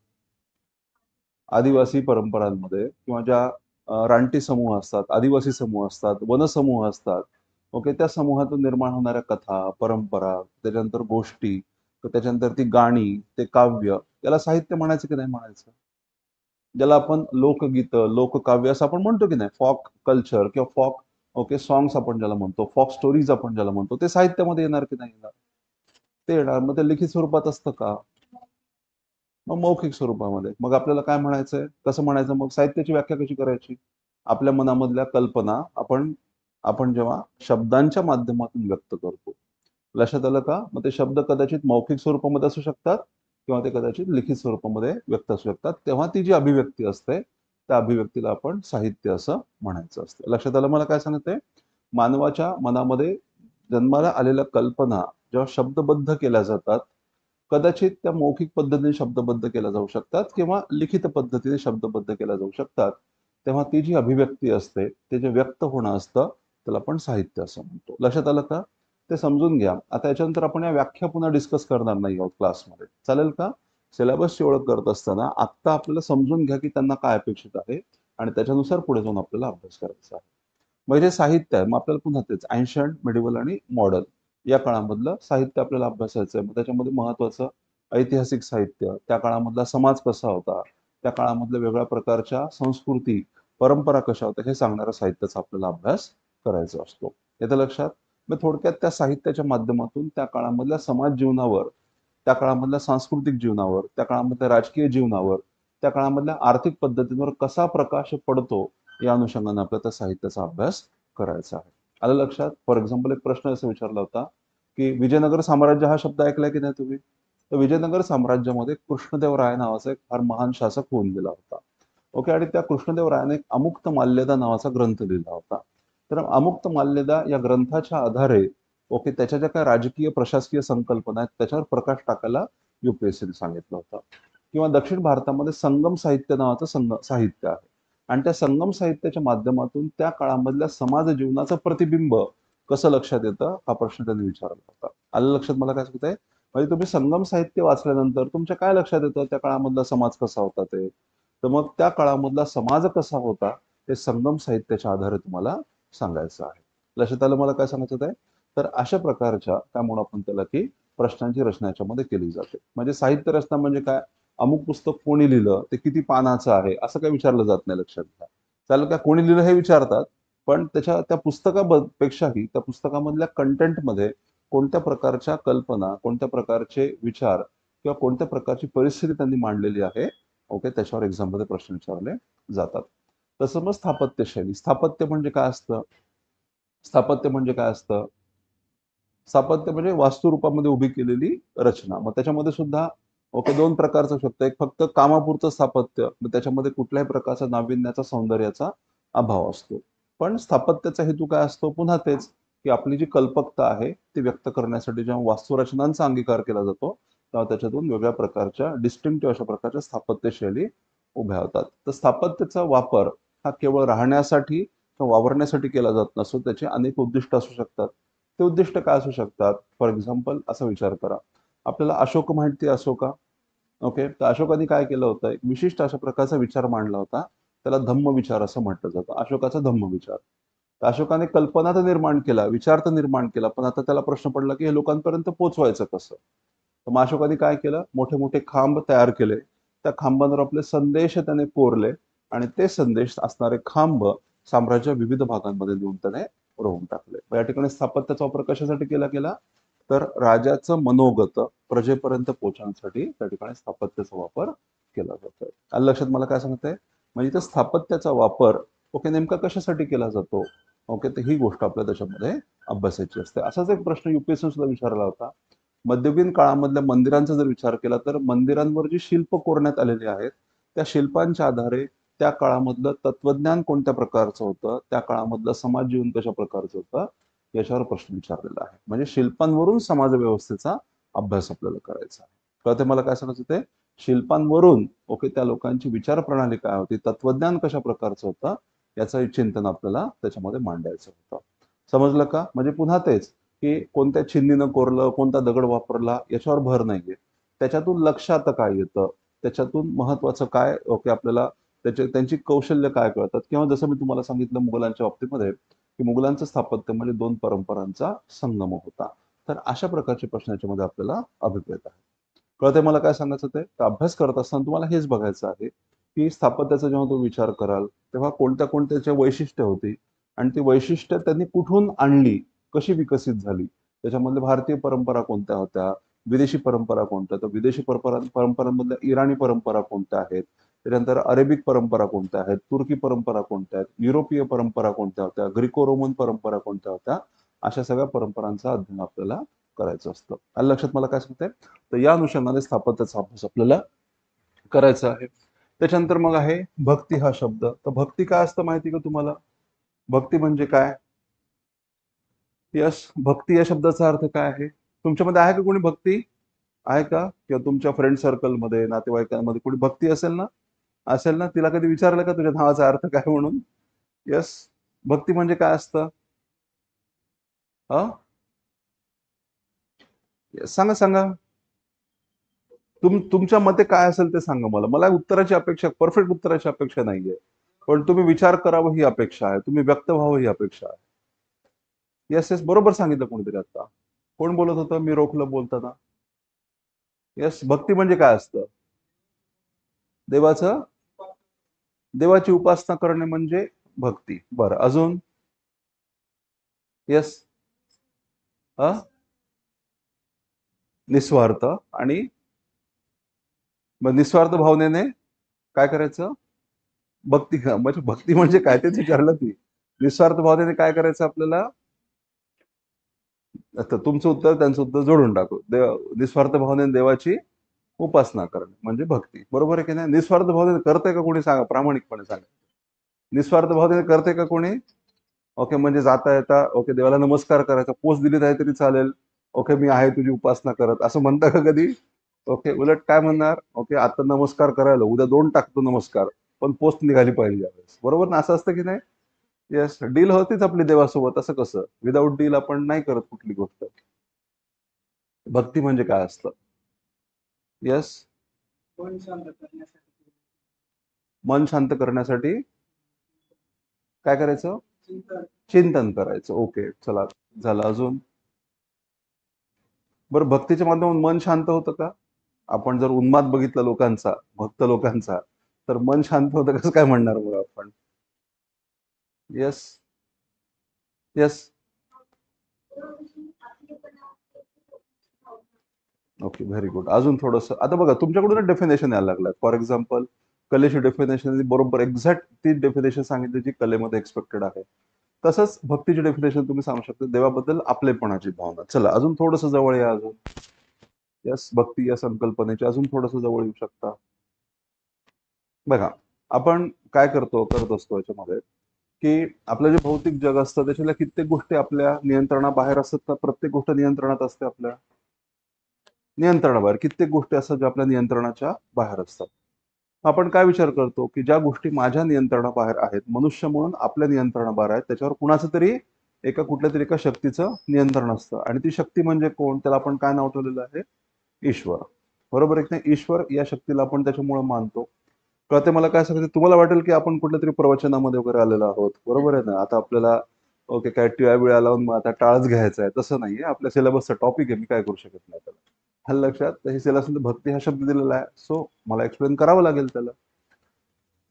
आदिवासी परंपरांमध्ये किंवा ज्या रानटी समूह असतात, आदिवासी समूह असतात, वनसमूह असतात, ओके, त्या समूहातून निर्माण होणाऱ्या कथा, परंपरा, त्याच्यानंतर गोष्टी, तर त्याच्यानंतर ती गाणी, ते काव्य, याला साहित्य म्हणायचं की नाही म्हणायचं? ज्याला आपण लोकगीतं, लोककाव्य असं आपण म्हणतो की नाही, फॉक कल्चर किंवा फॉक, ओके, सॉंग्स आपण ज्याला म्हणतो, फॉक स्टोरीज आपण ज्याला म्हणतो, ते साहित्यामध्ये येणार की नाही येणार? ते येणार. मग ते लिखित स्वरूपात असतं का? मग मौखिक स्वरूपामध्ये. मग आपल्याला काय म्हणायचंय? कसं म्हणायचं? मग साहित्याची व्याख्या कशी करायची? आपल्या मनामधल्या कल्पना आपण आपण जेव्हा शब्दांच्या माध्यमातून व्यक्त करतो. लक्षात आलं का? मग ते शब्द कदाचित मौखिक स्वरूपामध्ये असू शकतात किंवा ते कदाचित लिखित स्वरूपामध्ये व्यक्त असू शकतात. तेव्हा ती जी अभिव्यक्ती असते, त्या अभिव्यक्तीला आपण साहित्य असं म्हणायचं असतं. लक्षात आलं मला काय सांगते? मानवाच्या मनामध्ये जन्माला आलेल्या कल्पना जेव्हा शब्दबद्ध केल्या जातात, कदाचित त्या मौखिक पद्धतीने शब्दबद्ध केल्या जाऊ शकतात किंवा लिखित पद्धतीने शब्दबद्ध केल्या जाऊ शकतात. तेव्हा ती जी अभिव्यक्ती असते, ते जे व्यक्त होणं असतं, त्याला आपण साहित्य असं म्हणतो. लक्षात आलं का? ते समजून घ्या. आता याच्यानंतर आपण या व्याख्या पुन्हा डिस्कस करणार नाही आहोत क्लासमध्ये. चालेल का? सिलेबसची ओळख करत असताना आत्ता आपल्याला समजून घ्या की त्यांना काय अपेक्षित आहे आणि त्याच्यानुसार पुढे जाऊन आपल्याला अभ्यास करायचा आहे. मग जे साहित्य आहे, मग आपल्याला पुन्हा तेच एन्शंट, मिडिवल आणि मॉडर्न या काळामधलं साहित्य आपल्याला अभ्यासायचं आहे. मग त्याच्यामध्ये महत्वाचं ऐतिहासिक साहित्य, त्या काळामधला समाज कसा होता, त्या काळामधल्या वेगळ्या प्रकारच्या संस्कृती, परंपरा कशा होत्या, हे सांगणाऱ्या साहित्याचा आपल्याला अभ्यास करायचा असतो. येतं लक्षात? मग थोडक्यात त्या साहित्याच्या माध्यमातून त्या काळामधल्या समाज जीवनावर, त्या काळामधल्या सांस्कृतिक जीवनावर, त्या काळामधल्या राजकीय जीवनावर, त्या काळामधल्या आर्थिक पद्धतींवर कसा प्रकाश पडतो, या अनुषंगाने आपल्याला त्या साहित्याचा अभ्यास करायचा आहे. आलं लक्षात? फॉर एक्झाम्पल एक प्रश्न असा विचारला होता की विजयनगर साम्राज्य हा शब्द ऐकलाय की नाही तुम्ही? तर विजयनगर साम्राज्यामध्ये कृष्णदेवराय नावाचा एक फार महान शासक होऊन गेला होता. ओके, आणि त्या कृष्णदेवरायाने एक अमुक्त माल्यदा नावाचा ग्रंथ लिहिला होता. तर अमुक्त माल्यदा या ग्रंथाच्या आधारे ओके त्याच्या ज्या काही राजकीय प्रशासकीय संकल्पना आहेत त्याच्यावर प्रकाश टाकायला युपीएससीने सांगितलं होतं. किंवा दक्षिण भारतामध्ये संगम साहित्य नावाचं साहित्य आहे, आणि त्या संगम साहित्याच्या माध्यमातून त्या काळामधल्या समाज जीवनाचं प्रतिबिंब कसं लक्षात येतं हा प्रश्न त्यांनी विचारला होता. आलं लक्षात मला काय सांगतंय? म्हणजे तुम्ही संगम साहित्य वाचल्यानंतर तुमच्या काय लक्षात येतं त्या काळामधला समाज कसा होता ते. तर मग त्या काळामधला समाज कसा होता ते संगम साहित्याच्या आधारे तुम्हाला सांगायचं आहे. लक्षात आलं मला काय सांगायचं आहे? तर अशा प्रकारच्या काय म्हणू आपण त्याला की प्रश्नांची रचना याच्यामध्ये केली जाते. म्हणजे साहित्य रचना म्हणजे काय? अमुक पुस्तक कोणी लिहिलं, ते किती पानाचं आहे, असं काही विचारलं जात नाही. लक्षात घ्या. चालेल का? कोणी लिहिलं हे विचारतात, पण त्या पुस्तकापेक्षाही त्या पुस्तकामधल्या कंटेंटमध्ये कोणत्या प्रकारच्या कल्पना, कोणत्या प्रकारचे विचार किंवा कोणत्या प्रकारची परिस्थिती त्यांनी मांडलेली आहे, ओके, त्याच्यावर एक्झाममध्ये प्रश्न विचारले जातात. तसं मग स्थापत्य शैली. स्थापत्य म्हणजे काय असतं? स्थापत्य म्हणजे काय असतं? स्थापत्य म्हणजे वास्तुरूपामध्ये उभी केलेली रचना. मग त्याच्यामध्ये सुद्धा ओके दोन प्रकारचं असू शकतं. एक फक्त कामापुरतं स्थापत्य, मग त्याच्यामध्ये कुठल्याही प्रकारचा नाविन्याचा, सौंदर्याचा अभाव असतो. पण स्थापत्याचा हेतू काय असतो? पुन्हा तेच, की आपली जी कल्पकता आहे ती व्यक्त करण्यासाठी जेव्हा वास्तुरचनांचा अंगीकार केला जातो, तेव्हा त्याच्यातून वेगळ्या प्रकारच्या डिस्टिंक्टिव्ह अशा प्रकारच्या स्थापत्य शैली उभ्या होतात. तर स्थापत्याचा वापर हा केवळ राहण्यासाठी किंवा वावरण्यासाठी केला जात नसून त्याचे अनेक उद्दिष्ट असू शकतात. ते उद्दिष्ट काय असू शकतात? फॉर एक्झाम्पल असा विचार करा, आपल्याला अशोक माहिती आहे, अशोका? ओके, तर अशोकाने काय केलं होतं? एक विशिष्ट अशा प्रकारचा विचार मांडला होता. त्याला धम्म विचार असं म्हटलं जातं. अशोकाचा धम्म विचार. तर अशोकाने कल्पना तर निर्माण केला, विचार तर निर्माण केला, पण आता त्याला प्रश्न पडला की हे लोकांपर्यंत पोहोचवायचं कसं? तर मग अशोकाने काय केलं? मोठे मोठे खांब तयार केले. त्या खांबांवर आपले संदेश त्याने कोरले, आणि ते संदेश असणारे खांब साम्राज्याच्या विविध भागांमध्ये देऊन त्याने रोवून टाकले. या ठिकाणी स्थापत्याचा वापर कशासाठी केला गेला? तर राजाचं मनोगत प्रजेपर्यंत पोहोचण्यासाठी त्या ठिकाणी स्थापत्याचा वापर केला जातोय. आलं लक्षात मला काय सांगतंय? म्हणजे इथं स्थापत्याचा वापर ओके नेमका कशासाठी केला जातो? ओके, तर ही गोष्ट आपल्याला त्याच्यामध्ये अभ्यासायची असते. असाच एक प्रश्न युपीएससी सुद्धा विचारला होता. मध्ययुगीन काळामधल्या मंदिरांचा जर विचार केला तर मंदिरांवर जी शिल्प कोरण्यात आलेली आहेत त्या शिल्पांच्या आधारे त्या काळामधलं तत्वज्ञान कोणत्या प्रकारचं होतं, त्या काळामधलं समाज जीवन कशा प्रकारचं होतं, याच्यावर प्रश्न विचारलेला आहे. म्हणजे शिल्पांवरून समाज व्यवस्थेचा अभ्यास आपल्याला करायचा आहे. कळते मला काय सांगायचं ते? शिल्पांवरून ओके त्या लोकांची विचार प्रणाली काय होती, तत्वज्ञान कशा प्रकारचं होतं, याचं चिंतन आपल्याला त्याच्यामध्ये मांडायचं होतं. समजलं का? म्हणजे पुन्हा तेच, की कोणत्या छिन्नीनं कोरलं, कोणता दगड वापरला याच्यावर भर नाहीये. त्याच्यातून लक्षात काय येतं, त्याच्यातून महत्वाचं काय ओके आपल्याला त्यांची कौशल्य काय कळतात. किंवा जसं मी तुम्हाला सांगितलं मुघलांच्या बाबतीमध्ये, की मुघलांचं स्थापत्य म्हणजे दोन परंपरांचा संगम होता. तर अशा प्रकारचे प्रश्न याच्यामध्ये आपल्याला अभिप्रेत आहे. कळतंय मला काय सांगायचं ते? तर अभ्यास करत असताना तुम्हाला हेच बघायचं आहे, की स्थापत्याचा जेव्हा तुम्ही विचार कराल, तेव्हा कोणत्या कोणत्याच्या वैशिष्ट्य होती, आणि ती वैशिष्ट्य त्यांनी कुठून आणली, कशी विकसित झाली, त्याच्यामधल्या भारतीय परंपरा कोणत्या होत्या, विदेशी परंपरा कोणत्या, तर विदेशी परंपरांमधल्या इराणी परंपरा कोणत्या आहेत, त्याच्यानंतर अरेबिक परंपरा कोणत्या आहेत, तुर्की परंपरा कोणत्या आहेत, युरोपीय परंपरा कोणत्या होत्या, ग्रीको रोमन परंपरा कोणत्या होत्या, अशा सगळ्या परंपरांचा अध्ययन आपल्याला करायचं असतं. आलं लक्षात मला काय सांगते? तर या अनुषंगाने स्थापत्याचा अभ्यास आपल्याला करायचा आहे. त्याच्यानंतर मग आहे भक्ती हा शब्द. तर भक्ती काय असतं माहिती का तुम्हाला? भक्ती म्हणजे काय? यश, भक्ती या शब्दाचा अर्थ काय आहे? तुमच्यामध्ये आहे का कोणी भक्ती? आहे का? किंवा तुमच्या फ्रेंड सर्कलमध्ये, नातेवाईकांमध्ये कोणी भक्ती असेल ना? असेल ना? तिला कधी विचारलं का तुझ्या नावाचा अर्थ काय म्हणून? यस. भक्ती म्हणजे काय असतं? सांगा सांगा. तुमच्या मते काय असेल ते सांगा मला. मला उत्तराची अपेक्षा, परफेक्ट उत्तराची अपेक्षा नाहीये. पण तुम्ही विचार करावं ही अपेक्षा आहे. तुम्ही व्यक्त व्हावं ही अपेक्षा आहे. येस येस, बरोबर सांगितलं कोणीतरी आता. कोण बोलत होतं मी रोखलं बोलताना? येस, भक्ती म्हणजे काय असतं? देवाचं, देवाची उपासना करणे म्हणजे भक्ती. बरं, अजून? येस. हा, निस्वार्थ. आणि मग निस्वार्थ भावनेने काय करायचं? भक्ती, म्हणजे भक्ती म्हणजे काय तेच विचारलं ती. निस्वार्थ भावनेने काय करायचं आपल्याला? तर तुमचं उत्तर त्यांचं उत्तर जोडून टाकू. निस्वार्थ भावनेने देवाची उपासना करणे म्हणजे भक्ती. बरोबर आहे की नाही? निस्वार्थ भावनेने करतंय का कोणी सांगा, प्रामाणिकपणे सांगा. निस्वार्थ भावनेने करते का कोणी? ओके, म्हणजे जाता येता ओके देवाला नमस्कार करायचा, पोस्ट दिली नाही तरी चालेल. ओके, मी आहे तुझी उपासना करत, असं म्हणता का कधी? ओके, उलट काय म्हणणार? ओके, आता नमस्कार करायला, उद्या 2 टाकतो नमस्कार, पण पोस्ट निघाली पाहिजे यावेळेस. बरोबर ना? असं असतं की नाही? येस, डील होतीच आपली देवासोबत. असं कसं? विदाऊट डील आपण नाही करत कुठली गोष्ट. भक्ती म्हणजे काय असतं? येस, मन शांत करण्यासाठी काय करायचं? चिंतन करायचं. ओके, चला, झालं. अजून? बरं, भक्तीच्या माध्यमातून मन शांत होतं का? आपण जर उन्माद बघितला लोकांचा, भक्त लोकांचा, तर मन शांत होतं कसं काय म्हणणार मग आपण? Yes, yes. Okay, very good. अजून थोडंसं आता बघा, तुमच्याकडून डेफिनेशन यायला लागलं. फॉर एक्झाम्पल, कलेची डेफिनेशन बरोबर एक्झॅक्ट ती डेफिनेशन सांगितली जी कलेमध्ये एक्सपेक्टेड आहे. तसंच भक्तीची डेफिनेशन तुम्ही सांगू शकता, देवाबद्दल आपलेपणाची भावना. चला, अजून थोडंसं जवळ या अजून. येस, भक्ती या संकल्पनेच्या अजून थोडंसं जवळ येऊ शकता. बघा, आपण काय करत असतो याच्यामध्ये, की आपलं जे भौतिक जग असतं त्याच्यातल्या कित्येक गोष्टी आपल्या नियंत्रणाबाहेर असतात का? प्रत्येक गोष्ट नियंत्रणात असते आपल्या? नियंत्रणाबाहेर कित्येक गोष्टी असतात ज्या आपल्या नियंत्रणाच्या बाहेर असतात. आपण काय विचार करतो, की ज्या गोष्टी माझ्या नियंत्रणाबाहेर आहेत, मनुष्य म्हणून आपल्या नियंत्रणाबाहेर आहेत, त्याच्यावर कुणाचं तरी कुठल्या तरी एका शक्तीचं नियंत्रण असतं. आणि ती शक्ती म्हणजे कोण? त्याला आपण काय नाव ठेवलेलं आहे? ईश्वर. बरोबर आहे की नाही? ईश्वर या शक्तीला आपण त्याच्यामुळे मानतो. कळतंय मला काय सांगायचं? तुम्हाला वाटेल की आपण कुठल्यातरी प्रवचनामध्ये वगैरे आलेलो आहोत. बरोबर आहे ना? आता आपल्याला ओके, काय टिळा-बिळा लावून मग आता टाळच घ्यायचा आहे. तसं नाहीये. आपल्या सिलेबसचा टॉपिक आहे. मी काय करू शकत नाही त्याला. आलं लक्षात? तर हे सिलेबसमध्ये भक्ती हा शब्द दिलेला आहे. सो मला एक्सप्लेन करावं लागेल त्याला.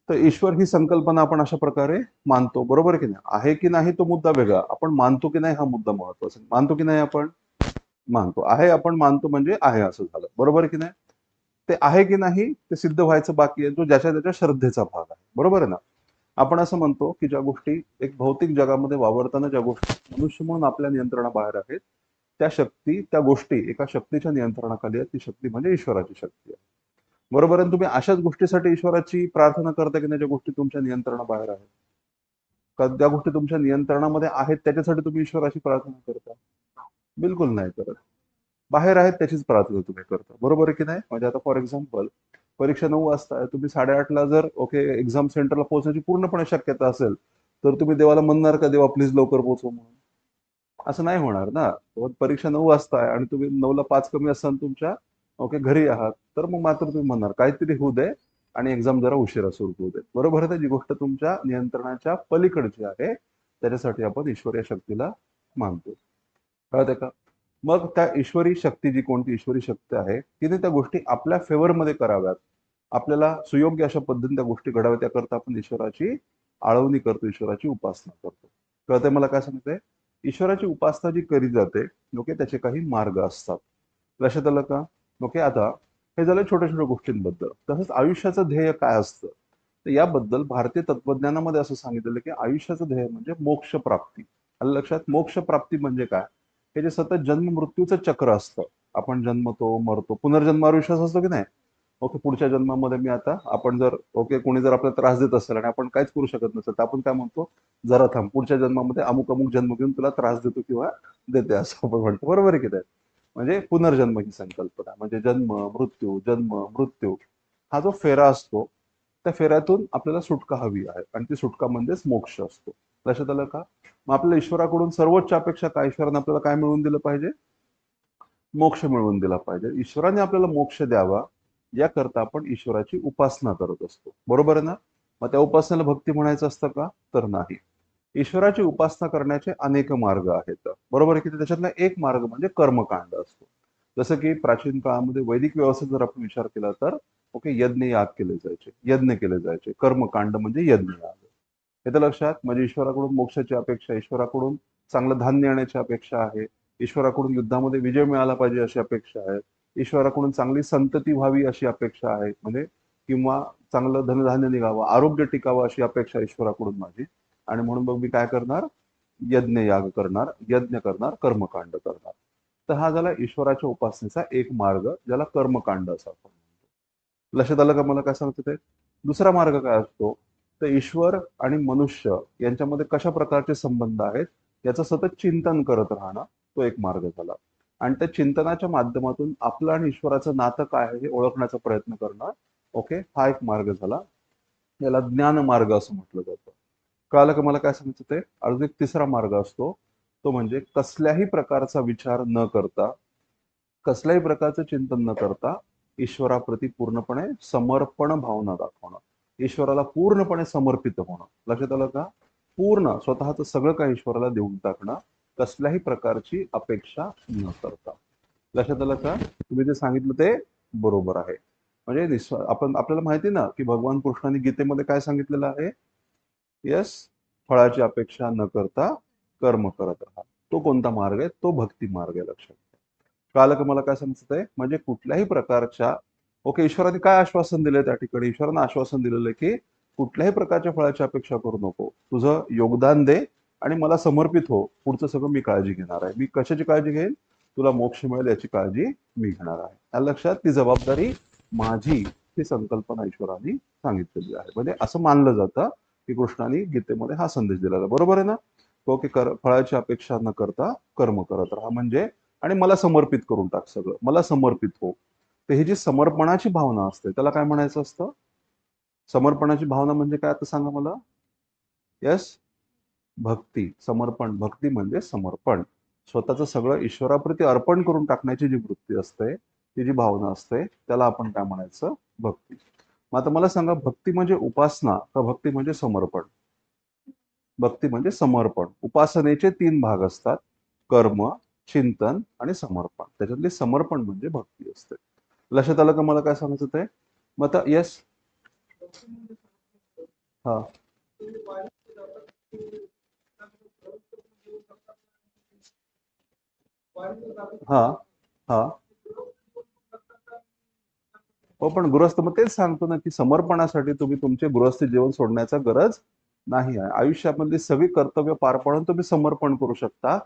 तर ईश्वर ही संकल्पना आपण अशा प्रकारे मानतो. बरोबर आहे की नाही? आहे की नाही तो मुद्दा वेगळा. आपण मानतो की नाही हा मुद्दा महत्वाचा. मानतो की नाही आपण? मानतो. आहे, आपण मानतो म्हणजे आहे असं झालं. बरोबर आहे की नाही? ते आहे की नाही ते सिद्ध व्हायचं बाकी आहे. जो ज्याच्या त्याच्या श्रद्धेचा भाग आहे. बरोबर आहे ना? आपण असं म्हणतो की ज्या गोष्टी एक भौतिक जगामध्ये वावरताना ज्या गोष्टी मनुष्य म्हणून आपल्या नियंत्रणाबाहेर आहेत, त्या शक्ती, त्या गोष्टी एका शक्तीच्या नियंत्रणाखाली आहेत. ती शक्ती म्हणजे ईश्वराची शक्ती आहे. बरोबर आहे? तुम्ही अशाच गोष्टीसाठी ईश्वराची प्रार्थना करता की नाही ज्या गोष्टी तुमच्या नियंत्रणाबाहेर आहेत? का ज्या गोष्टी तुमच्या नियंत्रणामध्ये आहेत त्याच्यासाठी तुम्ही ईश्वराची प्रार्थना करता? बिलकुल नाही करत. बाहेर आहेत त्याचीच प्रार्थना तुम्ही करता. बरोबर आहे की नाही? म्हणजे आता फॉर एक्झाम्पल, परीक्षा 9 वाजता आहे. तुम्ही 8:30ला जर ओके एक्झाम सेंटरला पोहोचण्याची पूर्णपणे शक्यता असेल, तर तुम्ही देवाला म्हणणार का, "देवा प्लीज लवकर पोहोचव" म्हणून? असं नाही होणार ना. परीक्षा 9 वाजता आहे आणि तुम्ही 9ला 5 कमी असताना तुमच्या ओके घरी आहात, तर मग मात्र तुम्ही म्हणणार काहीतरी होऊ दे आणि एक्झाम जरा उशिरा सुरू होऊ दे. बरोबर आहे ना? जी गोष्ट तुमच्या नियंत्रणाच्या पलीकडची आहे, त्याच्यासाठी आपण ईश्वरीय शक्तीला मानतो. कळतंय का? मग त्या ईश्वरी शक्ती, जी कोणती ईश्वरी शक्ती आहे, तिने त्या गोष्टी आपल्या फेवरमध्ये कराव्यात. आपल्याला सुयोग्य अशा पद्धतीने त्या गोष्टी घडाव्यात त्याकरता आपण ईश्वराची आळवणी करतो, ईश्वराची उपासना करतो. कळतंय मला काय सांगतंय? ईश्वराची उपासना जी केली जाते, ओके, त्याचे काही मार्ग असतात. लक्षात आलं का? ओके, आता हे झालं छोट्या-छोट्या गोष्टींबद्दल. तसंच आयुष्याचं ध्येय काय असतं? तर याबद्दल भारतीय तत्त्वज्ञानामध्ये असं सांगितलेलं की आयुष्याचं ध्येय म्हणजे मोक्षप्राप्ती. आलं लक्षात? मोक्षप्राप्ती म्हणजे काय? हे जे सतत जन्म मृत्यूचं चक्र असतं. आपण जन्मतो, मरतो. पुनर्जन्मावर विश्वास असतो की नाही? ओके, पुढच्या जन्मामध्ये मी आता आपण जर ओके कोणी जर आपल्याला त्रास देत असेल आणि आपण काहीच करू शकत नसेल, तर आपण काय म्हणतो? जरा थांब, पुढच्या जन्मामध्ये अमुक-अमुक जन्म घेऊन तुला त्रास देतो किंवा देते असं आपण म्हणतो. बरोबर आहे की नाही? म्हणजे पुनर्जन्म ही संकल्पना. म्हणजे जन्म, मृत्यू, जन्म, मृत्यू हा जो फेरा असतो, त्या फेऱ्यातून आपल्याला सुटका हवी आहे आणि ती सुटका म्हणजेच मोक्ष असतो. लक्षात आलं का? मग आपल्या ईश्वराकडून सर्वोच्च अपेक्षा काय? ईश्वराने आपल्याला काय मिळवून दिलं पाहिजे? मोक्ष मिळवून दिला पाहिजे. ईश्वराने आपल्याला मोक्ष द्यावा याकरता आपण ईश्वराची उपासना करत असतो. बरोबर आहे ना? मग त्या उपासनेला भक्ती म्हणायचं असतं का? तर नाही. ईश्वराची उपासना करण्याचे अनेक मार्ग आहेत. बरोबर आहे की त्याच्यातला एक मार्ग म्हणजे कर्मकांड असतो. जसं की प्राचीन काळामध्ये वैदिक व्यवस्थेत जर आपण विचार केला तर ओके यज्ञ याग केले जायचे, यज्ञ केले जायचे. कर्मकांड म्हणजे यज्ञ याग. येतं लक्षात? म्हणजे ईश्वराकडून मोक्षाची अपेक्षा, ईश्वराकडून चांगलं धान्य येण्याची अपेक्षा आहे. ईश्वराकडून युद्धामध्ये विजय मिळाला पाहिजे अशी अपेक्षा आहे. ईश्वराकडून चांगली संतती व्हावी अशी अपेक्षा आहे. म्हणजे किंवा चांगलं धनधान्य निघावं, आरोग्य टिकावं अशी अपेक्षा ईश्वराकडून माझी. आणि म्हणून मग मी काय करणार? यज्ञ करणार, कर्मकांड करणार. तर हा झाला ईश्वराच्या उपासनेचा एक मार्ग, ज्याला कर्मकांड असं आपण म्हणतो. लक्षात आलं का मला काय सांगतो ते? दुसरा मार्ग काय असतो? तर ईश्वर आणि मनुष्य यांच्यामध्ये कशा प्रकारचे संबंध आहेत याचं सतत चिंतन करत राहणं, तो एक मार्ग झाला. आणि त्या चिंतनाच्या माध्यमातून आपलं आणि ईश्वराचं नातं काय आहे हे ओळखण्याचा प्रयत्न करणं, ओके, हा एक मार्ग झाला. याला ज्ञान मार्ग असं म्हटलं जातं. कळालं का मला काय सांगायचं ते? अजून एक तिसरा मार्ग असतो, तो म्हणजे कसल्याही प्रकारचा विचार न करता, कसल्याही प्रकारचं चिंतन न करता ईश्वराप्रती पूर्णपणे समर्पण भावना दाखवणं, ईश्वराला पूर्णपणे समर्पित होणं. लक्षात आलं का? पूर्ण स्वतःचं सगळं काही ईश्वराला देऊन टाकणं, कसल्याही प्रकारची अपेक्षा न करता. लक्षात आलं का? तुम्ही जे सांगितलं ते बरोबर आहे. म्हणजे आपल्याला माहिती ना की भगवान कृष्णाने गीतेमध्ये काय सांगितलेलं आहे? यस, फळाची अपेक्षा न करता कर्म करत राहा. तो कोणता मार्ग आहे? तो भक्ती मार्ग आहे. लक्षात घ्या. कळालं का मला काय समजत आहे? म्हणजे कुठल्याही प्रकारच्या, ओके, ईश्वराने काय आश्वासन दिलंय त्या ठिकाणी? ईश्वरानं आश्वासन दिलेलं आहे की कुठल्याही प्रकारच्या फळाची अपेक्षा करू नको, तुझं योगदान दे आणि मला समर्पित हो, पुढचं सगळं मी काळजी घेणार आहे. मी कशाची काळजी घेईन? तुला मोक्ष मिळेल याची काळजी मी घेणार आहे. आलं लक्षात? ती जबाबदारी माझी, ही संकल्पना ईश्वराने सांगितलेली आहे. म्हणजे असं मानलं जातं की कृष्णाने गीतेमध्ये हा संदेश दिलेला आहे. बरोबर आहे ना? तो की फळाची अपेक्षा न करता कर्म करत राहा, म्हणजे आणि मला समर्पित करून टाक सगळं, मला समर्पित हो. तर ही जी समर्पणाची भावना असते त्याला काय म्हणायचं असतं? समर्पणाची भावना म्हणजे काय आता सांगा मला? यस, भक्ती. समर्पण, भक्ती म्हणजे समर्पण. स्वतःचं सगळं ईश्वराप्रती अर्पण करून टाकण्याची जी वृत्ती असते, ती जी भावना असते, त्याला आपण काय म्हणायचं? भक्ती. मग आता मला सांगा, भक्ती म्हणजे उपासना का भक्ती म्हणजे समर्पण? भक्ती म्हणजे समर्पण. उपासनेचे 3 भाग असतात: कर्म, चिंतन आणि समर्पण. त्याच्यातले समर्पण म्हणजे भक्ती असते. लक्षात आलं का मला काय सांगायचं ते? मग आता येस. हा हा हा हो, पण गृहस्थ, मग तेच सांगतो ना की समर्पणासाठी तुम्ही तुमचे गृहस्थ जीवन सोडण्याचा गरज नाही आहे. आयुष्यामधली सगळी कर्तव्य पार पाडून तुम्ही समर्पण करू शकता.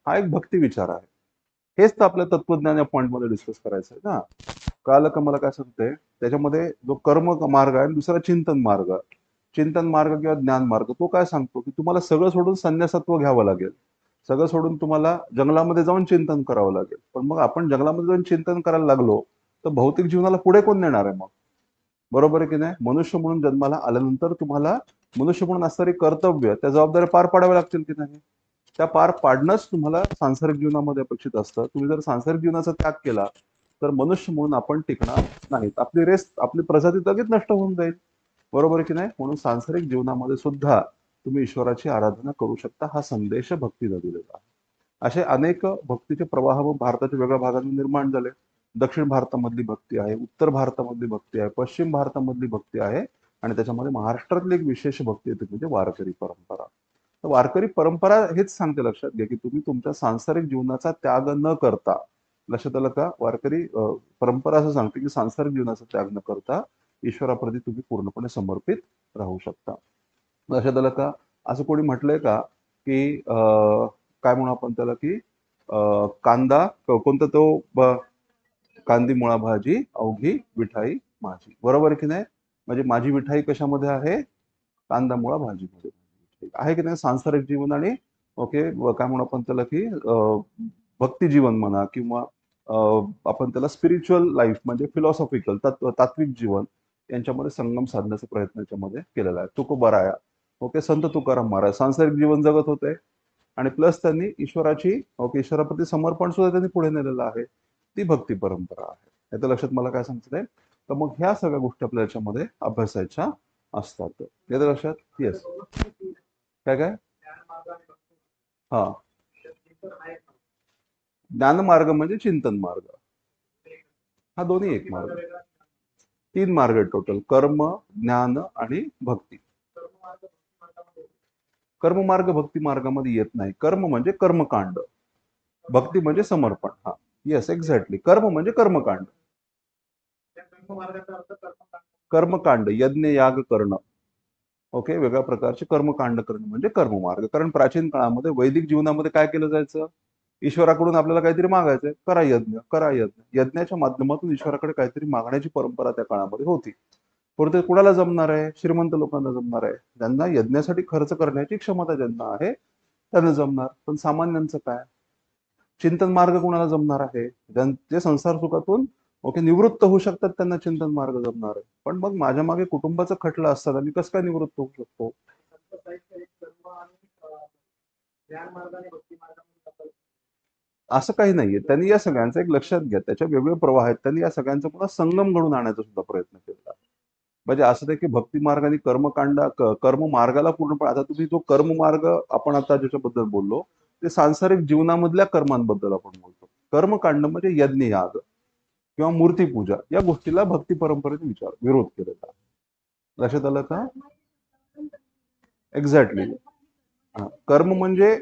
हा एक भक्ती विचार आहे. हेच तर आपल्या तत्वज्ञान या पॉईंटमध्ये डिस्कस करायचं आहे ना. कळालं का मला काय सांगते? त्याच्यामध्ये जो कर्म मार्ग आहे आणि दुसरा चिंतन मार्ग. चिंतन मार्ग किंवा ज्ञान मार्ग तो काय सांगतो की तुम्हाला सगळं सोडून संन्यासत्व घ्यावं लागेल. सगळं सोडून तुम्हाला जंगलामध्ये जाऊन चिंतन करावं लागेल. पण मग आपण जंगलामध्ये जाऊन चिंतन करायला लागलो तर भौतिक जीवनाला पुढे कोण नेणार आहे मग? बरोबर आहे की नाही? मनुष्य म्हणून जन्माला आल्यानंतर तुम्हाला मनुष्य म्हणून असणारी कर्तव्य, त्या जबाबदाऱ्या पार पाडाव्या लागतील की नाही? त्या पार पाडणंच तुम्हाला सांसारिक जीवनामध्ये अपेक्षित असतं. तुम्ही जर सांसारिक जीवनाचा त्याग केला तर मनुष्य म्हणून आपण टिकणार नाहीत. आपली रेस, आपली प्रजाती लगेच नष्ट होऊन जाईल. बरोबर आहे की नाही? म्हणून सांसारिक जीवनामध्ये सुद्धा तुम्ही ईश्वराची आराधना करू शकता. हा संदेश भक्तीला दिलेला आहे. असे अनेक भक्तीचे प्रवाह भारताच्या वेगळ्या भागांमध्ये निर्माण झाले. दक्षिण भारतामधली भक्ती आहे, उत्तर भारतामधली भक्ती आहे, पश्चिम भारतामधली भक्ती आहे आणि त्याच्यामध्ये महाराष्ट्रातली एक विशेष भक्ती येते म्हणजे वारकरी परंपरा. तर वारकरी परंपरा हेच सांगते, लक्षात घ्या, की तुम्ही तुमच्या सांसारिक जीवनाचा त्याग न करता, लक्षात आलं का? वारकरी परंपरा असं सांगते की सांसारिक जीवनाचा त्याग न करता ईश्वराप्रती तुम्ही पूर्णपणे समर्पित राहू शकता. लक्षात आलं का? असं कोणी म्हटलंय का की काय म्हणू आपण त्याला, की कांदा कोणता तो कांदी मुळा भाजी अवघी विठाई माझी. बरोबर आहे की नाही? म्हणजे माझी विठाई कशामध्ये आहे? कांदा मुळा भाजीमध्ये आहे की नाही? सांसारिक जीवन आणि ओके, काय म्हणू आपण त्याला, की भक्ती जीवन म्हणा किंवा आपण त्याला स्पिरिच्युअल लाईफ म्हणजे फिलॉसॉफिकल तात्विक जीवन यांच्यामध्ये संगम साधण्याचा प्रयत्न याच्यामध्ये केलेला आहे. तुकोबाराया, ओके, संत तुकाराम महाराज सांसारिक जीवन जगत होते आणि प्लस त्यांनी ईश्वराची, ओके, ईश्वराप्रती समर्पण सुद्धा त्यांनी पुढे नेलेलं आहे. ती भक्ती परंपरा आहे. याचं लक्षात मला काय सांगते? तर मग ह्या सगळ्या गोष्टी आपल्या याच्यामध्ये अभ्यासाच्या असतात. याचं लक्षात? येस. काय काय? हा, ज्ञान मार्ग म्हणजे चिंतन मार्ग. हा दोन्ही एक मार्ग. 3 मार्ग आहेत टोटल: कर्म, ज्ञान आणि भक्ती. कर्म मार्ग भक्ती मार्गामध्ये येत नाही. कर्म म्हणजे कर्मकांड, भक्ती म्हणजे समर्पण. हा, येस, एक्झॅक्टली. कर्म म्हणजे कर्मकांड. कर्मकांड, यज्ञ याग करणं. ओके, वेगळ्या प्रकारचे कर्मकांड करणं म्हणजे कर्ममार्ग. कारण प्राचीन काळामध्ये वैदिक जीवनामध्ये काय केलं जायचं? ईश्वराकडून आपल्याला काहीतरी मागायचंय, करा यज्ञ, करा यज्ञ. यज्ञाच्या माध्यमातून ईश्वराकडे काहीतरी मागण्याची परंपरा त्या काळामध्ये होती. परंतु ते कुणाला जमणार आहे? श्रीमंत लोकांना जमणार आहे. ज्यांना यज्ञासाठी खर्च करण्याची क्षमता ज्यांना आहे त्यांना जमणार. पण सामान्यांचं काय? चिंतन मार्ग कुणाला जमणार आहे? जे संसार सुखातून ओके निवृत्त होऊ शकतात त्यांना चिंतन मार्ग जमणार आहे. पण मग माझ्या मागे कुटुंबाचं खटलं असतात, मी कसं काय निवृत्त होऊ शकतो? असं काही नाहीये. त्यांनी या सगळ्यांचं एक लक्षात घ्या, त्याच्या वेगवेगळे प्रवाह आहेत. त्यांनी या सगळ्यांचा पुन्हा संगम घडून आणायचा सुद्धा प्रयत्न केला. म्हणजे असं नाही की भक्ती मार्ग आणि कर्म मार्गाला पूर्णपणे, आता तुम्ही जो कर्म मार्ग आपण आता ज्याच्याबद्दल बोललो ते सांसारिक जीवनामधल्या कर्मांबद्दल आपण बोलतो. कर्मकांड म्हणजे यज्ञ याग किंवा मूर्तीपूजा या गोष्टीला भक्ती परंपरेने विरोध केलेला. लक्षात आलं का? एक्झॅक्टली. कर्म म्हणजे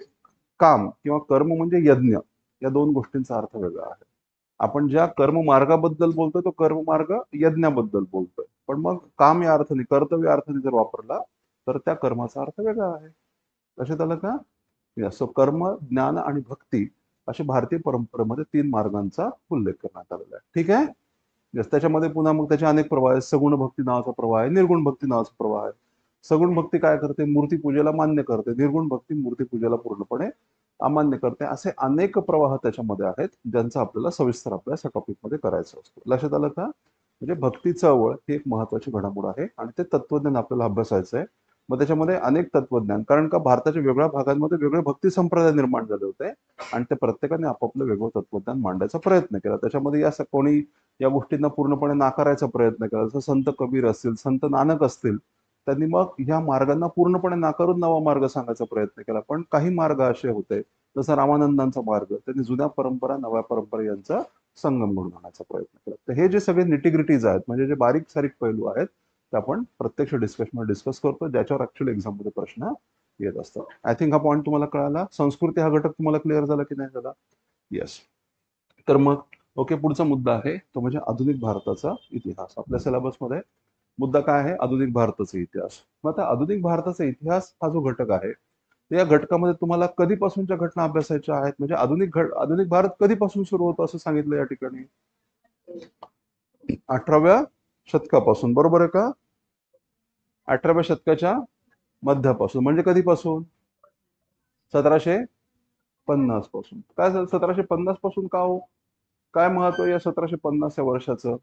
काम किंवा कर्म म्हणजे यज्ञ, या दोन गोष्टींचा अर्थ वेगळा आहे. आपण ज्या कर्म मार्गाबद्दल बोलतोय तो कर्म मार्ग यज्ञाबद्दल बोलतोय. पण मग काम या अर्थाने, कर्तव्य अर्थाने जर वापरला तर त्या कर्माचा अर्थ वेगळा आहे. लक्षात आलं का? सो कर्म, ज्ञान आणि भक्ती असे भारतीय परंपरेमध्ये तीन मार्गांचा उल्लेख करण्यात आलेला आहे. ठीक आहे. त्याच्यामध्ये पुन्हा मग त्याचे अनेक प्रवाह आहेत. सगुण भक्ती नावाचा प्रवाह आहे, निर्गुण भक्ती नावाचा प्रवाह आहे. सगुण भक्ती काय करते? मूर्तीपूजेला मान्य करते. निर्गुण भक्ती मूर्तीपूजेला पूर्णपणे अमान्य करते. असे अनेक प्रवाह त्याच्यामध्ये आहेत ज्यांचा आपल्याला सविस्तर आपल्या या टॉपिकमध्ये करायचं असतो. लक्षात आलं का? म्हणजे भक्ती चळवळ ही एक महत्वाची घडामोड आहे आणि ते तत्वज्ञान आपल्याला अभ्यासायचं आहे. मग त्याच्यामध्ये अनेक तत्वज्ञान, कारण का भारताच्या वेगळ्या भागांमध्ये वेगळे भक्ती संप्रदाय निर्माण झाले होते आणि ते प्रत्येकाने आपापलं वेगळं तत्वज्ञान मांडायचा प्रयत्न केला. त्याच्यामध्ये या कोणी या गोष्टींना पूर्णपणे नाकारायचा प्रयत्न केला. जसं संत कबीर असतील, संत नानक असतील, त्यांनी मग ह्या मार्गांना पूर्णपणे नाकारून नवा मार्ग सांगायचा प्रयत्न केला. पण काही मार्ग असे होते, जसं रामानंदांचा मार्ग, त्यांनी जुन्या परंपरा नव्या परंपरा यांचा संगम घडून आणण्याचा प्रयत्न केला. तर हे जे सगळे निटिग्रिटीज आहेत, म्हणजे जे बारीक सारीक पैलू आहेत, ते आपण प्रत्यक्ष डिस्कशनमध्ये डिस्कस करतो, ज्याच्यावर ऍक्च्युअली एक्झाममध्ये प्रश्न येत असतात. आय थिंक हा पॉईंट तुम्हाला कळाला. संस्कृती हा घटक तुम्हाला क्लिअर झाला की नाही झाला? येस. तर मग ओके, पुढचा मुद्दा आहे तो म्हणजे आधुनिक भारताचा इतिहास. आपल्या सिलेबसमध्ये मुद्दा काय आहे? आधुनिक भारताचा इतिहास. मग आता आधुनिक भारताचा इतिहास हा जो घटक आहे, या घटकामध्ये तुम्हाला कधीपासूनच्या घटना अभ्यासायच्या आहेत. म्हणजे आधुनिक भारत कधीपासून सुरू होतो असं सांगितलं या ठिकाणी? 18व्या शतकापासून. बरोबर आहे का? 18व्या शतकाच्या मध्यापासून. म्हणजे कधीपासून? 1750 पासून. काय झालं 1750 पासून का हो? काय महत्व या 1750 या वर्षाचं?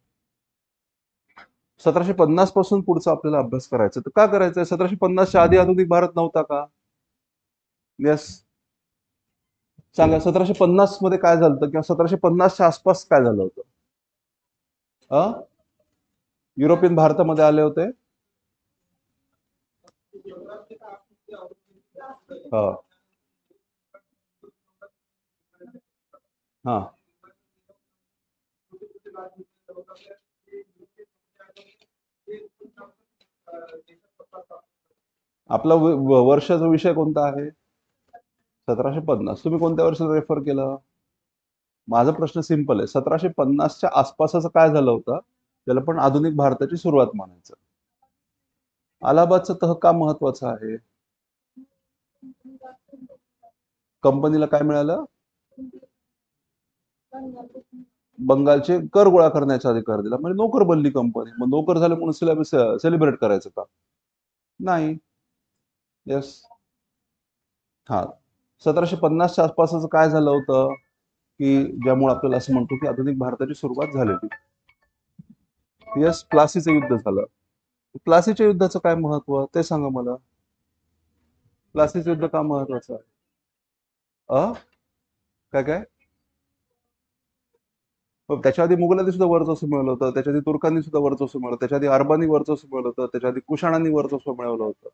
1750 पासून पुढचा आपल्याला अभ्यास करायचा. तर का करायचंय? 1750च्या आधी आधुनिक भारत नव्हता का? येस. सांगा 1750 मध्ये काय झालं किंवा 1750च्या आसपास काय झालं होतं? युरोपियन भारतामध्ये आले होते. हा हा. आपला वर्षाचा विषय कोणता आहे? 1750. तुम्ही कोणत्या वर्षाला रेफर केलं? माझा प्रश्न सिंपल आहे. 1750च्या आसपासचं काय झालं होतं त्याला पण आधुनिक भारताची सुरुवात म्हणायचं. अलाहाबादचा तह का महत्वाचा आहे? कंपनीला काय मिळालं? बंगालचे कर गोळा करण्याचा अधिकार दिला. म्हणजे नोकर बनली कंपनी. मग नोकर झाले म्हणून सेलिब्रेट करायचं का? नाही. येस. हा. 1750च्या आसपासचं काय झालं होतं की ज्यामुळे आपल्याला असं म्हणतो की आधुनिक भारताची सुरुवात झालेली? येस, प्लासीचं युद्ध झालं. प्लासीच्या युद्धाचं काय महत्व ते सांगा मला. प्लासीचं युद्ध का महत्वाचं आहे? काय काय? त्याच्या आधी मुघलांनी सुद्धा वर्चस्व मिळवलं होतं, त्याच्या आधी तुर्कांनी सुद्धा वर्चस्व मिळवलं, त्याच्या आधी अरबांनी वर्चस्व मिळवलं होतं, त्याच्या आधी कुशाणांनी वर्चस्व मिळवलं होतं.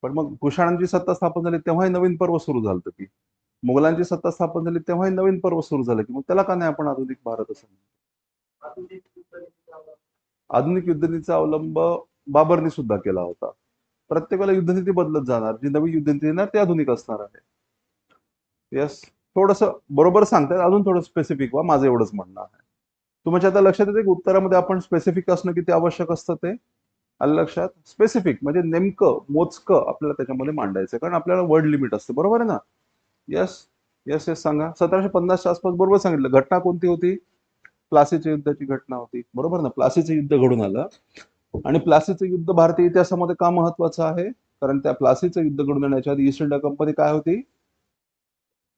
पण मग कुशाणांची सत्ता स्थापन झाली तेव्हाही नवीन पर्व सुरू झालं की मुघलांची सत्ता स्थापन झाली तेव्हाही नवीन पर्व सुरू झालं की मग त्याला का नाही आपण आधुनिक भारत असं म्हणतो? आधुनिक युद्धनीतीचा अवलंब बाबरने सुद्धा केला होता. प्रत्येक वेळेला युद्धनीती बदलत जाणार, जी नवी युद्धनीती येणार ते आधुनिक असणार आहे. येस. थोडस बरोबर सांगतायत, अजून थोडं स्पेसिफिक व्हा, माझं एवढंच म्हणणं आहे. तुमच्या आता लक्षात येते की उत्तरामध्ये आपण स्पेसिफिक असणं किती आवश्यक असतं ते? आलं लक्षात? स्पेसिफिक म्हणजे नेमकं मोजकं आपल्याला त्याच्यामध्ये मांडायचं कारण आपल्याला वर्ड लिमिट असते, बरोबर आहे ना? यस यस यस सांगा. 1750च्या आसपास बरोबर सांगितलं. घटना कोणती होती? प्लासीच्या युद्धाची घटना होती, बरोबर ना? प्लासीचं युद्ध घडून आलं आणि प्लासीचं युद्ध भारतीय इतिहासामध्ये का महत्वाचं आहे? कारण त्या प्लासीचं युद्ध घडून येण्याच्या आधी ईस्ट इंडिया कंपनी काय होती?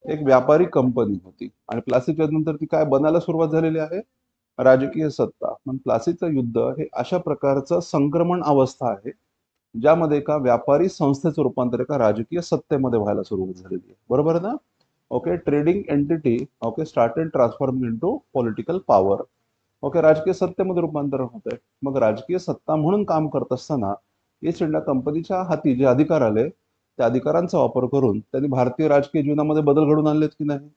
एक व्यापारी कंपनी होती आणि प्लासीच्या नंतर ती काय बनायला सुरुवात झालेली आहे? राजकीय सत्ता. पण प्लासीचं युद्ध हे अशा प्रकारचं संक्रमण अवस्था आहे ज्यामध्ये एका व्यापारी संस्थेचं रूपांतर एका राजकीय सत्तेमध्ये व्हायला सुरुवात झालेली आहे, बरोबर ना? Okay, trading entity okay started transforming into political power. Okay, राजकीय सत्तेमध्ये रूपांतरण होत आहे. मग राजकीय सत्ता म्हणून काम करत असताना ईस्ट इंडिया कंपनीच्या हाती जे अधिकार आले त्या अधिकारांचा वापर करून त्यांनी भारतीय राजकीय जीवनामध्ये बदल घडून आणलेत की नाही?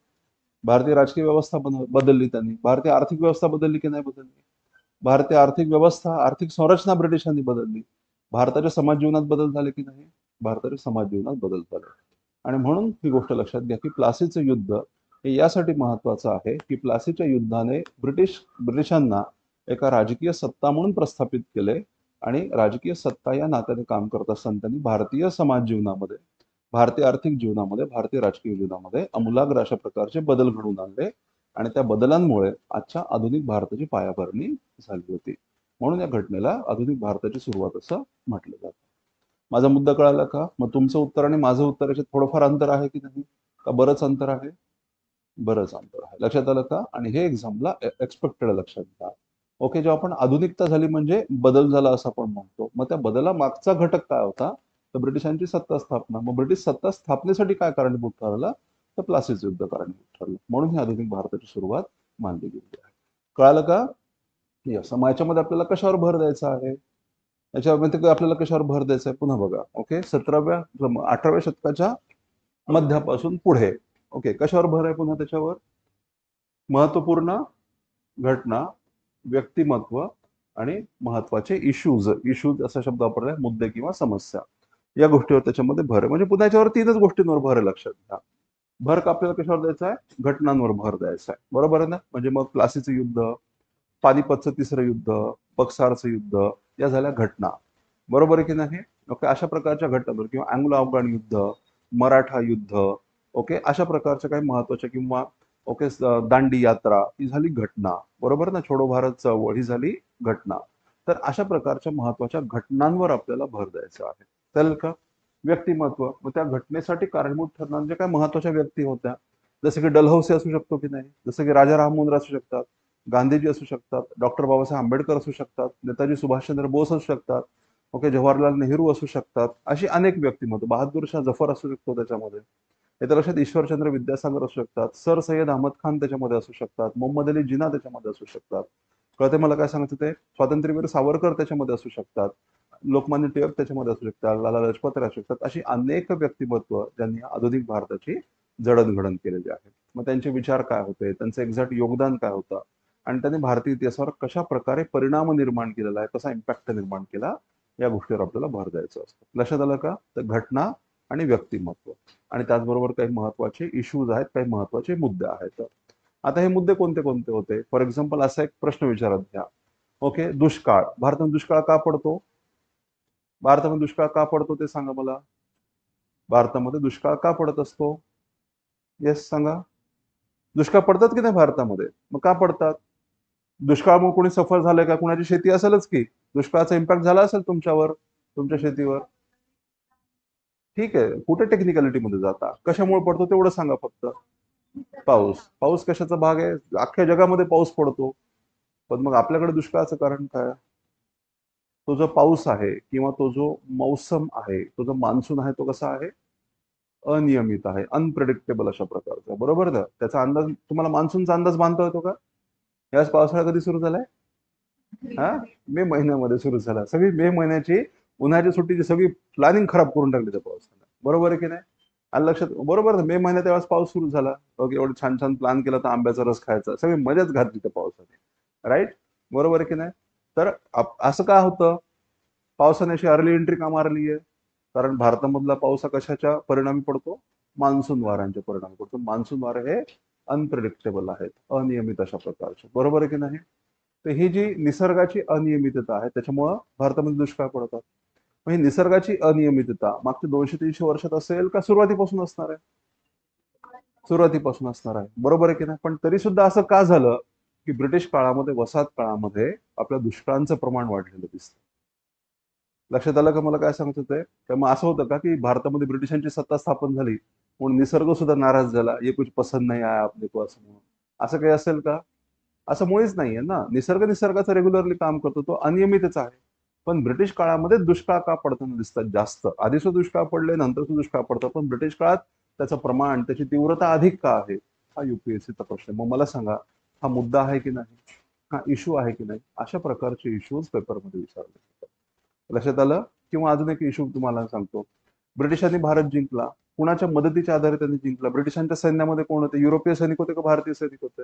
भारतीय राजकीय व्यवस्था बदलली त्यांनी. भारतीय आर्थिक व्यवस्था बदलली की नाही बदलली? भारतीय आर्थिक व्यवस्था आर्थिक संरचना ब्रिटिशांनी बदलली. भारताच्या समाज जीवनात बदल झाले की नाही? भारताच्या समाज जीवनात बदल झाले. आणि म्हणून ही गोष्ट लक्षात घ्या की प्लासीचं युद्ध हे यासाठी महत्वाचं आहे की प्लासीच्या युद्धाने ब्रिटिशांना एका राजकीय सत्ता म्हणून प्रस्थापित केले आणि राजकीय सत्ता या नात्याने काम करत असताना त्यांनी भारतीय समाज जीवनामध्ये, भारतीय आर्थिक जीवनामध्ये, भारतीय राजकीय जीवनामध्ये आमूलाग्र अशा प्रकारचे बदल घडवून आणले आणि त्या बदलांमुळे आजच्या आधुनिक भारताची पायाभरणी झाली होती. म्हणून या घटनेला आधुनिक भारताची सुरुवात असं म्हटलं जातं. माझा मुद्दा कळाला का? मग तुमचं उत्तर आणि माझं उत्तर याच्यात थोडंफार अंतर आहे की नाही? का बरंच अंतर आहे? बरंच अंतर आहे. लक्षात आलं का? आणि हे एक्झामला एक्सपेक्टेड लक्षात घ्या. ओके, जेव्हा आपण आधुनिकता झाली म्हणजे बदल झाला असं आपण म्हणतो. मग त्या बदलामागचा घटक काय होता? तर ब्रिटिशांची सत्ता स्थापना. मग ब्रिटिश सत्ता स्थापनेसाठी काय कारणीभूत ठरलं? तर प्लासीचं युद्ध कारणीभूत ठरलं. म्हणून ही आधुनिक भारताची सुरुवात मानली गेली आहे. कळालं का? यस. मग याच्यामध्ये आपल्याला कशावर भर द्यायचा आहे? याच्यामध्ये आपल्याला कशावर भर द्यायचा आहे? पुन्हा बघा. ओके, 18व्या शतकाच्या मध्यापासून पुढे. ओके, कशावर भर आहे पुन्हा त्याच्यावर? महत्वपूर्ण घटना, व्यक्तिमत्व आणि महत्वाचे इश्यूज. इश्यूज असा शब्द वापरलाय, मुद्दे किंवा समस्या. या गोष्टीवर त्याच्यामध्ये भर आहे. म्हणजे पुन्हा याच्यावर तीनच गोष्टींवर भर आहे, लक्षात घ्या. भर का आपल्याला कशावर द्यायचा आहे? घटनांवर भर द्यायचा आहे, बरोबर आहे ना? म्हणजे मग प्लासीचं युद्ध, पानिपतचं तिसरं युद्ध, बक्सारचं युद्ध, या झाल्या घटना, बरोबर आहे की नाही? ओके, अशा प्रकारच्या घटनांवर किंवा अँग्लो अफगाण युद्ध, मराठा युद्ध, ओके, अशा प्रकारच्या काही महत्वाच्या किंवा ओके दांडी यात्रा ही झाली घटना, बरोबर ना? छोडो भारत चळवळ ही झाली घटना. तर अशा प्रकारच्या महत्वाच्या घटनांवर आपल्याला भर द्यायचा आहे. चालेल का? व्यक्तिमत्व, मग त्या घटनेसाठी कारणीभूत ठरणाऱ्या ज्या काही महत्वाच्या व्यक्ती होत्या, जसं की डलहौसी असू शकतो की नाही, जसं की राजा राममोहन राय असू शकतात, गांधीजी असू शकतात, डॉक्टर बाबासाहेब आंबेडकर असू शकतात, नेताजी सुभाषचंद्र बोस असू शकतात, ओके, जवाहरलाल नेहरू असू शकतात, अशी अनेक व्यक्तिमत्व, बहादूर शाह जफर असू शकतो त्याच्यामध्ये. येत्या लक्षात ईश्वरचंद्र विद्यासागर असू शकतात, सर सय्यद अहमद खान त्याच्यामध्ये असू शकतात, मोहम्मद अली जिना त्याच्यामध्ये असू शकतात. कळते मला काय सांगायचं ते? स्वातंत्र्यवीर सावरकर त्याच्यामध्ये असू शकतात, लोकमान्य टिळक त्याच्यामध्ये असू शकतात, लाला लजपत राय असू शकतात. अशी अनेक व्यक्तिमत्व ज्यांनी आधुनिक भारताची जडणघडण केलेली आहे. मग त्यांचे विचार काय होते, त्यांचं एक्झॅक्ट योगदान काय होतं आणि त्यांनी भारतीय इतिहासावर कशा प्रकारे परिणाम निर्माण केलेला आहे, कसा इम्पॅक्ट निर्माण केला, या गोष्टीवर आपल्याला भर द्यायचं असतं. लक्षात आलं का? तर घटना आणि व्यक्तिमत्व आणि त्याचबरोबर काही महत्वाचे इश्यूज आहेत, काही महत्वाचे मुद्दे आहेत. आता हे मुद्दे कोणते कोणते होते? फॉर एक्झाम्पल असा एक प्रश्न विचारात घ्या. ओके, दुष्काळ. भारतात दुष्काळ का पडतो? भारतामध्ये दुष्काळ का पडतो ते सांगा मला. भारतामध्ये दुष्काळ का पडत असतो? येस सांगा. दुष्काळ पडतात की नाही भारतामध्ये? मग का पडतात? दुष्काळामुळे कोणी सफर झालंय का? कुणाची शेती असेलच की. दुष्काळाचा इम्पॅक्ट झाला असेल तुमच्यावर, तुमच्या शेतीवर. ठीक आहे, कुठे टेक्निकॅलिटी मध्ये जाता? कशामुळे पडतो तेवढं सांगा फक्त. पाऊस. पाऊस कशाचा भाग आहे? अख्ख्या जगामध्ये पाऊस पडतो. पण मग आपल्याकडे दुष्काळाचं कारण काय? तो जो पाऊस आहे किंवा तो जो मौसम आहे, तो जो मान्सून आहे, तो कसा आहे? अनियमित आहे, अनप्रेडिक्टेबल अशा प्रकारचा, बरोबर ना? त्याचा अंदाज तुम्हाला, मान्सूनचा अंदाज बांधता येतो का? याच पावसाळा कधी सुरू झालाय? हा, मे महिन्यामध्ये सुरू झाला. सगळी मे महिन्याची उन्हाळ्याच्या सुट्टीची सगळी प्लॅनिंग खराब करून टाकली त्या पावसाने, बरोबर आहे की नाही? आणि लक्षात, बरोबर ना? मे महिन्यात त्यावेळेस पाऊस सुरू झाला. ओके, एवढं छान छान प्लॅन केला तर आंब्याचा रस खायचा, सगळी मजाच घातली त्या पावसाने, राईट? बरोबर आहे की नाही? तर असं का होतं? पावसाने अशी अर्ली एंट्री का मारली आहे? कारण भारतामधला पाऊस हा कशाच्या परिणामी पडतो? मान्सून वाऱ्यांच्या परिणामी पडतो. मान्सून वारे हे अनप्रिडिक्टेबल आहेत, अनियमित अशा प्रकारचे, बरोबर आहे की नाही? तर ही जी निसर्गाची अनियमितता आहे त्याच्यामुळं भारतामध्ये दुष्काळ पडतात. मग ही निसर्गाची अनियमितता मागच्या 200-300 वर्षात असेल का सुरुवातीपासून असणार आहे? सुरुवातीपासून असणार आहे, बरोबर आहे की नाही? पण तरी सुद्धा असं का झालं की ब्रिटिश काळामध्ये, वसाहत काळामध्ये आपल्या दुष्काळांचं प्रमाण वाढलेलं दिसतं? लक्षात आलं का मला काय सांगत होते? तर मग असं होतं का की भारतामध्ये ब्रिटिशांची सत्ता स्थापन झाली म्हणून निसर्ग सुद्धा नाराज झाला, ये कुछ पसंद नाही आया आपने को असं म्हणून? असं काही असेल का? असं मुळीच नाहीये ना. निसर्ग निसर्गाचं रेग्युलरली काम करतो, तो अनियमितच आहे. पण ब्रिटिश काळामध्ये दुष्काळ का पडताना दिसतात जास्त? आधी सुद्धा दुष्काळ पडले, नंतर सुद्धा दुष्काळ पडतात, पण ब्रिटिश काळात त्याचं प्रमाण, त्याची तीव्रता अधिक का आहे? हा युपीएससीचा प्रश्न आहे. मग मला सांगा, हा मुद्दा आहे की नाही? हा इश्यू आहे की नाही? अशा प्रकारचे इश्यूज पेपरमध्ये विचारले जातात. लक्षात आलं? किंवा अजून एक इश्यू तुम्हाला सांगतो. ब्रिटिशांनी भारत जिंकला. कुणाच्या मदतीच्या आधारे त्यांनी जिंकला? ब्रिटिशांच्या सैन्यामध्ये कोण होते? युरोपीय सैनिक होते का भारतीय सैनिक होते?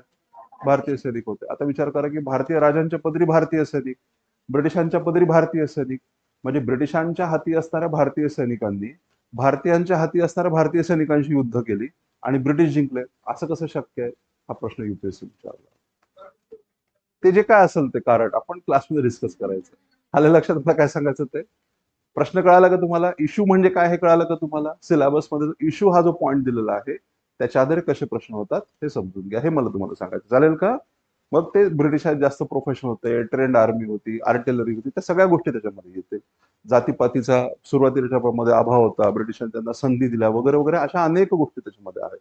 भारतीय सैनिक होते. आता विचार करा की भारतीय राजांच्या पदरी भारतीय सैनिक, ब्रिटिशांच्या पदरी भारतीय सैनिक. म्हणजे ब्रिटिशांच्या हाती असणाऱ्या भारतीय सैनिकांनी भारतीयांच्या हाती असणाऱ्या भारतीय सैनिकांशी युद्ध केली आणि ब्रिटिश जिंकले. असं कसं शक्य आहे? हा प्रश्न युपीएससी विचारला. ते जे काय असेल ते कारण आपण क्लासमध्ये डिस्कस करायचं. आलं लक्षात मला काय सांगायचं ते? प्रश्न कळाला का तुम्हाला? इश्यू म्हणजे काय हे कळालं का तुम्हाला? सिलेबसमध्ये इश्यू हा जो पॉईंट दिलेला आहे त्याच्या आधारे कसे प्रश्न होतात हे समजून घ्या. हे मला तुम्हाला सांगायचं. चालेल का? मग ते ब्रिटिशात जास्त प्रोफेशन होते, ट्रेंड आर्मी होती, आर्टिलरी होती, त्या सगळ्या गोष्टी त्याच्यामध्ये येते. जातीपातीचा सुरुवातीच्या मध्ये अभाव होता, ब्रिटिशांनी त्यांना संधी दिल्या वगैरे वगैरे, अशा अनेक गोष्टी त्याच्यामध्ये आहेत.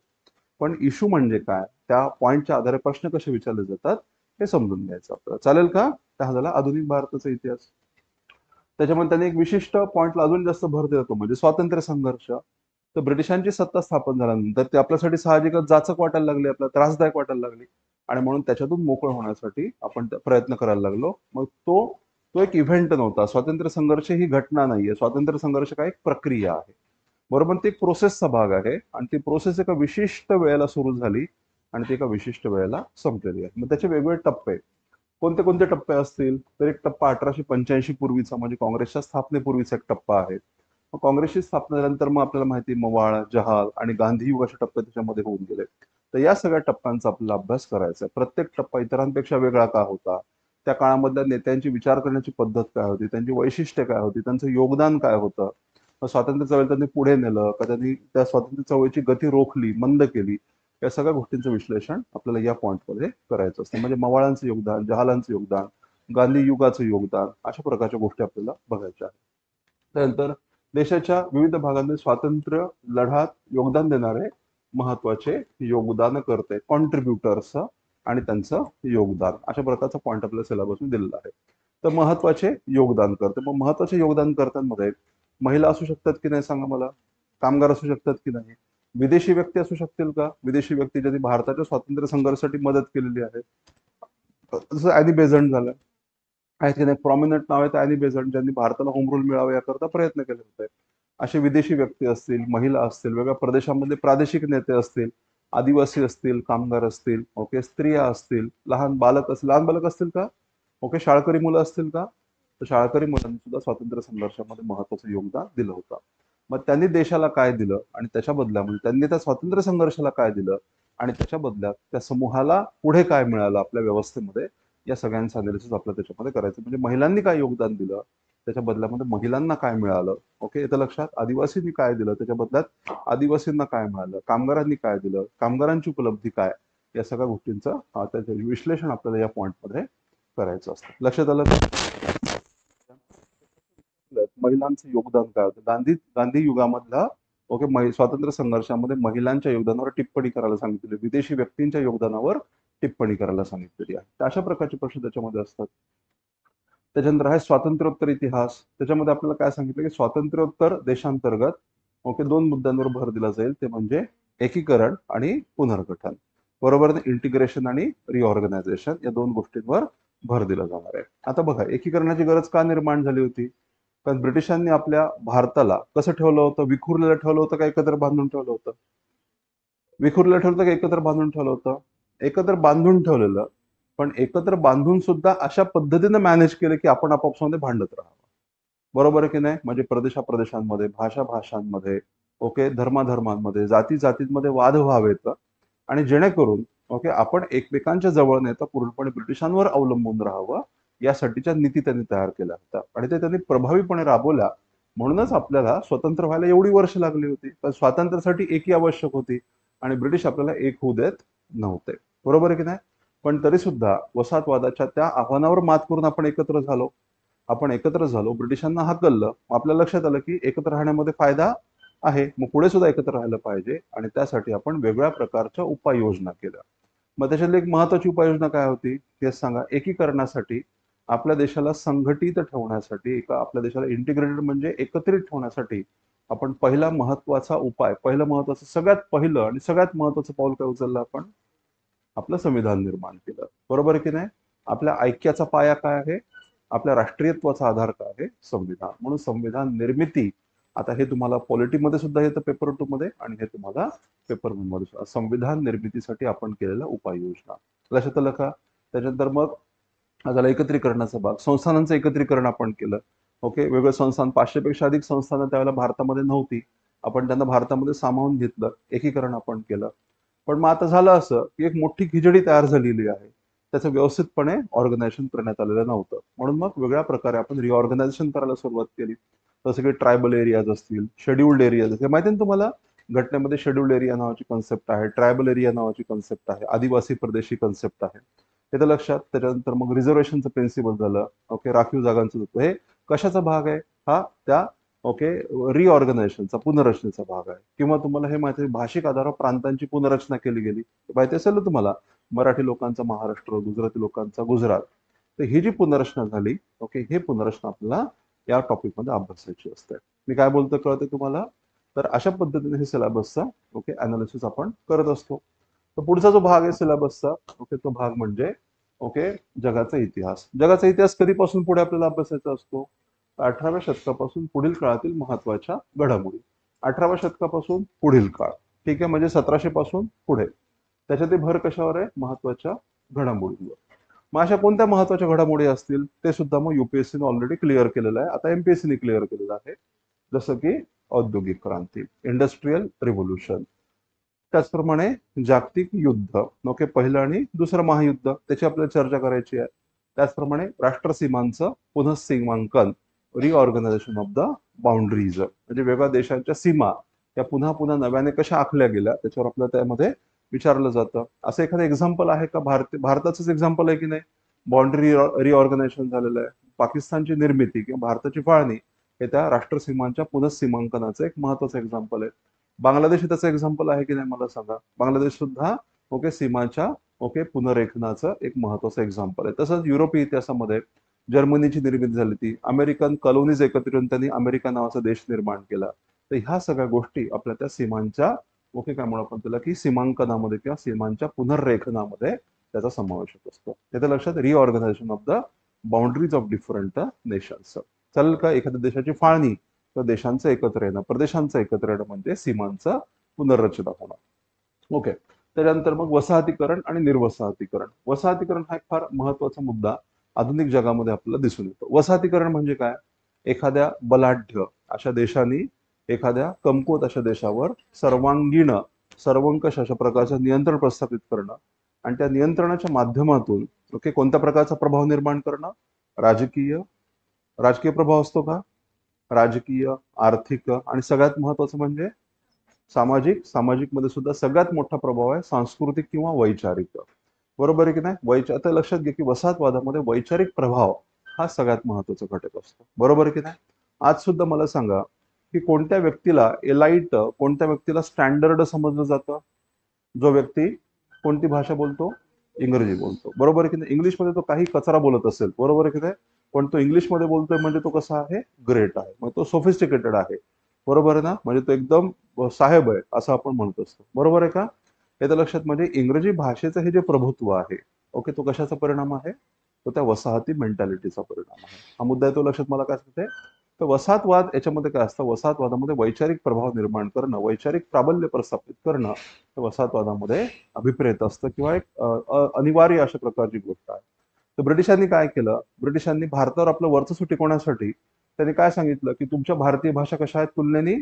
पण इश्यू म्हणजे काय, त्या पॉईंटच्या आधारे प्रश्न कसे विचारले जातात हे समजून घ्यायचं आपल्याला. चालेल का? त्या झाला आधुनिक भारताचा इतिहास. त्याच्यामध्ये त्यांनी एक विशिष्ट पॉईंटला अजून जास्त भर दिला, तो म्हणजे स्वातंत्र्य संघर्ष. तर ब्रिटिशांची सत्ता स्थापन झाल्यानंतर ते आपल्यासाठी साहजिकच जाचक वाटायला लागली, आपल्याला त्रासदायक वाटायला लागली आणि म्हणून त्याच्यातून मोकळ होण्यासाठी आपण प्रयत्न करायला लागलो. मग तो तो एक इव्हेंट नव्हता. स्वातंत्र्य संघर्ष ही घटना नाहीये. स्वातंत्र्य संघर्ष काय एक प्रक्रिया आहे, बरोबर? ती एक प्रोसेसचा भाग आहे आणि ती प्रोसेस एका विशिष्ट वेळेला सुरू झाली आणि ती एका विशिष्ट वेळेला संपलेली आहे. मग त्याचे वेगवेगळे टप्पे, कोणते कोणते टप्पे असतील तर एक टप्पा 1885 पूर्वीचा म्हणजे काँग्रेसच्या स्थापनेपूर्वीचा एक टप्पा आहे. मग काँग्रेसची स्थापना झाल्यानंतर मग आपल्याला माहिती मवाळ, जहाल आणि गांधी युगाचे टप्पे त्याच्यामध्ये होऊन गेले. तर या सगळ्या टप्प्यांचा आपल्याला अभ्यास करायचा आहे. प्रत्येक टप्पा इतरांपेक्षा वेगळा का होता, त्या काळामधल्या नेत्यांची विचार करण्याची पद्धत काय होती, त्यांची वैशिष्ट्य काय होती, त्यांचं योगदान काय होतं, मग स्वातंत्र्य चळवळ त्यांनी पुढे नेलं का, त्यांनी त्या स्वातंत्र्य चळवळीची गती रोखली, मंद केली, या सगळ्या गोष्टींचं विश्लेषण आपल्याला या पॉईंटमध्ये करायचं असतं. म्हणजे मवाळांचं योगदान, जहालांचं योगदान, गांधी युगाचं योगदान, अशा प्रकारच्या गोष्टी आपल्याला बघायच्या आहेत. त्यानंतर देशाच्या विविध भागांमध्ये स्वातंत्र्य लढ्यात योगदान देणारे महत्वाचे योगदानकर्ते, कॉन्ट्रीब्युटर्स आणि त्यांचं योगदान, अशा प्रकारचा पॉईंट आपल्याला सिलेबसमध्ये दिलेला आहे. तर महत्वाचे योगदान करते, मग महत्वाचे योगदानकर्त्यांमध्ये महिला असू शकतात की नाही सांगा मला? कामगार असू शकतात की नाही? विदेशी व्यक्ती असू शकतील का? विदेशी व्यक्ती ज्यांनी भारताच्या स्वातंत्र्य संघर्षासाठी मदत केलेली आहे, जसं अॅनी बेझंट झालं, आहेत की नाही? प्रॉमिनंट नाव आहे अॅनी बेझंट, ज्यांनी भारताला होम रूल मिळावा याकरता प्रयत्न केले होते. असे विदेशी व्यक्ती असतील, महिला असतील, वेगळ्या प्रदेशामध्ये प्रादेशिक नेते असतील, आदिवासी असतील, कामगार असतील, ओके, स्त्रिया असतील, लहान बालक असतील, लहान बालक असतील का? ओके, शाळकरी मुलं असतील का? तर शाळकरी मुलांनी सुद्धा स्वातंत्र्य संघर्षामध्ये महत्वाचं योगदान दिलं होतं. मग त्यांनी देशाला काय दिलं आणि त्याच्या बदल्यामध्ये त्यांनी त्या स्वातंत्र्य संघर्षाला काय दिलं आणि त्याच्या बदल्यात त्या समूहाला पुढे काय मिळालं आपल्या व्यवस्थेमध्ये, या सगळ्यांचं अनालिसिस आपल्याला त्याच्यामध्ये करायचं. म्हणजे महिलांनी काय योगदान दिलं, त्याच्या बदल्यामध्ये महिलांना काय मिळालं, ओके, येतं लक्षात? आदिवासींनी काय दिलं, त्याच्या बदल्यात आदिवासींना काय मिळालं, कामगारांनी काय दिलं, कामगारांची उपलब्धी काय, या सगळ्या गोष्टींचं त्याचं विश्लेषण आपल्याला या पॉईंटमध्ये करायचं असतं. लक्षात आलं का? महिलांचं योगदान काय होतं गांधी युगामधला, ओके, स्वातंत्र्य संघर्षामध्ये महिलांच्या योगदानावर टिप्पणी करायला सांगितलेली, विदेशी व्यक्तींच्या योगदानावर टिप्पणी करायला सांगितलेली आहे. तर अशा प्रकारचे प्रश्न त्याच्यामध्ये असतात. त्याच्यानंतर आहे स्वातंत्र्योत्तर इतिहास. त्याच्यामध्ये आपल्याला काय सांगितलं की स्वातंत्र्योत्तर देशांतर्गत, ओके, दोन मुद्द्यांवर भर दिला जाईल, ते म्हणजे एकीकरण आणि पुनर्गठन, बरोबर? इंटिग्रेशन आणि रिऑर्गनायझेशन, या दोन गोष्टींवर भर दिला जाणार आहे. आता बघा, एकीकरणाची गरज का निर्माण झाली होती? कारण ब्रिटिशांनी आपल्या भारताला कसं ठेवलं होतं? विखुरलेलं ठेवलं होतं का एकत्र बांधून ठेवलं होतं? विखुरलेलं ठेवलं का एकत्र बांधून ठेवलं होतं? एकत्र बांधून ठेवलेलं, पण एकत्र बांधून सुद्धा अशा पद्धतीने मॅनेज केलं की आपण आपापसामध्ये भांडत राहावं, बरोबर आहे की नाही? म्हणजे प्रदेशामध्ये, भाषांमध्ये, ओके, धर्माधर्मांमध्ये, जाती जातींमध्ये वाद व्हावेत आणि जेणेकरून ओके आपण एकमेकांच्या जवळ नेता पूर्णपणे ब्रिटिशांवर अवलंबून राहावं यासाठीच्या नीती त्यांनी तयार केल्या होत्या आणि ते त्यांनी प्रभावीपणे राबवल्या. म्हणूनच आपल्याला स्वतंत्र व्हायला एवढी वर्ष लागली होती. पण स्वातंत्र्यासाठी एकी आवश्यक होती आणि ब्रिटिश आपल्याला एक होऊ देत नव्हते. बरोबर आहे की नाही? पण तरी सुद्धा वसाहतवादाच्या त्या आव्हानावर मात करून आपण एकत्र झालो. आपण एकत्र झालो, ब्रिटिशांना हाकललं. आपल्या लक्षात आलं की एकत्र राहण्यामध्ये फायदा आहे, मग पुढे सुद्धा एकत्र राहायला पाहिजे आणि त्यासाठी आपण वेगळ्या प्रकारच्या उपाययोजना केल्या. मग त्याच्यातली एक महत्वाची उपाययोजना काय होती ते सांगा. एकीकरणासाठी, आपल्या देशाला संघटित ठेवण्यासाठी, एका आपल्या देशाला इंटिग्रेटेड म्हणजे एकत्रित ठेवण्यासाठी आपण पहिला महत्वाचा उपाय, पहिलं महत्वाचं, सगळ्यात पहिलं आणि सगळ्यात महत्वाचं पाऊल काय उचललं आपण? आपलं संविधान निर्माण केलं. बरोबर आहे की नाही? आपल्या ऐक्याचा पाया काय आहे? आपल्या राष्ट्रीयत्वाचा आधार काय आहे? संविधान. म्हणून संविधान निर्मिती, आता हे तुम्हाला पॉलिटीमध्ये सुद्धा येतं पेपर 2 मध्ये आणि हे तुम्हाला पेपर 1 मध्ये सुद्धा. संविधान निर्मितीसाठी आपण केलेल्या उपाययोजना लक्षात आलं का? त्याच्यानंतर मग झालं एकत्रीकरणाचा भाग. संस्थानांचं एकत्रीकरण आपण केलं. ओके, वेगळं संस्थान, 500 पेक्षा अधिक संस्थानं त्यावेळेला भारतामध्ये नव्हती. आपण त्यांना भारतामध्ये सामावून घेतलं, एकीकरण आपण केलं. पण मग आता झालं असं की एक मोठी खिचडी तयार झालेली आहे, त्याचं व्यवस्थितपणे ऑर्गनायझेशन करण्यात आलेलं नव्हतं. म्हणून मग वेगळ्या प्रकारे आपण रिऑर्गनायझेशन करायला सुरुवात केली. जसं की ट्रायबल एरियाज असतील, शेड्युल्ड एरियाज असतील. माहिती ना तुम्हाला, घटनेमध्ये शेड्युल्ड एरिया नावाची कन्सेप्ट आहे, ट्रायबल एरिया नावाची कन्सेप्ट आहे, आदिवासी प्रदेशी कन्सेप्ट आहे. हे तर लक्षात. त्याच्यानंतर मग रिझर्वेशनचं प्रिन्सिपल झालं. ओके, राखीव जागांचं होतं. हे कशाचा भाग आहे? हा त्या ओके रिऑर्गनायझेशनचा, पुनर्रचनेचा भाग आहे. किंवा तुम्हाला हे माहिती आहे, भाषिक आधारावर प्रांतांची पुनर्रचना केली गेली, माहिती असेल ना तुम्हाला. मराठी लोकांचा महाराष्ट्र, गुजराती लोकांचा गुजरात. तर ही जी पुनर्रचना झाली, ओके, हे पुनर्रचना आपल्याला या टॉपिक मध्ये अभ्यासायची असते. मी काय बोलतो कळते तुम्हाला? तर अशा पद्धतीने हे सिलेबसचा ओके अनालिसिस आपण करत असतो. तर पुढचा जो भाग आहे सिलेबसचा, ओके, तो भाग म्हणजे ओके जगाचा इतिहास. जगाचा इतिहास कधीपासून पुढे आपल्याला अभ्यासायचा असतो? 18व्या शतकापासून पुढील काळातील महत्वाच्या घडामोडी. 18व्या शतकापासून पुढील काळ, ठीक आहे, म्हणजे 1700 पासून पुढे. त्याच्यात भर कशावर आहे? महत्वाच्या घडामोडींवर. मग अशा कोणत्या महत्वाच्या घडामोडी असतील ते सुद्धा मग युपीएससीने ऑलरेडी क्लिअर केलेलं आहे. आता एमपीएससीने क्लिअर केलेलं आहे. जसं की औद्योगिक क्रांती, इंडस्ट्रियल रिव्होल्यूशन, त्याचप्रमाणे जागतिक युद्ध, ओके, पहिलं आणि दुसरं महायुद्ध, त्याची आपल्याला चर्चा करायची आहे. त्याचप्रमाणे राष्ट्रसीमांचं पुनःसीमांकन, रिऑर्गनायझेशन ऑफ द बाउंड्रीज, म्हणजे वेगळ्या देशांच्या सीमा त्या पुन्हा पुन्हा नव्याने कशा आखल्या गेल्या त्याच्यावर आपल्याला त्यामध्ये विचारलं जातं. असं एखादं एक्झाम्पल आहे का? भारताचंच एक्झाम्पल आहे की नाही? बाउंड्री रिऑर्गनायझेशन झालेलं आहे. पाकिस्तानची निर्मिती किंवा भारताची फाळणी हे त्या राष्ट्रसीमांच्या पुनःसीमांकनाचं एक महत्वाचं एक्झाम्पल आहे. बांगलादेश त्याचं एक्झाम्पल आहे की नाही मला सांगा? बांगलादेश सुद्धा ओके सीमाच्या ओके पुनर्रेखनाचं एक महत्वाचं एक्झाम्पल आहे. तसंच युरोपीय इतिहासामध्ये जर्मनीची निर्मिती झाली, ती अमेरिकन कॉलोनीज एकत्र येऊन त्यांनी अमेरिका नावाचा देश निर्माण केला. तर ह्या सगळ्या गोष्टी आपल्या त्या सीमांच्या ओके काय म्हणू आपण त्याला की सीमांकनामध्ये किंवा सीमांच्या पुनर्रेखनामध्ये त्याचा समावेश होत असतो. त्याच्या लक्षात, reorganisation of the boundaries of different nations. चालेल का? एखाद्या देशाची फाळणी किंवा देशांचं एकत्र येणं, प्रदेशांचं एकत्र येणं म्हणजे सीमांचं पुनर्रचना होणं. ओके, त्याच्यानंतर मग वसाहतीकरण आणि निर्वसाहतीकरण. वसाहतीकरण हा एक फार महत्वाचा मुद्दा आधुनिक जगामध्ये आपल्याला दिसून येतो. वसाहतीकरण म्हणजे काय? एखाद्या बलाढ्य अशा देशांनी एखाद्या कमकुवत अशा देशावर सर्वांगीण, सर्वंकष अशा प्रकारचं नियंत्रण प्रस्थापित करणं आणि त्या नियंत्रणाच्या माध्यमातून ओके कोणत्या प्रकारचा प्रभाव निर्माण करणं? राजकीय, राजकीय प्रभाव असतो का? राजकीय, आर्थिक आणि सगळ्यात महत्वाचं म्हणजे सामाजिक. सामाजिक मध्ये सुद्धा सगळ्यात मोठा प्रभाव आहे सांस्कृतिक किंवा वैचारिक. बरोबर आहे की नाही? आता लक्षात घ्या की वसाहतवादामध्ये वैचारिक प्रभाव हा सगळ्यात महत्वाचा घटक असतो. बरोबर आहे की नाही? आज सुद्धा मला सांगा की कोणत्या व्यक्तीला एलाइट, कोणत्या व्यक्तीला स्टँडर्ड समजलं जातं? जो व्यक्ती कोणती भाषा बोलतो? इंग्रजी बोलतो. बरोबर आहे की नाही? इंग्लिशमध्ये तो काही कचरा बोलत असेल, बरोबर आहे की नाही, पण तो इंग्लिशमध्ये बोलतोय म्हणजे तो कसा आहे? ग्रेट आहे, मग तो सोफिस्टिकेटेड आहे. बरोबर आहे ना? म्हणजे तो एकदम साहेब आहे असं आपण म्हणत असतो. बरोबर आहे का? हे तर लक्षात. म्हणजे इंग्रजी भाषेचं हे जे प्रभुत्व आहे ओके, तो कशाचा परिणाम आहे? तो त्या वसाहती मेंटॅलिटीचा परिणाम आहे. हा मुद्दा आहे तो लक्षात. मला काय सांगते? तर वसाहतवाद याच्यामध्ये काय असतं? वसाहतवादामध्ये वैचारिक प्रभाव निर्माण करणं, वैचारिक प्राबल्य प्रस्थापित करणं हे वसाहतवादामध्ये अभिप्रेत असतं किंवा एक अनिवार्य अशा प्रकारची गोष्ट आहे. तर ब्रिटिशांनी काय केलं? ब्रिटिशांनी भारतावर आपलं वर्चस्व टिकवण्यासाठी त्यांनी काय सांगितलं की तुमच्या भारतीय भाषा कशा आहेत? तुलनेने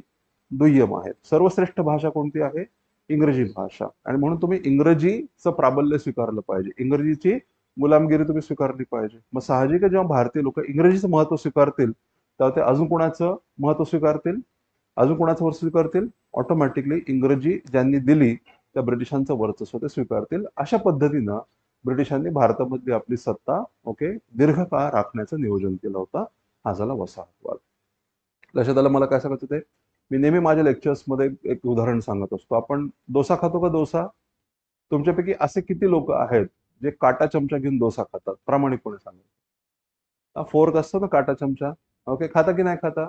दुय्यम आहेत. सर्वश्रेष्ठ भाषा कोणती आहे? इंग्रजी भाषा. आणि म्हणून तुम्ही इंग्रजीचं प्राबल्य स्वीकारलं पाहिजे, इंग्रजीची गुलामगिरी तुम्ही स्वीकारली पाहिजे. मग साहजिक आहे, जेव्हा भारतीय लोक इंग्रजीचं महत्व स्वीकारतील तेव्हा ते अजून कोणाचं महत्व स्वीकारतील, अजून कोणाचं वर्चस्व स्वीकारतील? ऑटोमॅटिकली इंग्रजी ज्यांनी दिली त्या ब्रिटिशांचं वर्चस्व ते स्वीकारतील. अशा पद्धतीनं ब्रिटिशांनी भारतामधली आपली सत्ता दीर्घकाळ राखण्याचं नियोजन केलं होतं. हा झाला वसाहतवाद. लक्षात आलं मला काय सांगत होते? मी नेहमी माझ्या लेक्चर्समध्ये एक उदाहरण सांगत असतो. आपण डोसा खातो का? डोसा. तुमच्यापैकी असे किती लोक आहेत जे काटा चमचा घेऊन डोसा खातात? प्रामाणिकपणे सांगा. फोर्क असतो ना, काटा चमचा. खाता की नाही खाता?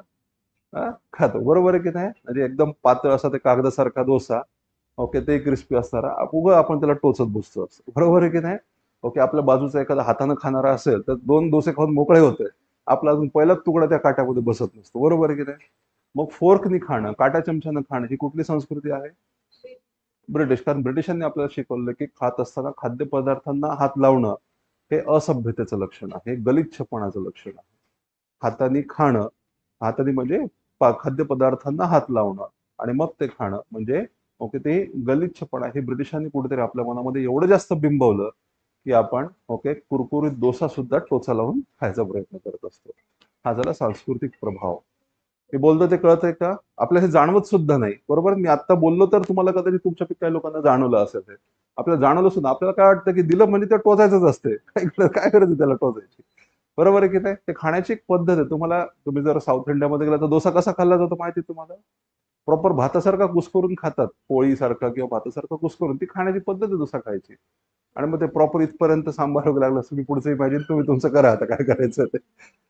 खातो, बरोबर आहे की नाही? म्हणजे एकदम पातळ असा ते कागदासारखा डोसा, ते क्रिस्पी असणारा, उभं आपण त्याला टोचत बसतो, बरोबर आहे की नाही? आपल्या बाजूचा एखादा हातानं खाणारा असेल तर 2 डोसे खाऊन मोकळे होते, आपला अजून पहिलाच तुकडा त्या काट्यामध्ये बसत नसतो, बरोबर आहे की नाही? मग फोर्कनी खाणं, काटा चमच्यानं खाणं ही कुठली संस्कृती आहे? ब्रिटिश. कारण ब्रिटिशांनी आपल्याला शिकवलं की खात असताना खाद्यपदार्थांना हात लावणं हे असभ्यतेचं लक्षण आहे, गलिच्छपणाचं लक्षण आहे. हाताने खाणं, हाताने म्हणजे खाद्यपदार्थांना हात लावणं आणि मग ते खाणं म्हणजे ते गलिच्छपणा हे ब्रिटिशांनी कुठेतरी आपल्या मनामध्ये एवढं जास्त बिंबवलं की आपण कुरकुरीत डोसा सुद्धा टोचा लावून खायचा प्रयत्न करत असतो. हा झाला सांस्कृतिक प्रभाव. हे बोलतो ते कळत आहे का? आपल्याला हे जाणवत सुद्धा नाही, बरोबर? मी आता बोललो तर तुम्हाला कदाचित तुमच्यापैकी काही लोकांना जाणवलं असेल. हे आपल्याला जाणवलं सुद्धा. आपल्याला काय वाटतं की दिलं म्हणजे ते टोचायचंच असते, काय करायचं त्याला टोचायची, बरोबर आहे की नाही? ते खाण्याची एक पद्धत आहे. तुम्ही जर साऊथ इंडियामध्ये गेला तर डोसा कसा खाल्ला जातो माहिती आहे तुम्हाला? प्रॉपर भातासारखा कुस्करून खातात, पोळीसारखा किंवा भातासारखा कुस्करून. ती खाण्याची पद्धत आहे डोसा खायची. आणि मग ते प्रॉपर इथपर्यंत सांबार वगैरे लागलं. तुम्ही पुढचं इमॅजिन तुम्ही तुमचं करा आता काय करायचं ते.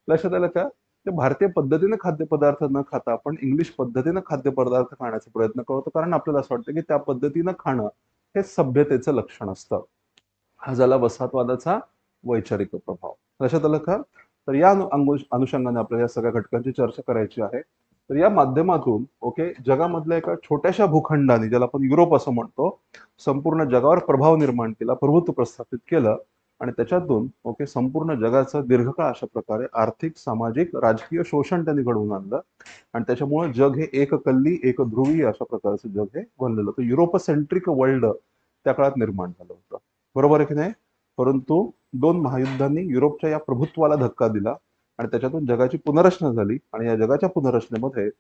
लक्षात आलं का? ते भारतीय पद्धतीने खाद्यपदार्थ न खाता आपण इंग्लिश पद्धतीनं खाद्यपदार्थ खाण्याचा प्रयत्न करतो, कारण आपल्याला असं वाटतं की त्या पद्धतीनं खाणं हे सभ्यतेचं लक्षण असतं. हा झाला वसाहतवादाचा वैचारिक प्रभाव. लक्षात आलं का? तर या अनुषंगाने आपल्याला या सगळ्या घटकांची चर्चा करायची आहे. तर या माध्यमातून जगामधल्या एका छोट्याशा भूखंडाने, ज्याला आपण युरोप असं म्हणतो, संपूर्ण जगावर प्रभाव निर्माण केला, प्रभुत्व प्रस्थापित केलं आणि त्याच्यातून संपूर्ण जगाचं दीर्घकाळ अशा प्रकारे आर्थिक, सामाजिक, राजकीय शोषण त्यांनी घडवून आणलं आणि त्याच्यामुळे जग हे एककल्ली, एकध्रुवी अशा प्रकारचं जग हे बनलेलं होतं. युरोप सेंट्रिक वर्ल्ड त्या काळात निर्माण झालं होतं, बरोबर आहे की नाही? परंतु 2 महायुद्धांनी युरोपच्या या प्रभुत्वाला धक्का दिला आणि त्याच्यातून जगाची पुनर्रचना झाली आणि या जगाच्या पुनर्रचनेमध्ये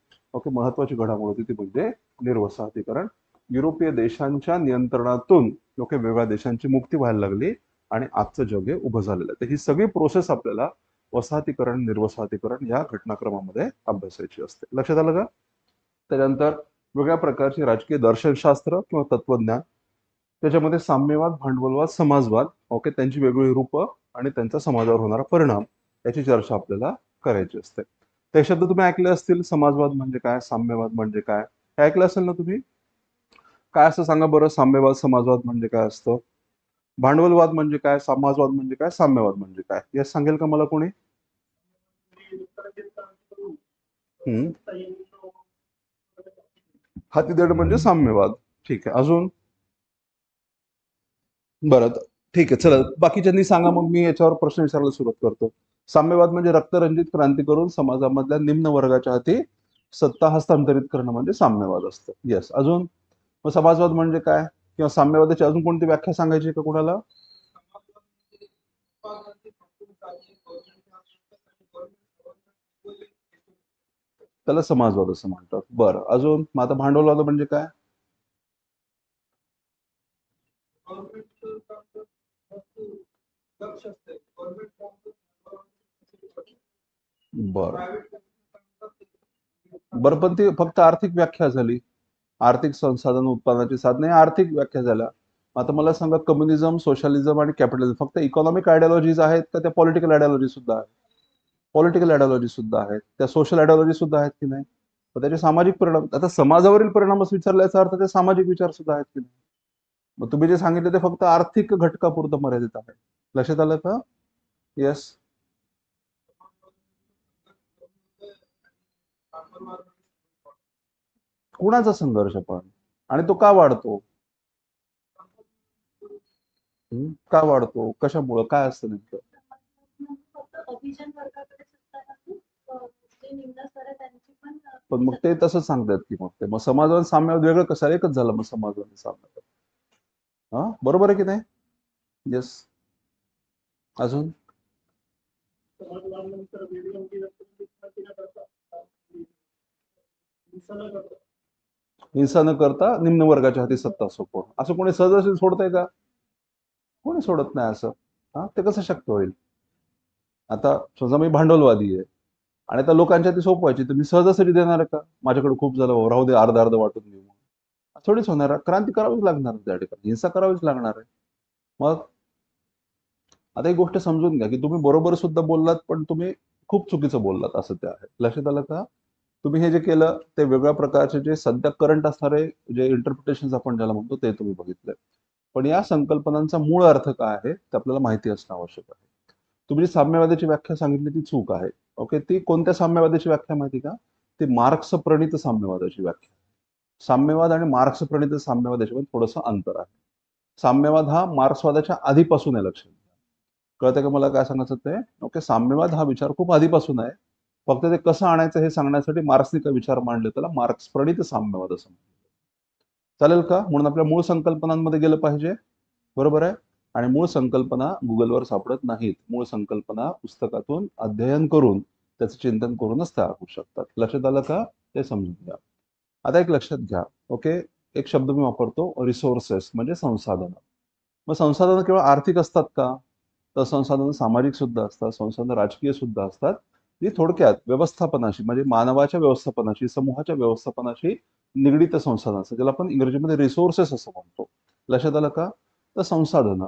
महत्वाची घडामोड होती ती म्हणजे निर्वसाहतीकरण. युरोपीय देशांच्या नियंत्रणातून वेगळ्या देशांची मुक्ती व्हायला लागली आणि आजचं जग हे उभं झालेलं आहे. तर ही सगळी प्रोसेस आपल्याला वसाहतीकरण, निर्वसाहतीकरण या घटनाक्रमामध्ये अभ्यासायची असते. लक्षात आलं का? त्याच्यानंतर वेगळ्या प्रकारचे राजकीय दर्शनशास्त्र किंवा तत्वज्ञान, त्याच्यामध्ये साम्यवाद, भांडवलवाद, समाजवाद, त्यांची वेगवेगळी रूपं आणि त्यांचा समाजावर होणारा परिणाम याची चर्चा आपल्याला करायची असते. ते शब्द तुम्ही ऐकले असतील. समाजवाद म्हणजे काय, साम्यवाद म्हणजे काय, हे ऐकलं असेल ना तुम्ही? काय असं सांगा बरं, साम्यवाद, समाजवाद म्हणजे काय असतं? भांडवलवाद म्हणजे काय, समाजवाद म्हणजे काय, साम्यवाद म्हणजे काय, हे सांगेल का मला कोणी? हम्म. हातीदड म्हणजे साम्यवाद. ठीक आहे, अजून? बरं, ठीक आहे, चला बाकीच्यांनी सांगा, मग मी याच्यावर प्रश्न विचारायला सुरुवात करतो. साम्यवाद म्हणजे रक्तरंजित क्रांती करून समाजामधल्या निम्न वर्गाच्या हाती सत्ता हस्तांतरित करणं म्हणजे साम्यवाद असतं. येस, अजून? मग समाजवाद म्हणजे काय किंवा साम्यवादाची अजून कोणती व्याख्या सांगायची का कुणाला? त्याला समाजवाद असं म्हणतात. बरं, अजून? मग आता भांडवलवाद म्हणजे काय? बरं. बरं, पण ती फक्त आर्थिक व्याख्या झाली. आर्थिक संसाधन उत्पादनाची साधने आर्थिक व्याख्या झाल्या. आता मला सांगा, कम्युनिझम, सोशलिझम आणि कॅपिटलिझम फक्त इकॉनॉमिक आयडियोलॉजीज आहेत का त्या पॉलिटिकल आयडियोलॉजी सुद्धा आहेत? पॉलिटिकल आयडियोलॉजी सुद्धा आहेत, त्या सोशल आयडियोलॉजी सुद्धा आहेत की नाही? तर त्याचे सामाजिक परिणाम, आता समाजावरील परिणामच विचारल्याचा अर्थ ते सामाजिक विचार सुद्धा आहेत की नाही? मग तुम्ही जे सांगितले ते फक्त आर्थिक घटकापुरतं मर्यादित आहे. लक्षात आलं का? येस. कुणाचा संघर्ष पण? आणि तो का वाढतो? का वाढतो, कशामुळं, काय असतं नेमकं? पण मग ते तसं सांगतात की मग मग समाजवाद साम्यवाद वेगळं कसं एकच झालं मग समाजवाद आणि साम्यवाद. हा बरोबर आहे की नाही? येस. अजून हिंसा न करता निम्न वर्गाच्या हाती सत्ता सोपवणं, असं कोणी सहजासहजी सोडतंय का? कोणी सोडत नाही असं. हा ते कसं शक्य होईल? आता समजा मी भांडवलवादी आहे आणि आता लोकांच्या ती सोपवायची तर मी सहजासहजी देणार आहे का? माझ्याकडे खूप झालं भाऊ, राहू दे अर्ध अर्ध वाटून देऊ. थोडीच होणार आहे. क्रांती करावीच लागणार आहे त्या ठिकाणी, हिंसा करावीच लागणार आहे. मग आता एक गोष्ट समजून घ्या की तुम्ही बरोबर सुद्धा बोललात पण तुम्ही खूप चुकीचं बोललात असं ते आहे. लक्षात आलं का? तुम्ही हे जे केलं ते वेगळ्या प्रकारचे जे सध्या करंट असणारे जे इंटरप्रिटेशन आपण ज्याला म्हणतो ते तुम्ही बघितलंय. पण या संकल्पनांचा मूळ अर्थ काय आहे ते आपल्याला माहिती असणं आवश्यक आहे. तुम्ही जी साम्यवादाची व्याख्या सांगितली ती चूक आहे. ओके, ती कोणत्या साम्यवादाची व्याख्या माहिती का? ती मार्क्स प्रणित साम्यवादाची व्याख्या. साम्यवाद आणि मार्क्स प्रणित साम्यवाद याच्यामध्ये थोडंसं अंतर आहे. साम्यवाद हा मार्क्सवादाच्या आधीपासून आहे, लक्षात घ्या. कळतं का मला काय सांगायचं ते? ओके, साम्यवाद हा विचार खूप आधीपासून आहे. फक्त ते कसं आणायचं हे सांगण्यासाठी मार्क्सने काय विचार मांडले त्याला मार्क्स प्रणित साम्यवाद असं म्हणतात. चालेल का? म्हणून आपल्या मूळ संकल्पनांमध्ये गेलं पाहिजे. बरोबर आहे. आणि मूळ संकल्पना गुगलवर सापडत नाहीत. मूळ संकल्पना पुस्तकातून अध्ययन करून त्याचं चिंतन करूनच तयार होऊ शकतात. लक्षात आलं का? ते समजून घ्या. आता एक लक्षात घ्या. ओके, एक शब्द मी वापरतो रिसोर्सेस म्हणजे संसाधन. मग संसाधनं केवळ आर्थिक असतात का? तर संसाधनं सामाजिक सुद्धा असतात, संसाधनं राजकीय सुद्धा असतात. जी थोडक्यात व्यवस्थापनाशी म्हणजे मानवाच्या व्यवस्थापनाशी, समूहाच्या व्यवस्थापनाशी निगडित संसाधन असतात, ज्याला आपण इंग्रजीमध्ये रिसोर्सेस असं म्हणतो. लक्षात आलं का? तर संसाधनं,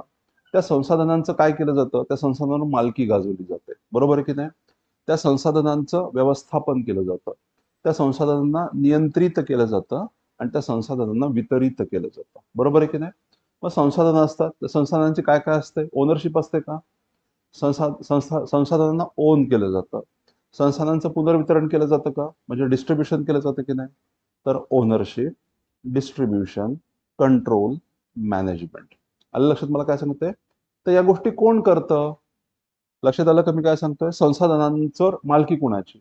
त्या संसाधनांचं काय केलं जातं? त्या संसाधनांवर मालकी गाजवली जाते. बरोबर आहे की नाही? त्या संसाधनांचं व्यवस्थापन केलं जातं. त्या संसाधनांना नियंत्रित केलं जातं आणि त्या संसाधनांना वितरित केलं जातं. बरोबर आहे की नाही? मग संसाधनं असतात, त्या संसाधनांची काय काय असते? ओनरशिप असते का? संसाधनांना ओन केलं जातं. संसाधनांचं पुनर्वितरण केलं जातं का? म्हणजे डिस्ट्रीब्युशन केलं जातं की नाही? तर ओनरशिप, डिस्ट्रीब्युशन, कंट्रोल, मॅनेजमेंट. आलं लक्षात मला काय सांगते? तर या गोष्टी कोण करतं? लक्षात आलं का मी काय सांगतोय? संसाधनांचं मालकी कोणाची?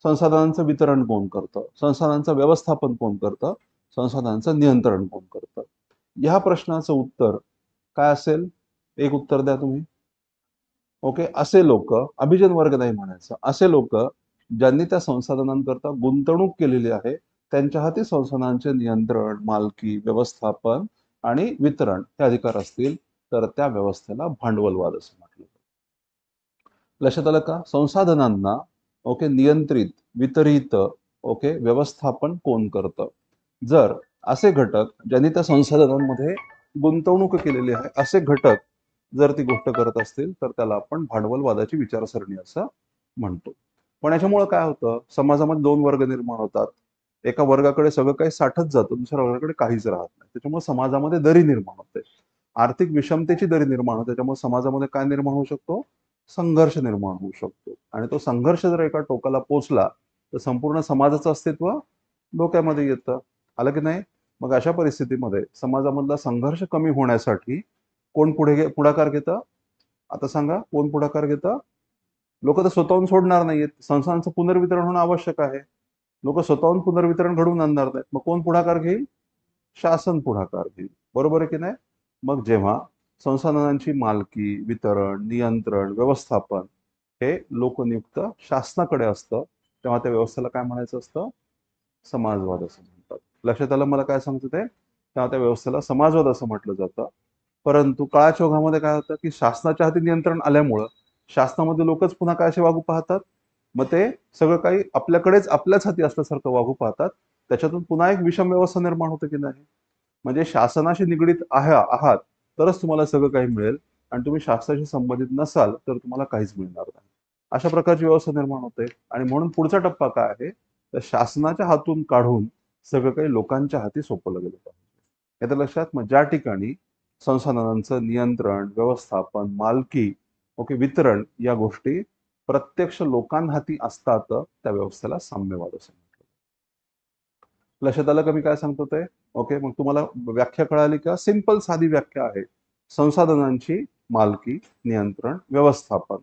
संसाधनांचं वितरण कोण करतं? संसाधनांचं व्यवस्थापन कोण करतं? संसाधनांचं नियंत्रण कोण करतं? या प्रश्नाचं उत्तर काय असेल? एक उत्तर द्या तुम्ही. ओके, असे लोक, अभिजन वर्ग नाही म्हणायचं, असे लोक ज्यांनी त्या संसाधनांकरता गुंतवणूक केलेली आहे त्यांच्या हाती संसाधनांचे नियंत्रण, मालकी, व्यवस्थापन आणि वितरण हे अधिकार असतील तर त्या व्यवस्थेला भांडवलवाद असं म्हटलं जातं. लक्षात आलं का? संसाधनांना ओके नियंत्रित, वितरित, ओके व्यवस्थापन कोण करतं? जर असे घटक ज्यांनी त्या संसाधनांमध्ये गुंतवणूक केलेली आहे असे घटक जर ती गोष्ट करत असतील तर त्याला आपण भांडवलवादाची विचारसरणी असं म्हणतो. पण याच्यामुळे काय होतं? समाजामध्ये दोन वर्ग निर्माण होतात. एका वर्गाकडे सगळं काही साठत जातं, दुसऱ्या वर्गाकडे काहीच राहत नाही. त्याच्यामुळे समाजामध्ये दरी निर्माण होते. आर्थिक विषमतेची दरी निर्माण होते. त्याच्यामुळे समाजामध्ये काय निर्माण होऊ शकतो? संघर्ष निर्माण होऊ शकतो. आणि तो संघर्ष जर एका टोकाला पोचला तर संपूर्ण समाजाचं अस्तित्व धोक्यामध्ये येतं. आलं की नाही? मग अशा परिस्थितीमध्ये समाजामधला संघर्ष कमी होण्यासाठी कोण पुढाकार घेतं? आता सांगा, कोण पुढाकार घेतं? लोक तर स्वतःहून सोडणार नाहीयेत. संस्थांचं पुनर्वितरण होणं आवश्यक आहे. लोक स्वतःहून पुनर्वितरण घडवून आणणार नाहीत. मग कोण पुढाकार घेईल? शासन पुढाकार घेईल. बरोबर आहे की नाही? मग जेव्हा संसाधनांची मालकी, वितरण, नियंत्रण, व्यवस्थापन हे लोकनियुक्त शासनाकडे असतं तेव्हा त्या व्यवस्थेला काय म्हणायचं असतं? समाजवाद असं म्हणतात. लक्षात आलं मला काय सांगतो ते? तेव्हा त्या व्यवस्थेला समाजवाद असं म्हटलं जातं. परंतु काळाच्या ओघामध्ये काय होतं की शासनाच्या हाती नियंत्रण आल्यामुळं शासनामध्ये लोकच पुन्हा काय असे वागू पाहतात? मग ते सगळं काही आपल्याकडेच आपल्याच हाती असल्यासारखं वागू पाहतात. त्याच्यातून पुन्हा एक विषम व्यवस्था निर्माण होते की नाही? म्हणजे शासनाशी निगडीत आहात तरच तुम्हाला सगळं काही मिळेल आणि तुम्ही शासनाशी संबंधित नसाल तर तुम्हाला काहीच मिळणार नाही. अशा प्रकारची व्यवस्था निर्माण होते आणि म्हणून पुढचा टप्पा काय आहे? तर शासनाच्या हातून काढून सगळं काही लोकांच्या हाती सोपवलं गेलं पाहिजे. येतं लक्षात? मग ज्या ठिकाणी संसाधनांचं नियंत्रण, व्यवस्थापन, मालकी, ओके वितरण या गोष्टी प्रत्यक्ष लोकांहाती असतात त्या व्यवस्थेला साम्यवाद असं म्हणतात. लक्षात आलं का मी काय सांगतो ते? ओके, मग तुम्हाला व्याख्या कळाली का? सिंपल साधी व्याख्या आहे. संसाधनांची मालकी, नियंत्रण, व्यवस्थापन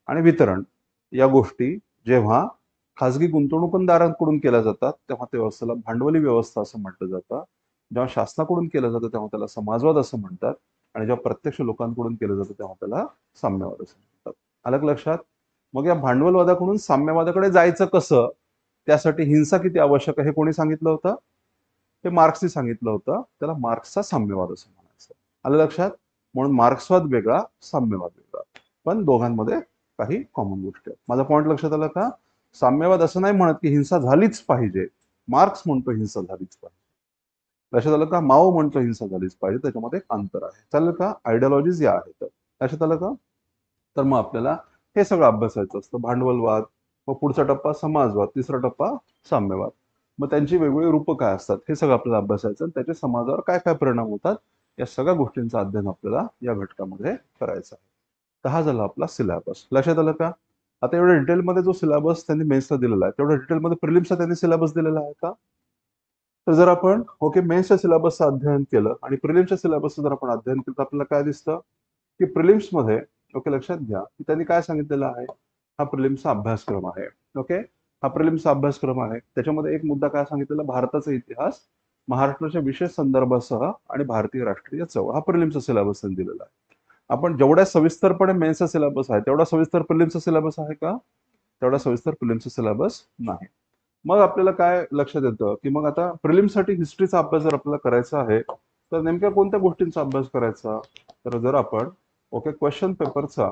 आणि वितरण या गोष्टी जेव्हा खाजगी गुंतवणूकदारांकडून केल्या जातात तेव्हा त्या व्यवस्थेला भांडवली व्यवस्था असं म्हटलं जातं. जेव्हा शासनाकडून केलं जातं तेव्हा त्याला समाजवाद असं म्हणतात. आणि जेव्हा प्रत्यक्ष लोकांकडून केलं जातं तेव्हा त्याला साम्यवाद असं म्हणतात. आलं का लक्षात? मग या भांडवलवादाकडून साम्यवादाकडे जायचं कसं, त्यासाठी हिंसा किती आवश्यक आहे हे कोणी सांगितलं होतं? हे मार्क्सने सांगितलं होतं. त्याला मार्क्सचा साम्यवाद असं म्हणायचं. आलं लक्षात? म्हणून मार्क्सवाद वेगळा, साम्यवाद वेगळा, पण दोघांमध्ये काही कॉमन गोष्टी आहेत. माझा पॉईंट लक्षात आला का? साम्यवाद असं नाही म्हणत की हिंसा झालीच पाहिजे. मार्क्स म्हणतो हिंसा झालीच पाहिजे. लक्षात आलं का? माओ म्हणतो हिंसा झालीच पाहिजे. त्याच्यामध्ये एक अंतर आहे. चालेल का? आयडियोलॉजीज या आहेत. लक्षात आलं का? तर मग आपल्याला हे सगळं अभ्यासायचं असतं. भांडवलवाद, मग पुढचा टप्पा समाजवाद, तिसरा टप्पा साम्यवाद. मग त्यांची वेगवेगळी रूपं काय असतात हे सगळं आपल्याला अभ्यासायचं. त्याचे समाजावर काय काय परिणाम होतात या सगळ्या गोष्टींचं अध्ययन आपल्याला या घटकामध्ये करायचं आहे. तर हा झाला आपला सिलेबस. लक्षात आलं का? आता एवढ्या डिटेलमध्ये जो सिलेबस त्यांनी मेन्सला दिलेला आहे तेवढ्या डिटेलमध्ये प्रिलिम्सचा त्यांनी सिलेबस दिलेला आहे का? तर जर आपण मेन्सच्या सिलेबसचं अध्ययन केलं आणि प्रिलिम्सच्या सिलेबसचं जर आपण अध्ययन केलं तर आपल्याला काय दिसतं की प्रिलिम्समध्ये लक्षात घ्या की त्यांनी काय सांगितलेलं आहे, हा प्रिलिम्सचा अभ्यासक्रम आहे. हा प्रिलिम्सचा अभ्यासक्रम आहे. त्याच्यामध्ये एक मुद्दा काय सांगितलेला, भारताचा इतिहास महाराष्ट्राच्या विशेष संदर्भासह आणि भारतीय राष्ट्रीय चळवळ, हा प्रिलिम्सचा सिलेबस त्यांनी दिलेला आहे. आपण जेवढ्या सविस्तरपणे मेन्सचा सिलेबस आहे तेवढा सविस्तर प्रिलिम्सचा सिलेबस आहे का? तेवढा सविस्तर प्रिलिम्सचा सिलेबस नाही. मग आपल्याला काय लक्षात येतं की मग आता प्रिलिम्ससाठी हिस्ट्रीचा अभ्यास जर आपल्याला करायचा आहे तर नेमक्या कोणत्या गोष्टींचा अभ्यास करायचा? तर जर आपण क्वेश्चन पेपरचा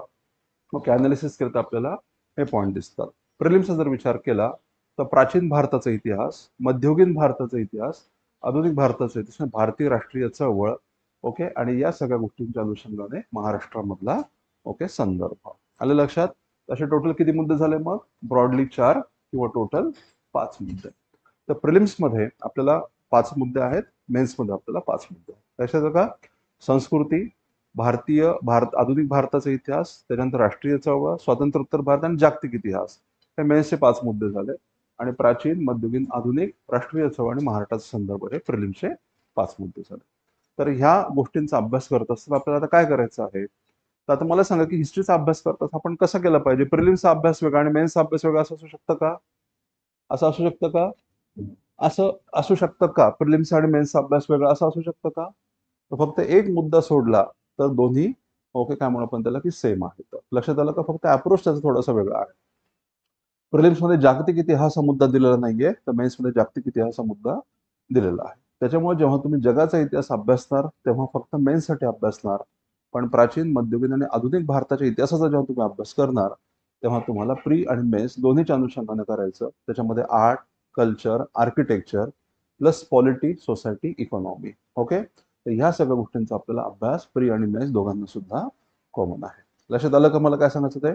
अनालिसिस केलं तर आपल्याला हे पॉईंट दिसतात. प्रिलिम्सचा जर विचार केला तर प्राचीन भारताचा इतिहास, मध्ययुगीन भारताचा इतिहास, आधुनिक भारताचा इतिहास, भारतीय राष्ट्रीय चळवळ, आणि या सगळ्या गोष्टींच्या अनुषंगाने महाराष्ट्रामधला संदर्भ. आलं लक्षात? असे टोटल किती मुद्दे झाले मग? ब्रॉडली 4 किंवा टोटल 5 मुद्दे. तर प्रिलिम्समध्ये आपल्याला 5 मुद्दे आहेत, मेन्समध्ये आपल्याला 5 मुद्दे आहेत. लक्षात का? संस्कृती, आधुनिक भारताचा इतिहास, त्याच्यानंतर राष्ट्रीय चळवळ, स्वातंत्र्योत्तर भारत आणि जागतिक इतिहास, हे मेन्सचे 5 मुद्दे झाले. आणि प्राचीन, मध्ययुगीन, आधुनिक, राष्ट्रीय चळवळ आणि महाराष्ट्राचा संदर्भ हे प्रिलिम्सचे 5 मुद्दे झाले. तर ह्या गोष्टींचा अभ्यास करत असताना आपल्याला आता काय करायचं आहे? तर आता मला सांगा की हिस्ट्रीचा अभ्यास करताना आपण कसं केला पाहिजे? प्रिलिम्सचा अभ्यास वेगळा आणि मेन्सचा अभ्यास वेगळा असं असू शकतं का? असं असू शकतं का? असं असू शकतं का? प्रिलिम्स आणि मेन्सचा अभ्यास वेगळा असं असू शकतं का? तर फक्त एक मुद्दा सोडला तर दोन्ही काय म्हणू आपण त्याला की सेम आहे. लक्षात आलं का? फक्त अप्रोच त्याचा थोडासा वेगळा आहे. प्रिलिम्समध्ये जागतिक इतिहास हा मुद्दा दिलेला नाहीये, तर मेन्समध्ये जागतिक इतिहास हा मुद्दा दिलेला आहे. त्याच्यामुळे जेव्हा तुम्ही जगाचा इतिहास अभ्यासणार तेव्हा फक्त मेन्ससाठी अभ्यासणार, पण प्राचीन, मध्ययुगीन आणि आधुनिक भारताच्या इतिहासाचा जेव्हा तुम्ही अभ्यास करणार तेव्हा तुम्हाला प्री आणि मेन्स दोन्हीच्या अनुषंगाने करायचं. त्याच्यामध्ये art, culture, architecture plus polity, society, economy. तर ह्या सगळ्या गोष्टींचा आपल्याला अभ्यास प्री आणि मेन्स दोघांना सुद्धा कॉमन आहे. लक्षात आलं का? मला काय सांगायचं ते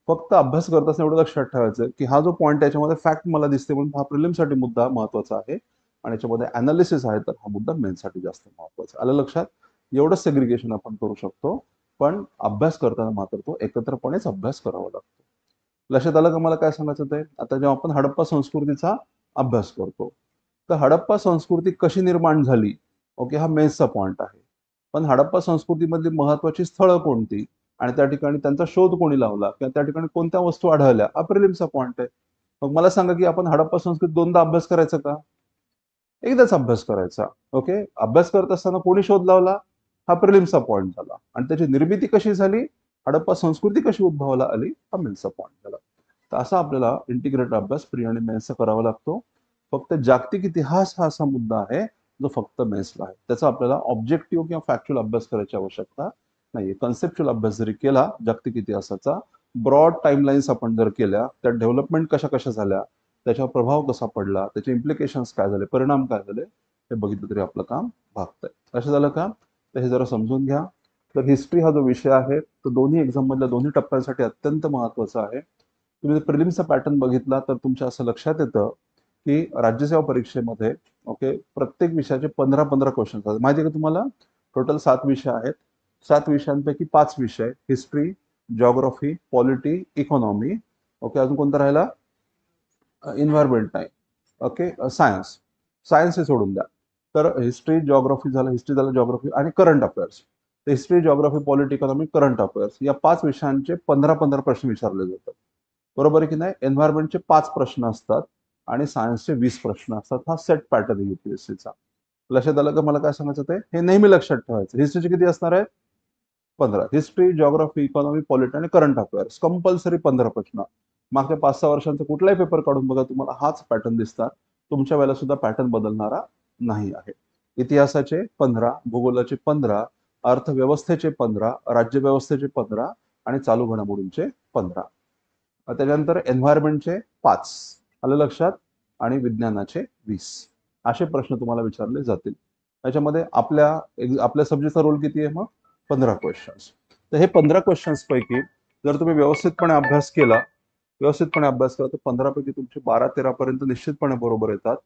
फक्त अभ्यास करत असताना एवढं लक्षात ठेवायचं की हा जो पॉईंट त्याच्यामध्ये फॅक्ट मला दिसते म्हणून हा प्रिलिम्ससाठी मुद्दा महत्वाचा आहे आणि याच्यामध्ये अनालिसिस आहे तर हा मुद्दा मेन्ससाठी जास्त महत्वाचा. आलं लक्षात? एवढं सेग्रिगेशन आपण करू शकतो, पण अभ्यास करताना मात्र तो एकत्रपणेच अभ्यास करावा लागतो. लक्षात आलं का? मला काय सांगायचं ते आता जेव्हा आपण हडप्पा संस्कृतीचा अभ्यास करतो तर हडप्पा संस्कृती कशी निर्माण झाली हा मेन्सचा पॉइंट आहे. पण हडप्पा संस्कृतीमधली महत्वाची स्थळं कोणती आणि त्या ठिकाणी त्यांचा शोध कोणी लावला किंवा त्या ठिकाणी कोणत्या वस्तू आढळल्या हा प्रिलिम्सचा पॉइंट आहे. मग मला सांगा की आपण हडप्पा संस्कृती दोनदा अभ्यास करायचा का? एकदाच अभ्यास करायचा. अभ्यास करत असताना कोणी शोध लावला हा प्रिलिम्सचा पॉइंट झाला आणि त्याची निर्मिती कशी झाली, हडप्पा संस्कृती कशी उद्भवाला आली हा मेन्सचा पॉइंट झाला. तर असा आपल्याला इंटिग्रेटेड अभ्यास प्री आणि मेन्सचा करावा लागतो. फक्त जागतिक इतिहास हा असा मुद्दा आहे जो फक्त मेन्सला आहे. त्याचा आपल्याला ऑब्जेक्टिव्ह किंवा फॅक्च्युअल अभ्यास करायची आवश्यकता नाहीये. कन्सेप्च्युअल अभ्यास जरी केला जागतिक इतिहासाचा, ब्रॉड टाइमलाईन्स आपण जर केल्या, त्या डेव्हलपमेंट कशा कशा झाल्या, त्याच्यावर प्रभाव कसा पडला, त्याचे इम्प्लिकेशन्स काय झाले, परिणाम काय झाले, हे बघितलं तरी आपलं काम भागतंय. असं झालं का? तर हे जरा समजून घ्या. तर हिस्ट्री हा जो विषय आहे तो दोन्ही एक्झाम मधल्या दोन्ही टप्प्यांसाठी अत्यंत महत्वाचा आहे. तुम्ही जर प्रिलिम्सचा पॅटर्न बघितला तर तुमच्या असं लक्षात येतं की राज्यसेवा परीक्षेमध्ये प्रत्येक विषयाचे 15-15 क्वेश्चन असतात. माहिती आहे का तुम्हाला? टोटल 7 विषय आहेत. 7 विषयांपैकी 5 विषय हिस्ट्री, जिओग्राफी, पॉलिटी, इकॉनॉमी, अजून कोणता राहिला? एन्व्हायरमेंट नाही, सायन्स. सायन्स हे सोडून द्या. तर हिस्ट्री, जिओग्राफी झालं, हिस्ट्री झालं, जिओग्राफी आणि current affairs. History, geography, polity, economy, current affairs या 5 विषयांचे 15-15 प्रश्न विचारले जातात. बरोबर आहे की नाही. एन्व्हायरमेंटचे 5 प्रश्न असतात आणि सायन्सचे 20 प्रश्न असतात. हा सेट पॅटर्न आहे युपीएससीचा. लक्षात आलं का मला काय सांगायचं ते? हे नेहमी लक्षात ठेवायचं. हिस्ट्रीचे किती असणार आहे? 15. हिस्ट्री, जिओग्राफी, इकॉनॉमी, पॉलिटी आणि करंट अफेअर्स कंपल्सरी 15 प्रश्न. मागच्या 5-6 वर्षांचा कुठलाही पेपर काढून बघा, तुम्हाला हाच पॅटर्न दिसतात. तुमच्या वेळेला सुद्धा पॅटर्न बदलणारा नाही आहे. इतिहासाचे 15, भूगोलाचे 15, अर्थव्यवस्थेचे 15, राज्यव्यवस्थेचे 15 आणि चालू घडामोडींचे 15. त्याच्यानंतर एन्व्हायरमेंटचे 5 आलं लक्षात, आणि विज्ञानाचे 20. असे प्रश्न तुम्हाला विचारले जातील. त्याच्यामध्ये आपल्या सब्जेक्टचा रोल किती आहे मग? 15 क्वेश्चन्स. तर हे 15 क्वेश्चन्स पैकी जर तुम्ही व्यवस्थितपणे अभ्यास केला तर 15 पैकी तुमचे 12-13 पर्यंत निश्चितपणे बरोबर येतात.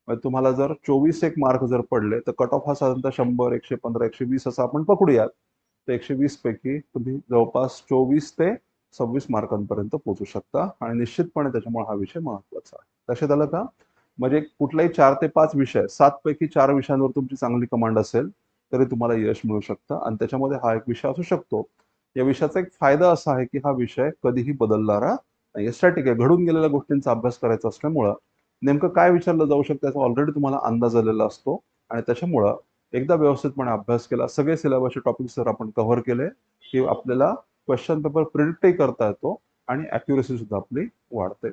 म्हणजे तुम्हाला जर 24 एक मार्क जर पडले तर कट ऑफ हा साधारणतः 100, 115, 120 असं आपण पकडूयात. तर 120 पैकी तुम्ही जवळपास 24 ते 26 मार्कांपर्यंत पोहोचू शकता आणि निश्चितपणे त्याच्यामुळे हा विषय महत्वाचा आहे. लक्षात आलं का? म्हणजे कुठलाही 4 ते 5 विषय, 7 पैकी 4 विषयांवर तुमची चांगली कमांड असेल तरी तुम्हाला यश मिळू शकतं आणि त्याच्यामध्ये हा एक विषय असू शकतो. या विषयाचा एक फायदा असा आहे की हा विषय कधीही बदलणारा नाही. स्टॅटिक आहे. घडून गेलेल्या गोष्टींचा अभ्यास करायचा असल्यामुळं नेमकं काय विचारलं जाऊ शकतं याचा ऑलरेडी तुम्हाला अंदाज आलेला असतो आणि त्याच्यामुळं एकदा व्यवस्थितपणे अभ्यास केला, सगळे सिलेबसचे टॉपिक्स जर आपण कव्हर केले की आपल्याला क्वेश्चन पेपर प्रिडिक्टही करता येतो आणि अॅक्युरेसी सुद्धा आपली वाढते.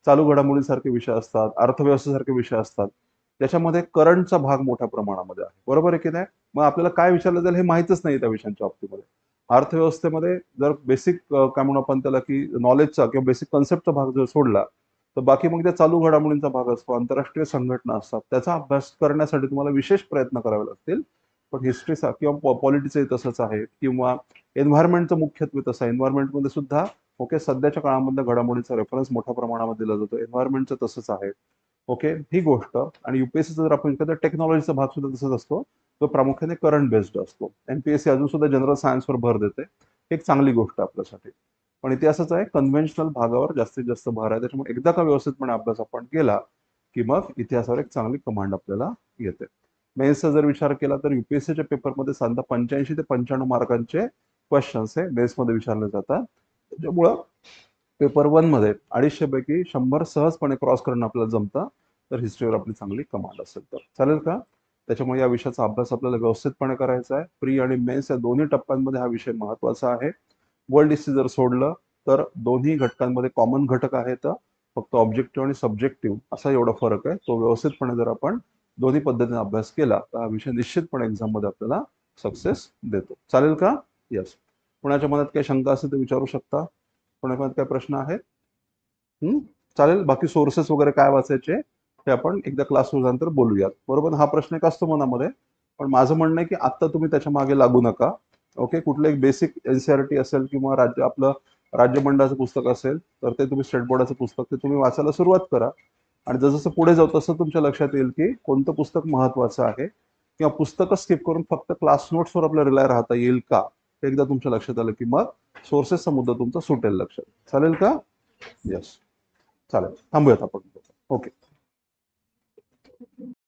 चालू घडामोडींसारखे विषय असतात, अर्थव्यवस्थेसारखे विषय असतात, त्याच्यामध्ये करंटचा भाग मोठ्या प्रमाणामध्ये आहे. बरोबर आहे की नाही? मग आपल्याला काय विचारलं जाईल हे माहितच नाही त्या विषयांच्या बाबतीमध्ये. अर्थव्यवस्थेमध्ये जर बेसिक काय म्हणू आपण त्याला की नॉलेजचा किंवा बेसिक कन्सेप्टचा भाग जर सोडला तर बाकी मग त्या चालू घडामोडींचा भाग असतो, आंतरराष्ट्रीय संघटना असतात, त्याचा अभ्यास करण्यासाठी तुम्हाला विशेष प्रयत्न करावे लागतील. पण हिस्ट्रीचा किंवा पॉलिटिक्सही तसंच आहे किंवा एन्व्हायरमेंटचं मुख्यत्वे तसं आहे. एन्व्हायरमेंटमध्ये सुद्धा ओके सध्याच्या काळामध्ये घडामोडीचा रेफरन्स मोठ्या प्रमाणामध्ये दिला जातो. एन्व्हायरमेंटचं तसंच आहे. ओके, ही गोष्ट. आणि युपीएससीचा जर आपण तर टेक्नॉलॉजीचा भाग सुद्धा तसंच असतो. तो प्रामुख्याने करंट बेस्ड असतो. एमपीएससी अजून सुद्धा जनरल सायन्सवर भर देते. एक चांगली गोष्ट आपल्यासाठी. पण इतिहासाचा आहे कन्व्हेन्शनल भागावर जास्तीत जास्त भर आहे. त्याच्यामुळे एकदा का व्यवस्थितपणे अभ्यास आपण केला की मग इतिहासावर एक चांगली कमांड आपल्याला येते. मेन्सचा जर विचार केला तर युपीएससीच्या पेपरमध्ये साधारण 85 ते 95 मार्कांचे क्वेश्चन्स हे मेन्समध्ये विचारले जातात. त्याच्यामुळं पेपर 1 मध्ये 250 पैकी 100 सहजपणे क्रॉस करणं आपल्याला जमतं. तर हिस्ट्रीवर आपली चांगली कमांड असेल तर चालेल का? त्याच्यामुळे या विषयाचा अभ्यास आपल्याला व्यवस्थितपणे करायचा आहे. प्री आणि मेन्स या दोन्ही टप्प्यांमध्ये हा विषय महत्वाचा आहे. वर्ल्ड हिस्ट्री जर सोडलं तर दोन्ही घटकांमध्ये कॉमन घटक आहेत. फक्त ऑब्जेक्टिव्ह आणि सब्जेक्टिव्ह असा एवढा फरक आहे. तो व्यवस्थितपणे जर आपण दोन्ही पद्धतीने अभ्यास केला तर हा विषय निश्चितपणे एक्झाम मध्ये आपल्याला सक्सेस देतो. चालेल का? यस. कोणाच्या मनात काही शंका असेल तर विचारू शकता. कोणाच्या मनात काही प्रश्न आहेत? चालेल. बाकी सोर्सेस वगैरे काय वाचायचे ते आपण एकदा क्लास नंतर बोलूयात. बरोबर. हा प्रश्न एक असतो मनामध्ये, पण माझं म्हणणं आहे की आत्ता तुम्ही त्याच्या मागे लागू नका. ओके, कुठलं एक बेसिक एनसीईआरटी असेल किंवा आपलं राज्य मंडळाचं पुस्तक असेल तर ते तुम्ही स्टेट बोर्डाचं पुस्तक ते तुम्ही वाचायला सुरुवात करा आणि जसं पुढे जाऊ तसं तुमच्या लक्षात येईल की कोणतं पुस्तक महत्वाचं आहे किंवा पुस्तकं स्किप करून फक्त क्लास नोट्सवर आपल्याला रिलाय राहता येईल का, हे एकदा तुमच्या लक्षात आलं की मग सोर्सेसचा मुद्दा तुमचा सुटेल लक्षात. चालेल का? येस. चालेल. थांबूयात आपण. ओके.